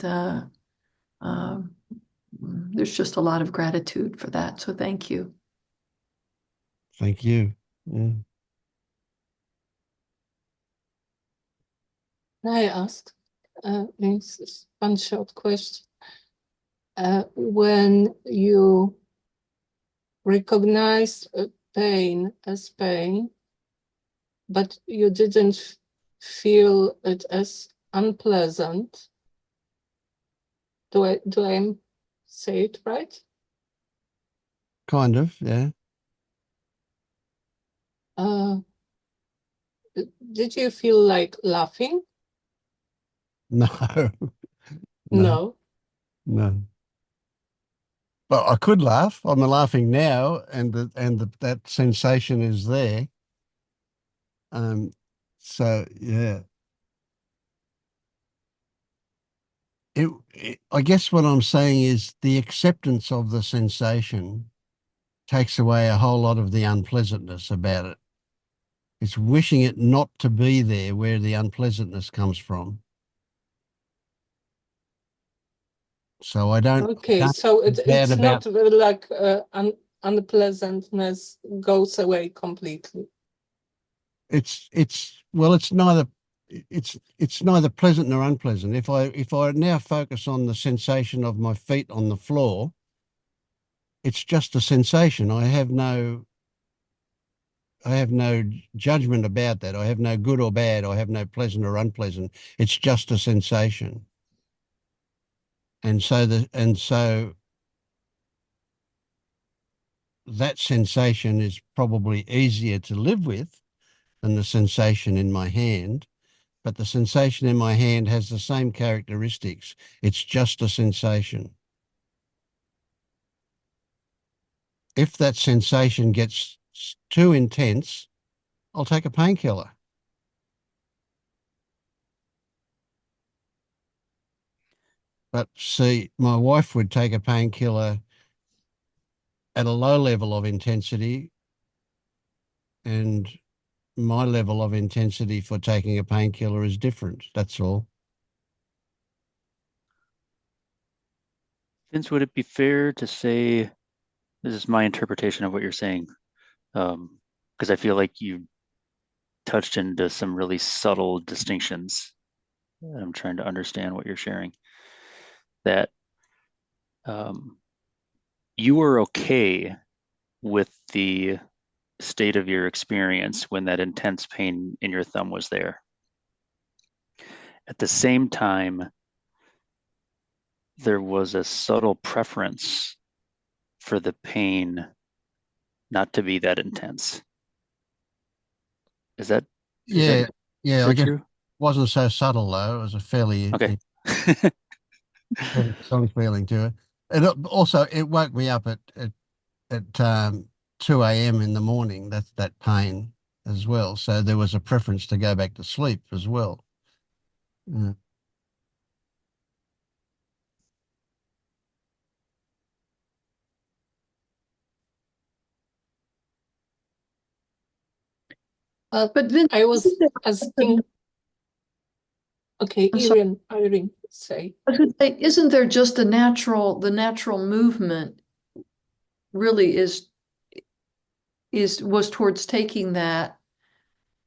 there's just a lot of gratitude for that. So thank you. Thank you. Yeah. Can I ask one short question? When you recognized pain as pain, but you didn't feel it as unpleasant, do I say it right? Kind of, yeah. Did you feel like laughing? No. No. No. Well, I could laugh. I'm laughing now, and that sensation is there. So yeah. I guess what I'm saying is the acceptance of the sensation takes away a whole lot of the unpleasantness about it. It's wishing it not to be there where the unpleasantness comes from. So I don't. Okay, so it's not like unpleasantness goes away completely. It's neither. It's neither pleasant nor unpleasant. If I now focus on the sensation of my feet on the floor, it's just a sensation. I have no judgment about that. I have no good or bad. I have no pleasant or unpleasant. It's just a sensation. And so that sensation is probably easier to live with than the sensation in my hand. But the sensation in my hand has the same characteristics. It's just a sensation. If that sensation gets too intense, I'll take a painkiller. But see, my wife would take a painkiller at a low level of intensity, and my level of intensity for taking a painkiller is different. That's all. Vince, would it be fair to say, this is my interpretation of what you're saying, because I feel like you touched into some really subtle distinctions. I'm trying to understand what you're sharing. That you were okay with the state of your experience when that intense pain in your thumb was there. At the same time, there was a subtle preference for the pain not to be that intense. Is that I guess true? it wasn't so subtle though. It was a fairly okay. strong feeling to it. And also, it woke me up at 2 a.m. in the morning. That's that pain as well. So there was a preference to go back to sleep as well. Yeah. But Vince, I was asking. Okay, Irene, say. I was gonna say, isn't there just the natural movement really was towards taking that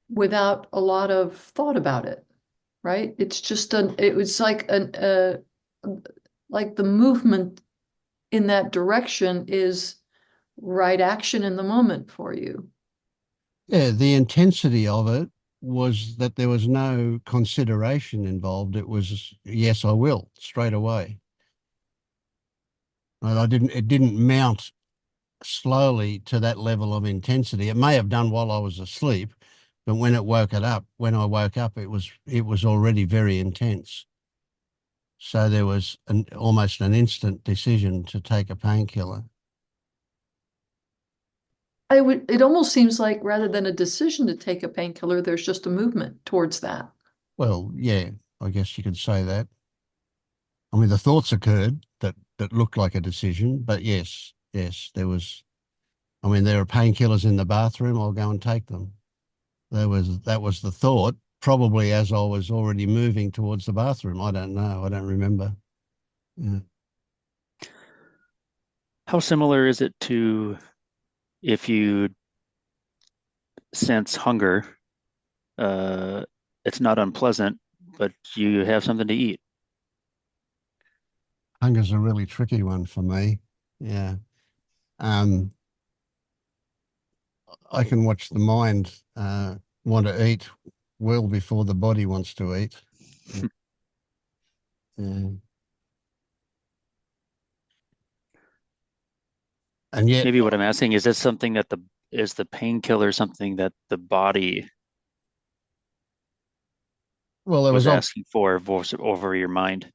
without a lot of thought about it, right? It's just it was like like the movement in that direction is right action in the moment for you. Yeah, the intensity of it was that there was no consideration involved. It was, yes, I will, straight away. And it didn't mount slowly to that level of intensity. It may have done while I was asleep, but when I woke up, it was already very intense. So there was almost an instant decision to take a painkiller. It almost seems like rather than a decision to take a painkiller, there's just a movement towards that. Well, yeah, I guess you could say that. I mean, the thoughts occurred that looked like a decision, but yes, there was. I mean, there are painkillers in the bathroom. I'll go and take them. That was the thought, probably as I was already moving towards the bathroom. I don't know. I don't remember. Yeah. How similar is it to if you sense hunger? It's not unpleasant, but you have something to eat. Hunger's a really tricky one for me. Yeah. I can watch the mind want to eat well before the body wants to eat. Yeah. And yet, Maybe what I'm asking is this something that is the painkiller something that the body well, there was was asking for over your mind?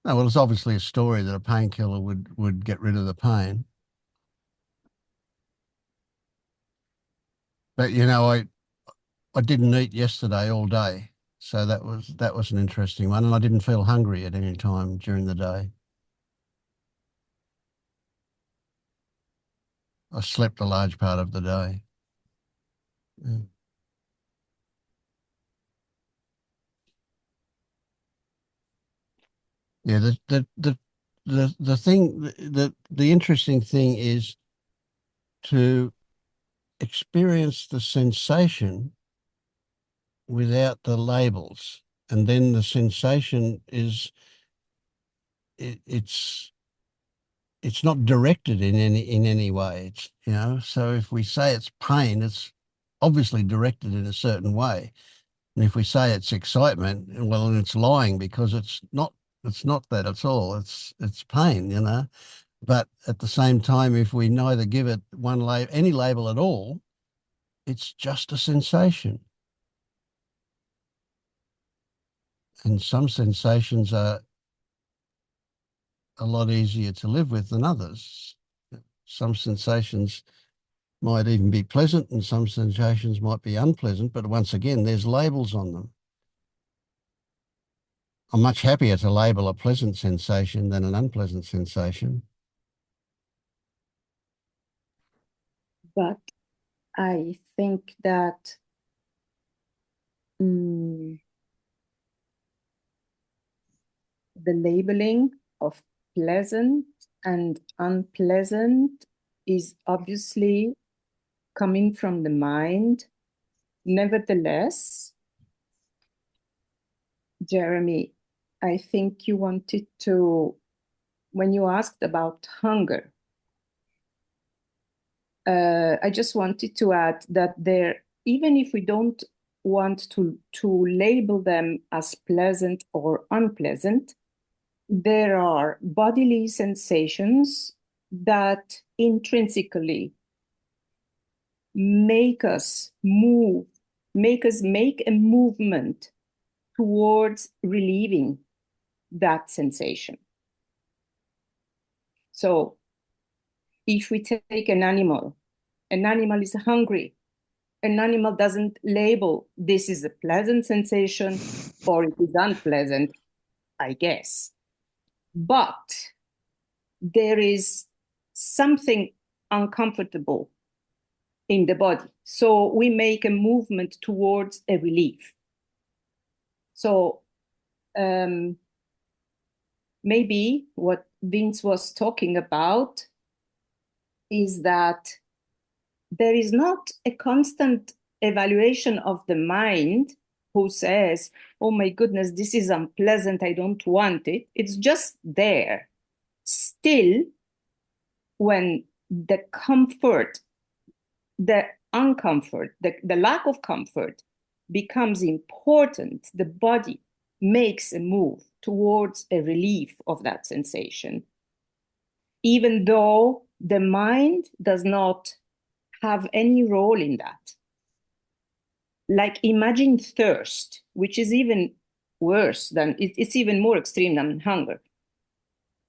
no, well, it's obviously a story that a painkiller would get rid of the pain. But I didn't eat yesterday all day, so that was an interesting one, and I didn't feel hungry at any time during the day. I slept a large part of the day. Yeah. Yeah, the thing, the interesting thing is to experience the sensation without the labels, and then the sensation is it's not directed in any way. It's so if we say it's pain, it's obviously directed in a certain way, and if we say it's excitement, well, then it's lying, because it's not that at all. It's pain. But at the same time, if we neither give it any label at all, it's just a sensation. And some sensations are a lot easier to live with than others. Some sensations might even be pleasant and some sensations might be unpleasant, but once again, there's labels on them. I'm much happier to label a pleasant sensation than an unpleasant sensation. But I think that the labeling of pleasant and unpleasant is obviously coming from the mind. Nevertheless, Jeremy, I think you wanted to, when you asked about hunger, I just wanted to add that even if we don't want to label them as pleasant or unpleasant, there are bodily sensations that intrinsically make us make a movement towards relieving that sensation. So if we take an animal is hungry. An animal doesn't label this is a pleasant sensation or it is unpleasant, I guess. But there is something uncomfortable in the body. So we make a movement towards a relief. So maybe what Vince was talking about is that there is not a constant evaluation of the mind who says, oh my goodness, this is unpleasant, I don't want it. It's just there. Still, when the comfort, the uncomfort, the lack of comfort becomes important, the body makes a move towards a relief of that sensation, even though the mind does not have any role in that. Like imagine thirst, which is even worse than, it's even more extreme than hunger.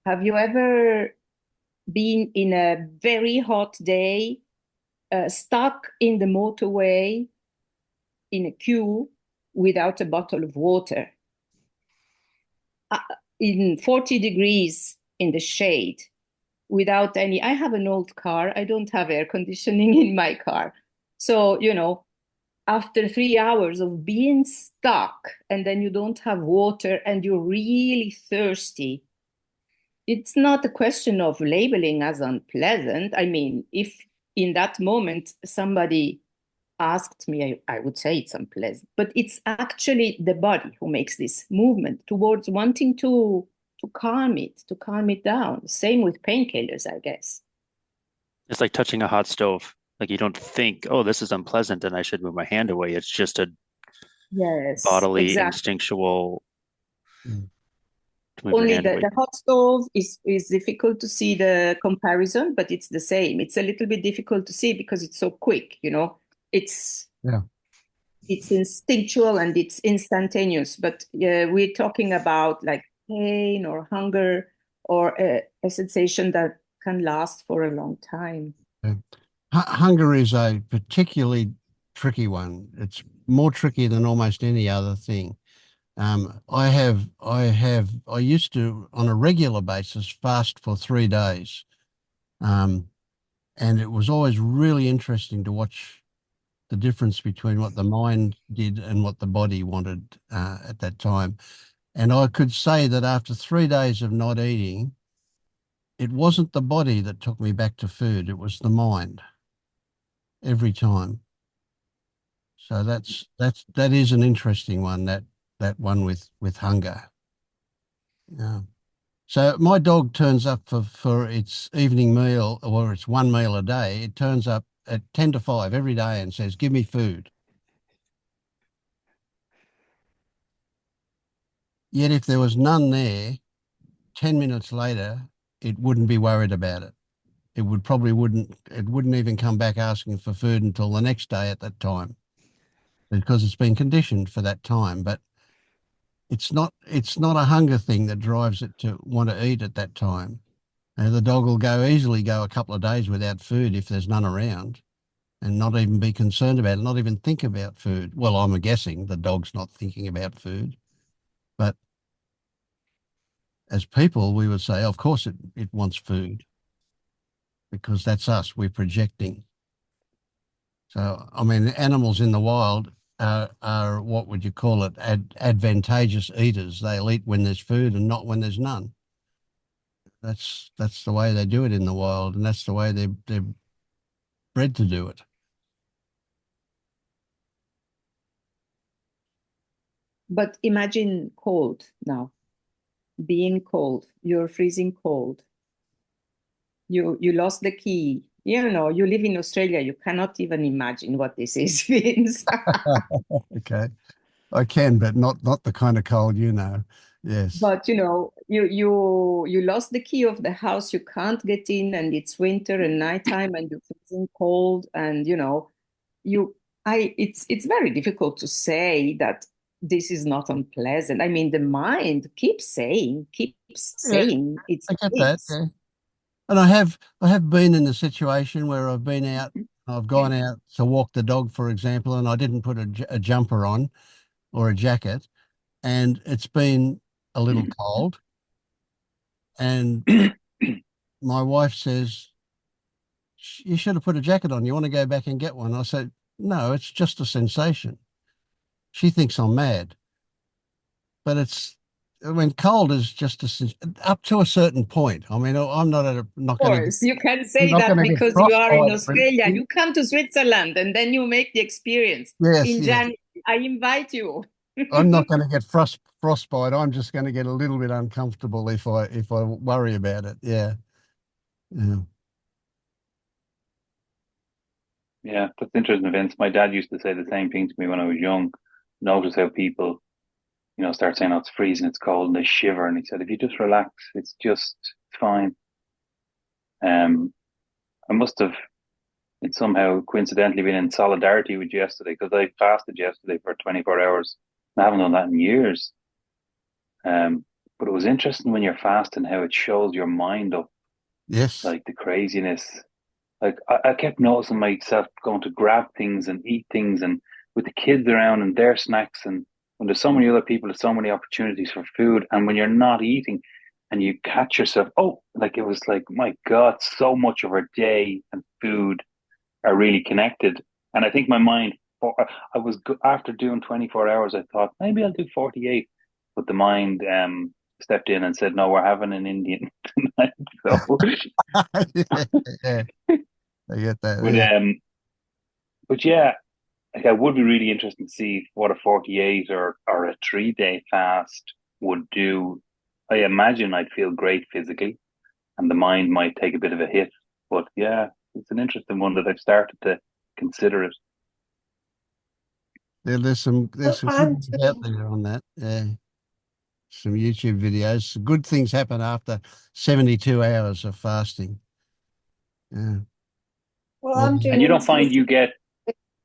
Have you ever been in a very hot day, stuck in the motorway in a queue without a bottle of water, in 40 degrees in the shade, without any, I have an old car, I don't have air conditioning in my car. So, after 3 hours of being stuck and then you don't have water and you're really thirsty, it's not a question of labeling as unpleasant. I mean, if in that moment somebody asked me, I would say it's unpleasant. But it's actually the body who makes this movement towards wanting to calm it down. Same with painkillers, I guess. It's like touching a hot stove. Like you don't think, oh, this is unpleasant and I should move my hand away. It's just a Yes, bodily, exactly. instinctual Mm. to move your Only hand away. the hot stove is difficult to see the comparison, but it's the same. It's a little bit difficult to see because it's so quick, you know. It's Yeah. it's instinctual and it's instantaneous, but we're talking about like pain or hunger or a sensation that can last for a long time. Yeah. Hunger is a particularly tricky one. It's more tricky than almost any other thing. I used to, on a regular basis, fast for 3 days. And it was always really interesting to watch the difference between what the mind did and what the body wanted at that time. And I could say that after 3 days of not eating, it wasn't the body that took me back to food, it was the mind every time. So that is an interesting one, that one with hunger. Yeah. So my dog turns up for its evening meal, or it's one meal a day. It turns up at 10 to 5 every day and says, "Give me food." Yet if there was none there, 10 minutes later, it wouldn't be worried about it. It wouldn't even come back asking for food until the next day at that time, because it's been conditioned for that time. But it's not a hunger thing that drives it to want to eat at that time. And the dog will easily go a couple of days without food if there's none around, and not even be concerned about it, not even think about food. Well, I'm guessing the dog's not thinking about food, but as people, we would say, of course it wants food, because that's us, we're projecting. So, I mean, animals in the wild are what would you call it, advantageous eaters. They'll eat when there's food and not when there's none. That's the way they do it in the wild, and that's the way they're bred to do it. But imagine cold now, being cold, you're freezing cold. You lost the key. You know, you live in Australia, you cannot even imagine what this is, Vince. Okay. I can, but not the kind of cold you know. Yes. But you know, you lost the key of the house, you can't get in, and it's winter and nighttime and you're freezing cold, and you know, it's very difficult to say that this is not unpleasant. I mean, the mind keeps saying Yeah, it's I get that. this. Yeah. And I have been in a situation where I've been out, I've gone out to walk the dog, for example, and I didn't put a jumper on or a jacket, and it's been a little cold. And my wife says, "You should have put a jacket on. You want to go back and get one?" I said, "No, it's just a sensation." She thinks I'm mad, but I mean, cold is just up to a certain point. I mean, I'm not Of course, you can say not that going to get because you are in frostbite. Australia. You come to Switzerland and then you make the experience. Yes, In yes. January, I invite you. I'm not going to get frostbite. I'm just going to get a little bit uncomfortable if I worry about it. Yeah. Yeah. Yeah, that's interesting, Vince. My dad used to say the same thing to me when I was young. Notice how people, start saying, "Oh, it's freezing, it's cold," and they shiver. And he said, if you just relax, it's fine. I must have somehow coincidentally been in solidarity with you yesterday, because I fasted yesterday for 24 hours. I haven't done that in years. But it was interesting when you're fasting how it shows your mind up, Yes. like the craziness. Like I kept noticing myself going to grab things and eat things, and with the kids around and their snacks, and when there's so many other people, there's so many opportunities for food, and when you're not eating and you catch yourself, oh, like it was like, my God, so much of our day and food are really connected. And I think my mind, I was after doing 24 hours, I thought maybe I'll do 48, but the mind stepped in and said, "No, we're having an Indian tonight." So, Yeah, I get that. but Yeah. but yeah, like it would be really interesting to see what a 48 or a 3 day fast would do. I imagine I'd feel great physically, and the mind might take a bit of a hit. But yeah, it's an interesting one that I've started to consider it. There's some Well, I'm videos out there on that. Yeah, some YouTube videos. Good things happen after 72 hours of fasting. Yeah. I'm And doing you don't find intermittent. you get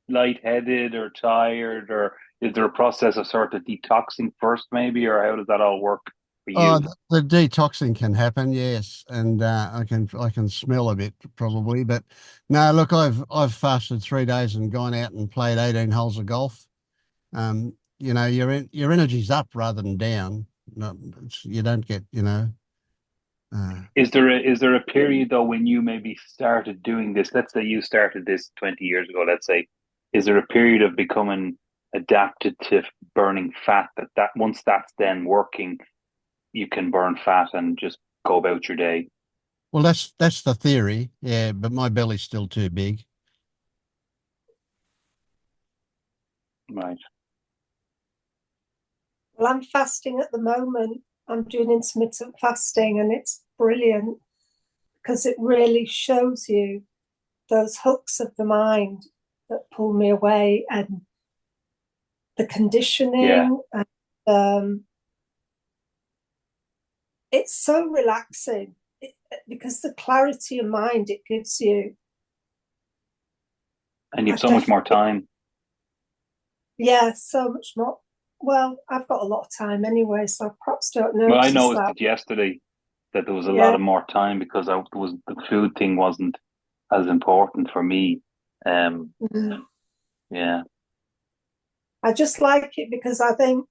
lightheaded or tired, or is there a process of sort of detoxing first, maybe, or how does that all work for Oh, you? the detoxing can happen, yes, and I can smell a bit probably, but no, look, I've fasted 3 days and gone out and played 18 holes of golf. You know, your energy's up rather than down. Not, you don't get, you know. Is there a period though when you maybe started doing this? Let's say you started this 20 years ago. Let's say, is there a period of becoming adapted to burning fat that once that's then working, you can burn fat and just go about your day? Well, that's the theory, yeah, but my belly's still too big. Right. Well, I'm fasting at the moment. I'm doing intermittent fasting, and it's brilliant because it really shows you those hooks of the mind that pull me away, and the conditioning. Yeah. And it's so relaxing because the clarity of mind it gives you. And you have so much more time. Yeah, so much more. Well, I've got a lot of time anyway, so I perhaps don't Well, I notice noticed that. it yesterday that there was a lot Yeah. of more time because the food thing wasn't as important for me. Yeah. I just like it because I think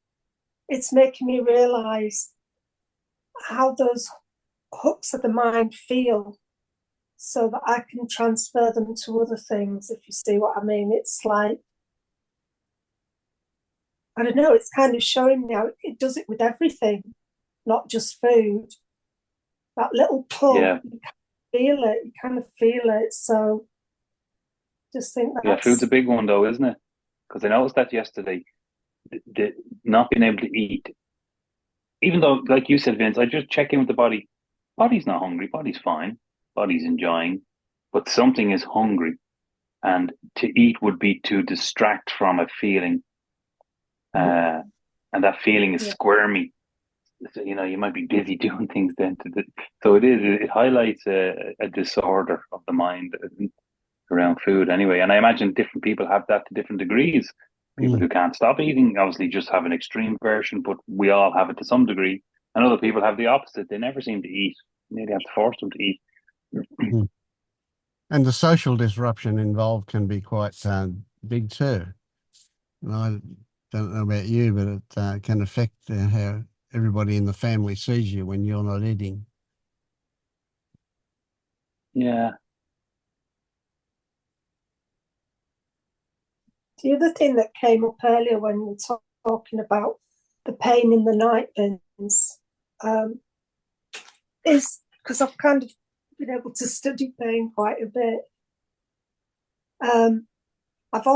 it's making me realize how those hooks of the mind feel so that I can transfer them to other things, if you see what I mean. It's like, I don't know, it's kind of showing me how it does it with everything, not just food. That little pull, Yeah. you kind of feel it. So just think Yeah, food's a that's, big one though, isn't it? Because I noticed that yesterday, the not being able to eat, even though, like you said, Vince, I just check in with the body. Body's not hungry. Body's fine. Body's enjoying, but something is hungry, and to eat would be to distract from a feeling, and that feeling is yeah. squirmy. So, you know, you might be busy doing things then. So it highlights a disorder of the mind around food anyway. And I imagine different people have that to different degrees. People who can't stop eating obviously just have an extreme version, but we all have it to some degree. And other people have the opposite. They never seem to eat. You maybe have to force them to eat. And the social disruption involved can be quite big too. And I don't know about you, but it can affect how everybody in the family sees you when you're not eating. Yeah. The other thing that came up earlier when we were talking about the pain in the night bins is because I've kind of been able to study pain quite a bit. I've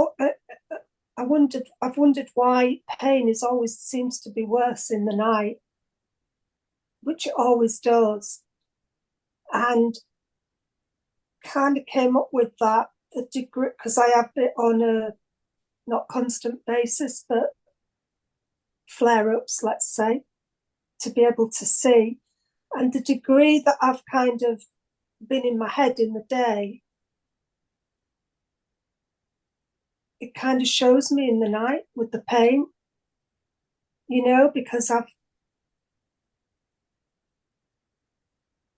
wondered why pain is always seems to be worse in the night, which it always does, and kind of came up with that the degree, because I have it on a not constant basis, but flare-ups, let's say, to be able to see, and the degree that I've kind of been in my head in the day, it kind of shows me in the night with the pain, you know, because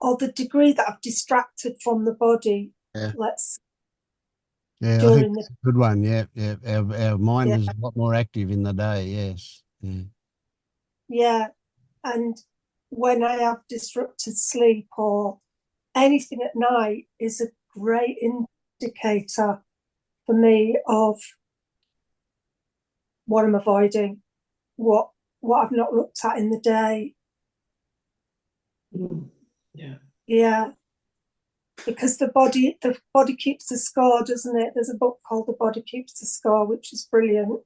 or the degree that I've distracted from the body, Yeah. let's Yeah, I think during it's a good one. Yeah, yeah. Our mind yeah, is a lot more active in the day. Yes. Yeah. yeah. And when I have disrupted sleep or anything at night is a great indicator for me of what I'm avoiding, what I've not looked at in the day. Yeah. Yeah. Because the body keeps the score, doesn't it? There's a book called The Body Keeps the Score, which is brilliant.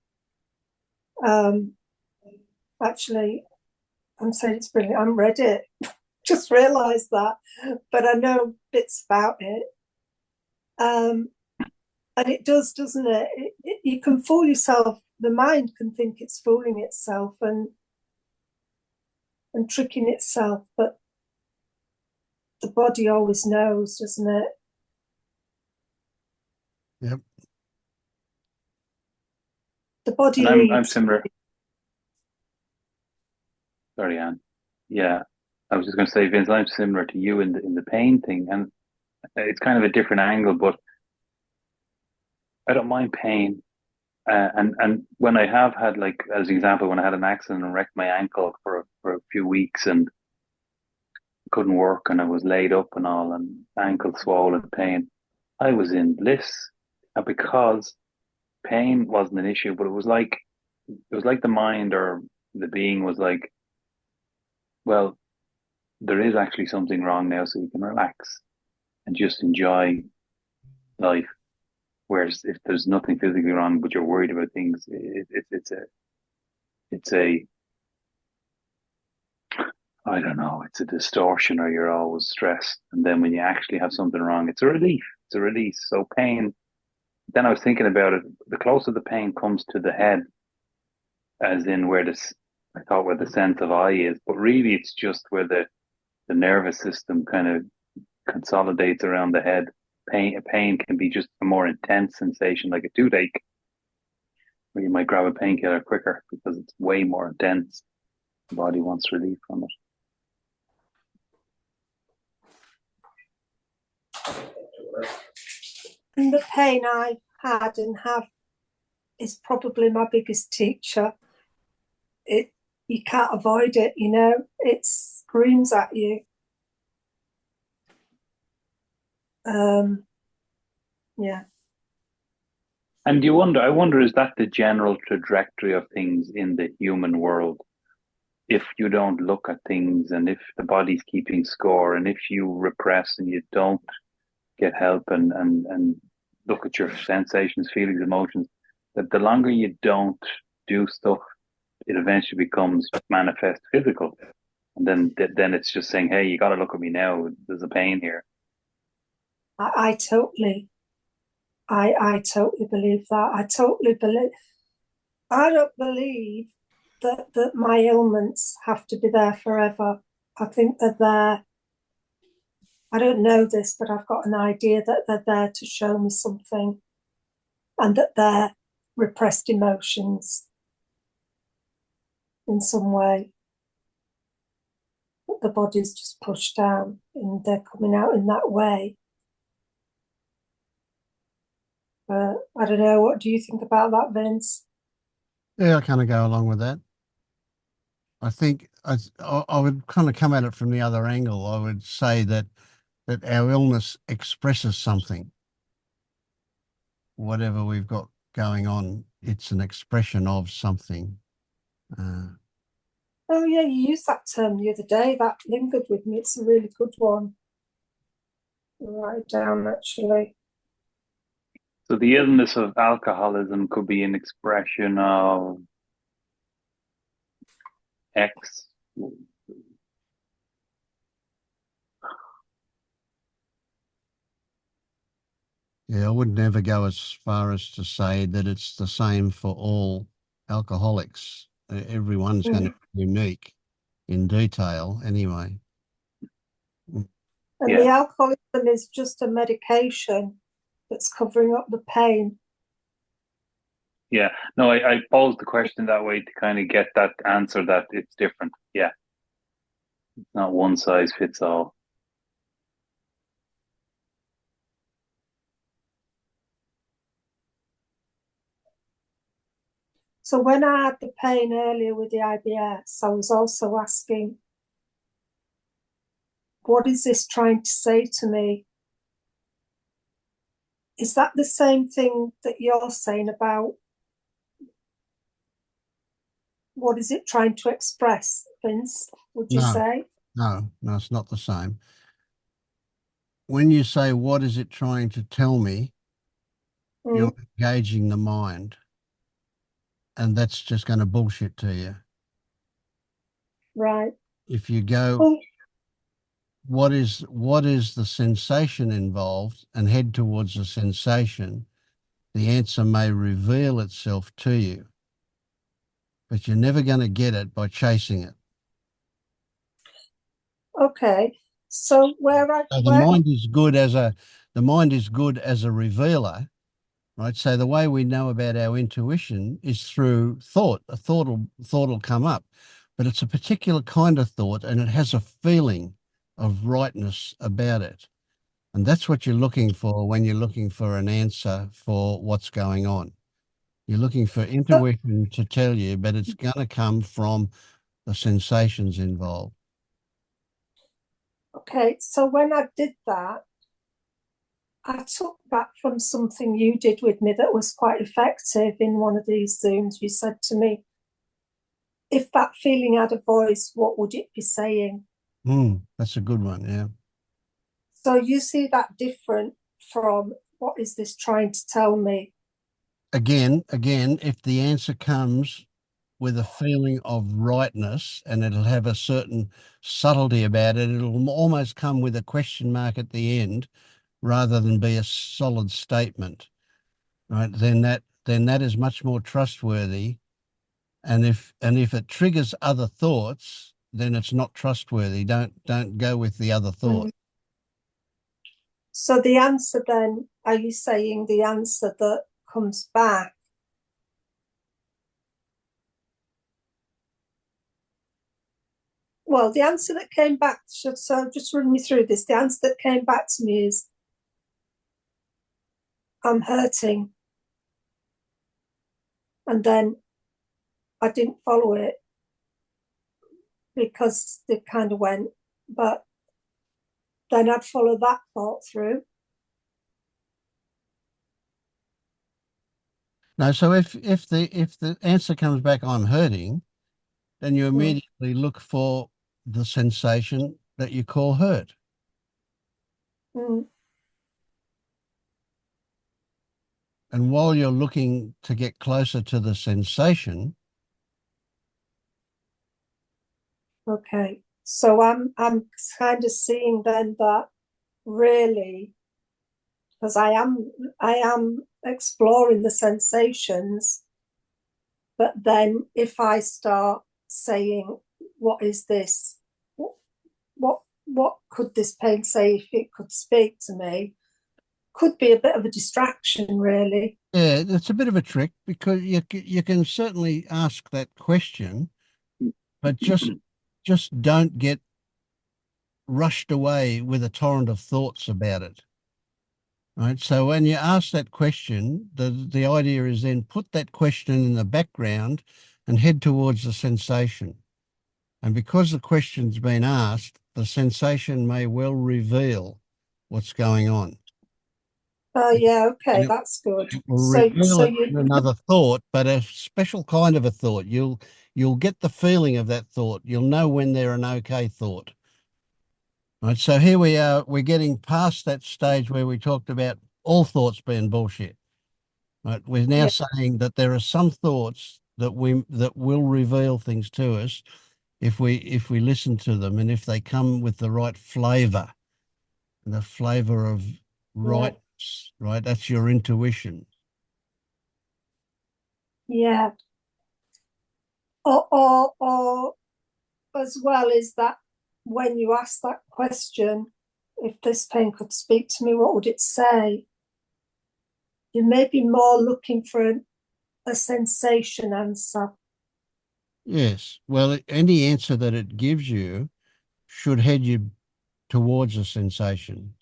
Actually, I'm saying it's brilliant. I haven't read it. Just realised that, but I know bits about it. And it does, doesn't it? You can fool yourself. The mind can think it's fooling itself and tricking itself, but the body always knows, doesn't it? Yep. The body And I'm leads. similar. Sorry, Anne. Yeah, I was just going to say, Vince, I'm similar to you in the pain thing, and it's kind of a different angle, but I don't mind pain. And when I have had, like, as an example, when I had an accident and wrecked my ankle for a few weeks and couldn't work and I was laid up and all and ankle swollen pain, I was in bliss, because pain wasn't an issue, but it was like the mind or the being was like, well, there is actually something wrong now, so you can relax and just enjoy life. Whereas if there's nothing physically wrong, but you're worried about things, it's a I don't know, it's a distortion, or you're always stressed. And then when you actually have something wrong, it's a relief. It's a release. So pain. Then I was thinking about it. The closer the pain comes to the head, as in where I thought where the sense of I is, but really it's just where the nervous system kind of consolidates around the head. Pain can be just a more intense sensation, like a toothache, where you might grab a painkiller quicker because it's way more intense. The body wants relief from it. And the pain I've had and have is probably my biggest teacher. You can't avoid it, you know. It screams at you. Yeah. And I wonder, is that the general trajectory of things in the human world? If you don't look at things, and if the body's keeping score, and if you repress and you don't get help and look at your sensations, feelings, emotions, that the longer you don't do stuff, it eventually becomes manifest physical. And then it's just saying, hey, you got to look at me now. There's a pain here. I totally believe that. I don't believe that my ailments have to be there forever. I think they're there. I don't know this, but I've got an idea that they're there to show me something, and that they're repressed emotions in some way. But the body's just pushed down and they're coming out in that way. I don't know. What do you think about that, Vince? Yeah, I kind of go along with that. I think I would kind of come at it from the other angle. I would say that our illness expresses something. Whatever we've got going on, it's an expression of something. Oh yeah, you used that term the other day. That lingered with me. It's a really good one. I'll write it down, actually. So the illness of alcoholism could be an expression of X. Yeah, I would never go as far as to say that it's the same for all alcoholics. Everyone's going to be unique in detail anyway. And the alcoholism is just a medication that's covering up the pain. Yeah, no, I posed the question that way to kind of get that answer that it's different. Yeah, it's not one size fits all. So when I had the pain earlier with the IBS, I was also asking, what is this trying to say to me? Is that the same thing that you're saying about what is it trying to express, Vince, would you say? No, no, it's not the same. When you say, what is it trying to tell me? You're engaging the mind. And that's just going to bullshit to you. Right. If you go, Well, what is the sensation involved, and head towards the sensation, the answer may reveal itself to you. But you're never going to get it by chasing it. okay. So The mind is good as a revealer, right? So the way we know about our intuition is through thought. A thought will come up, but it's a particular kind of thought, and it has a feeling of rightness about it. And that's what you're looking for when you're looking for an answer for what's going on. You're looking for intuition to tell you, but it's going to come from the sensations involved. Okay, so when I did that, I took that from something you did with me that was quite effective in one of these Zooms. You said to me, if that feeling had a voice, what would it be saying? That's a good one, yeah. So you see that different from what is this trying to tell me? Again, if the answer comes with a feeling of rightness, and it'll have a certain subtlety about it, it'll almost come with a question mark at the end rather than be a solid statement, right? Then that is much more trustworthy. And if it triggers other thoughts, then it's not trustworthy. Don't go with the other thought. So the answer then, are you saying the answer that comes back? Well, the answer that came back, so just run me through this. The answer that came back to me is, I'm hurting. And then I didn't follow it because it kind of went, but then I'd follow that thought through. No, so if the answer comes back, I'm hurting, then you immediately look for the sensation that you call hurt. And while you're looking to get closer to the sensation. Okay. So I'm kind of seeing then that really, because I am exploring the sensations, but then if I start saying, what is this? What could this pain say if it could speak to me? Could be a bit of a distraction, really. Yeah, it's a bit of a trick, because you can certainly ask that question, but just don't get rushed away with a torrent of thoughts about it. Right. So when you ask that question, the idea is then put that question in the background and head towards the sensation. And because the question's been asked, the sensation may well reveal what's going on. Oh, yeah, okay, that's good. So another thought, but a special kind of a thought. You'll get the feeling of that thought. You'll know when they're an okay thought. Right. So here we are. We're getting past that stage where we talked about all thoughts being bullshit. Right. We're now saying that there are some thoughts that will reveal things to us if we listen to them, and if they come with the right flavor, the flavor of rightness, right? That's your intuition. Yeah. Or as well is that when you ask that question, if this pain could speak to me, what would it say? You may be more looking for a sensation answer. Yes. Well, any answer that it gives you should head you towards a sensation.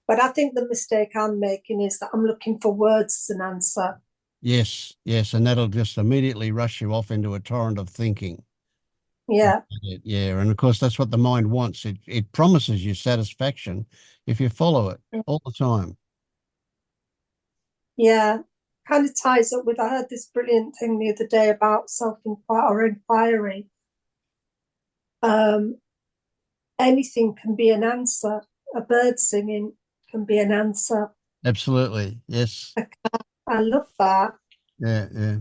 But I think the mistake I'm making is that I'm looking for words as an answer. Yes, and that'll just immediately rush you off into a torrent of thinking. Yeah. Yeah, and of course that's what the mind wants. It promises you satisfaction if you follow it all the time. Yeah, kind of ties up with, I heard this brilliant thing the other day about self-inquiry or inquiry. anything can be an answer. A bird singing can be an answer. Absolutely. Yes. I love that. Yeah, yeah.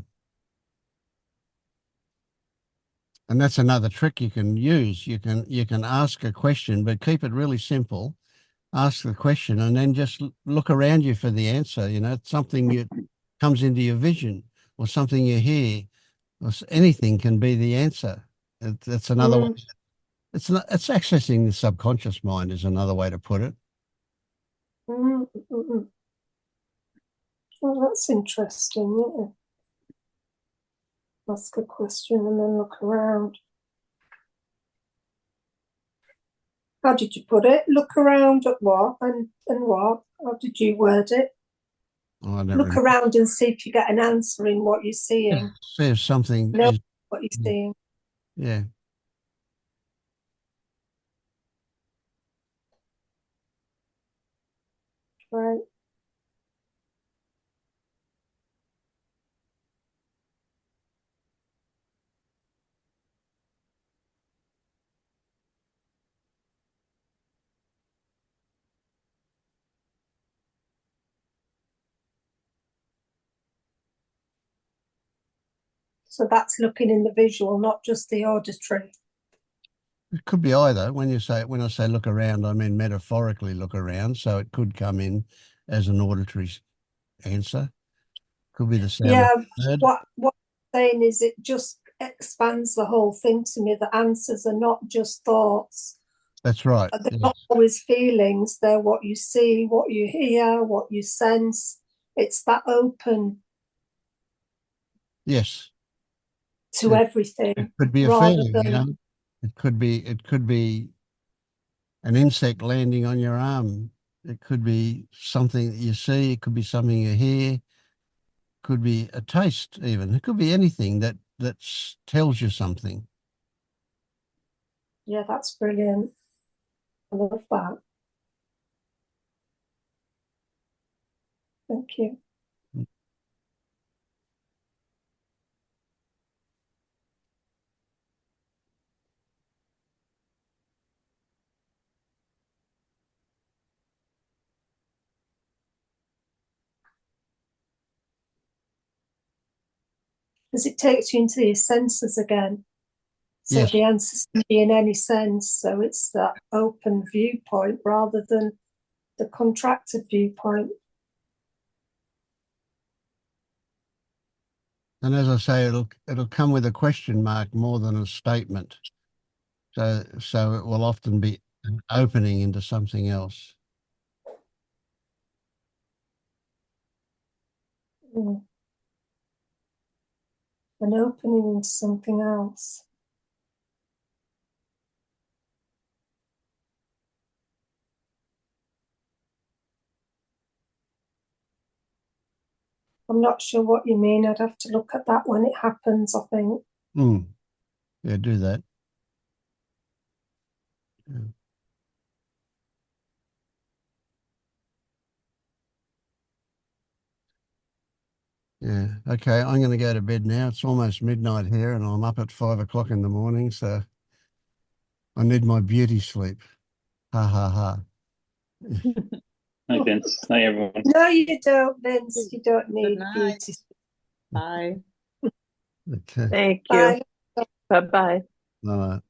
And that's another trick you can use. You can ask a question, but keep it really simple. Ask the question and then just look around you for the answer. You know, something you comes into your vision or something you hear or anything can be the answer. That's another way. It's accessing the subconscious mind is another way to put it. Well, that's interesting. Yeah. Ask a question and then look around. How did you put it? Look around at what and what? How did you word it? Oh, look around and see if you get an answer in what you're seeing. See if something Know is, what you're seeing. yeah. Right. So that's looking in the visual, not just the auditory. It could be either. When I say look around, I mean metaphorically look around. So it could come in as an auditory answer. Could be the sound Yeah, of a bird. what I'm saying is it just expands the whole thing to me. The answers are not just thoughts. That's right. They're Yes. not always feelings. They're what you see, what you hear, what you sense. It's that open Yes. to everything. It could be a rather feeling, than, you know. It could be an insect landing on your arm. It could be something that you see. It could be something you hear. It could be a taste even. It could be anything that tells you something. yeah, that's brilliant. I love that. Thank you. Because it takes you into your senses again. So Yes. the answers can be in any sense. So it's that open viewpoint rather than the contracted viewpoint. And as I say, it'll come with a question mark more than a statement. So it will often be an opening into something else. Mm. An opening into something else. I'm not sure what you mean. I'd have to look at that when it happens, I think. Yeah, do that. Yeah. Yeah. Okay, I'm going to go to bed now. It's almost midnight here and I'm up at 5 o'clock in the morning. So I need my beauty sleep. Ha, ha, ha. Hi, Vince. Hi, everyone. No, you don't, Vince. You don't need night. beauty. Bye. Okay. Thank you. Bye. Bye-bye. No, no.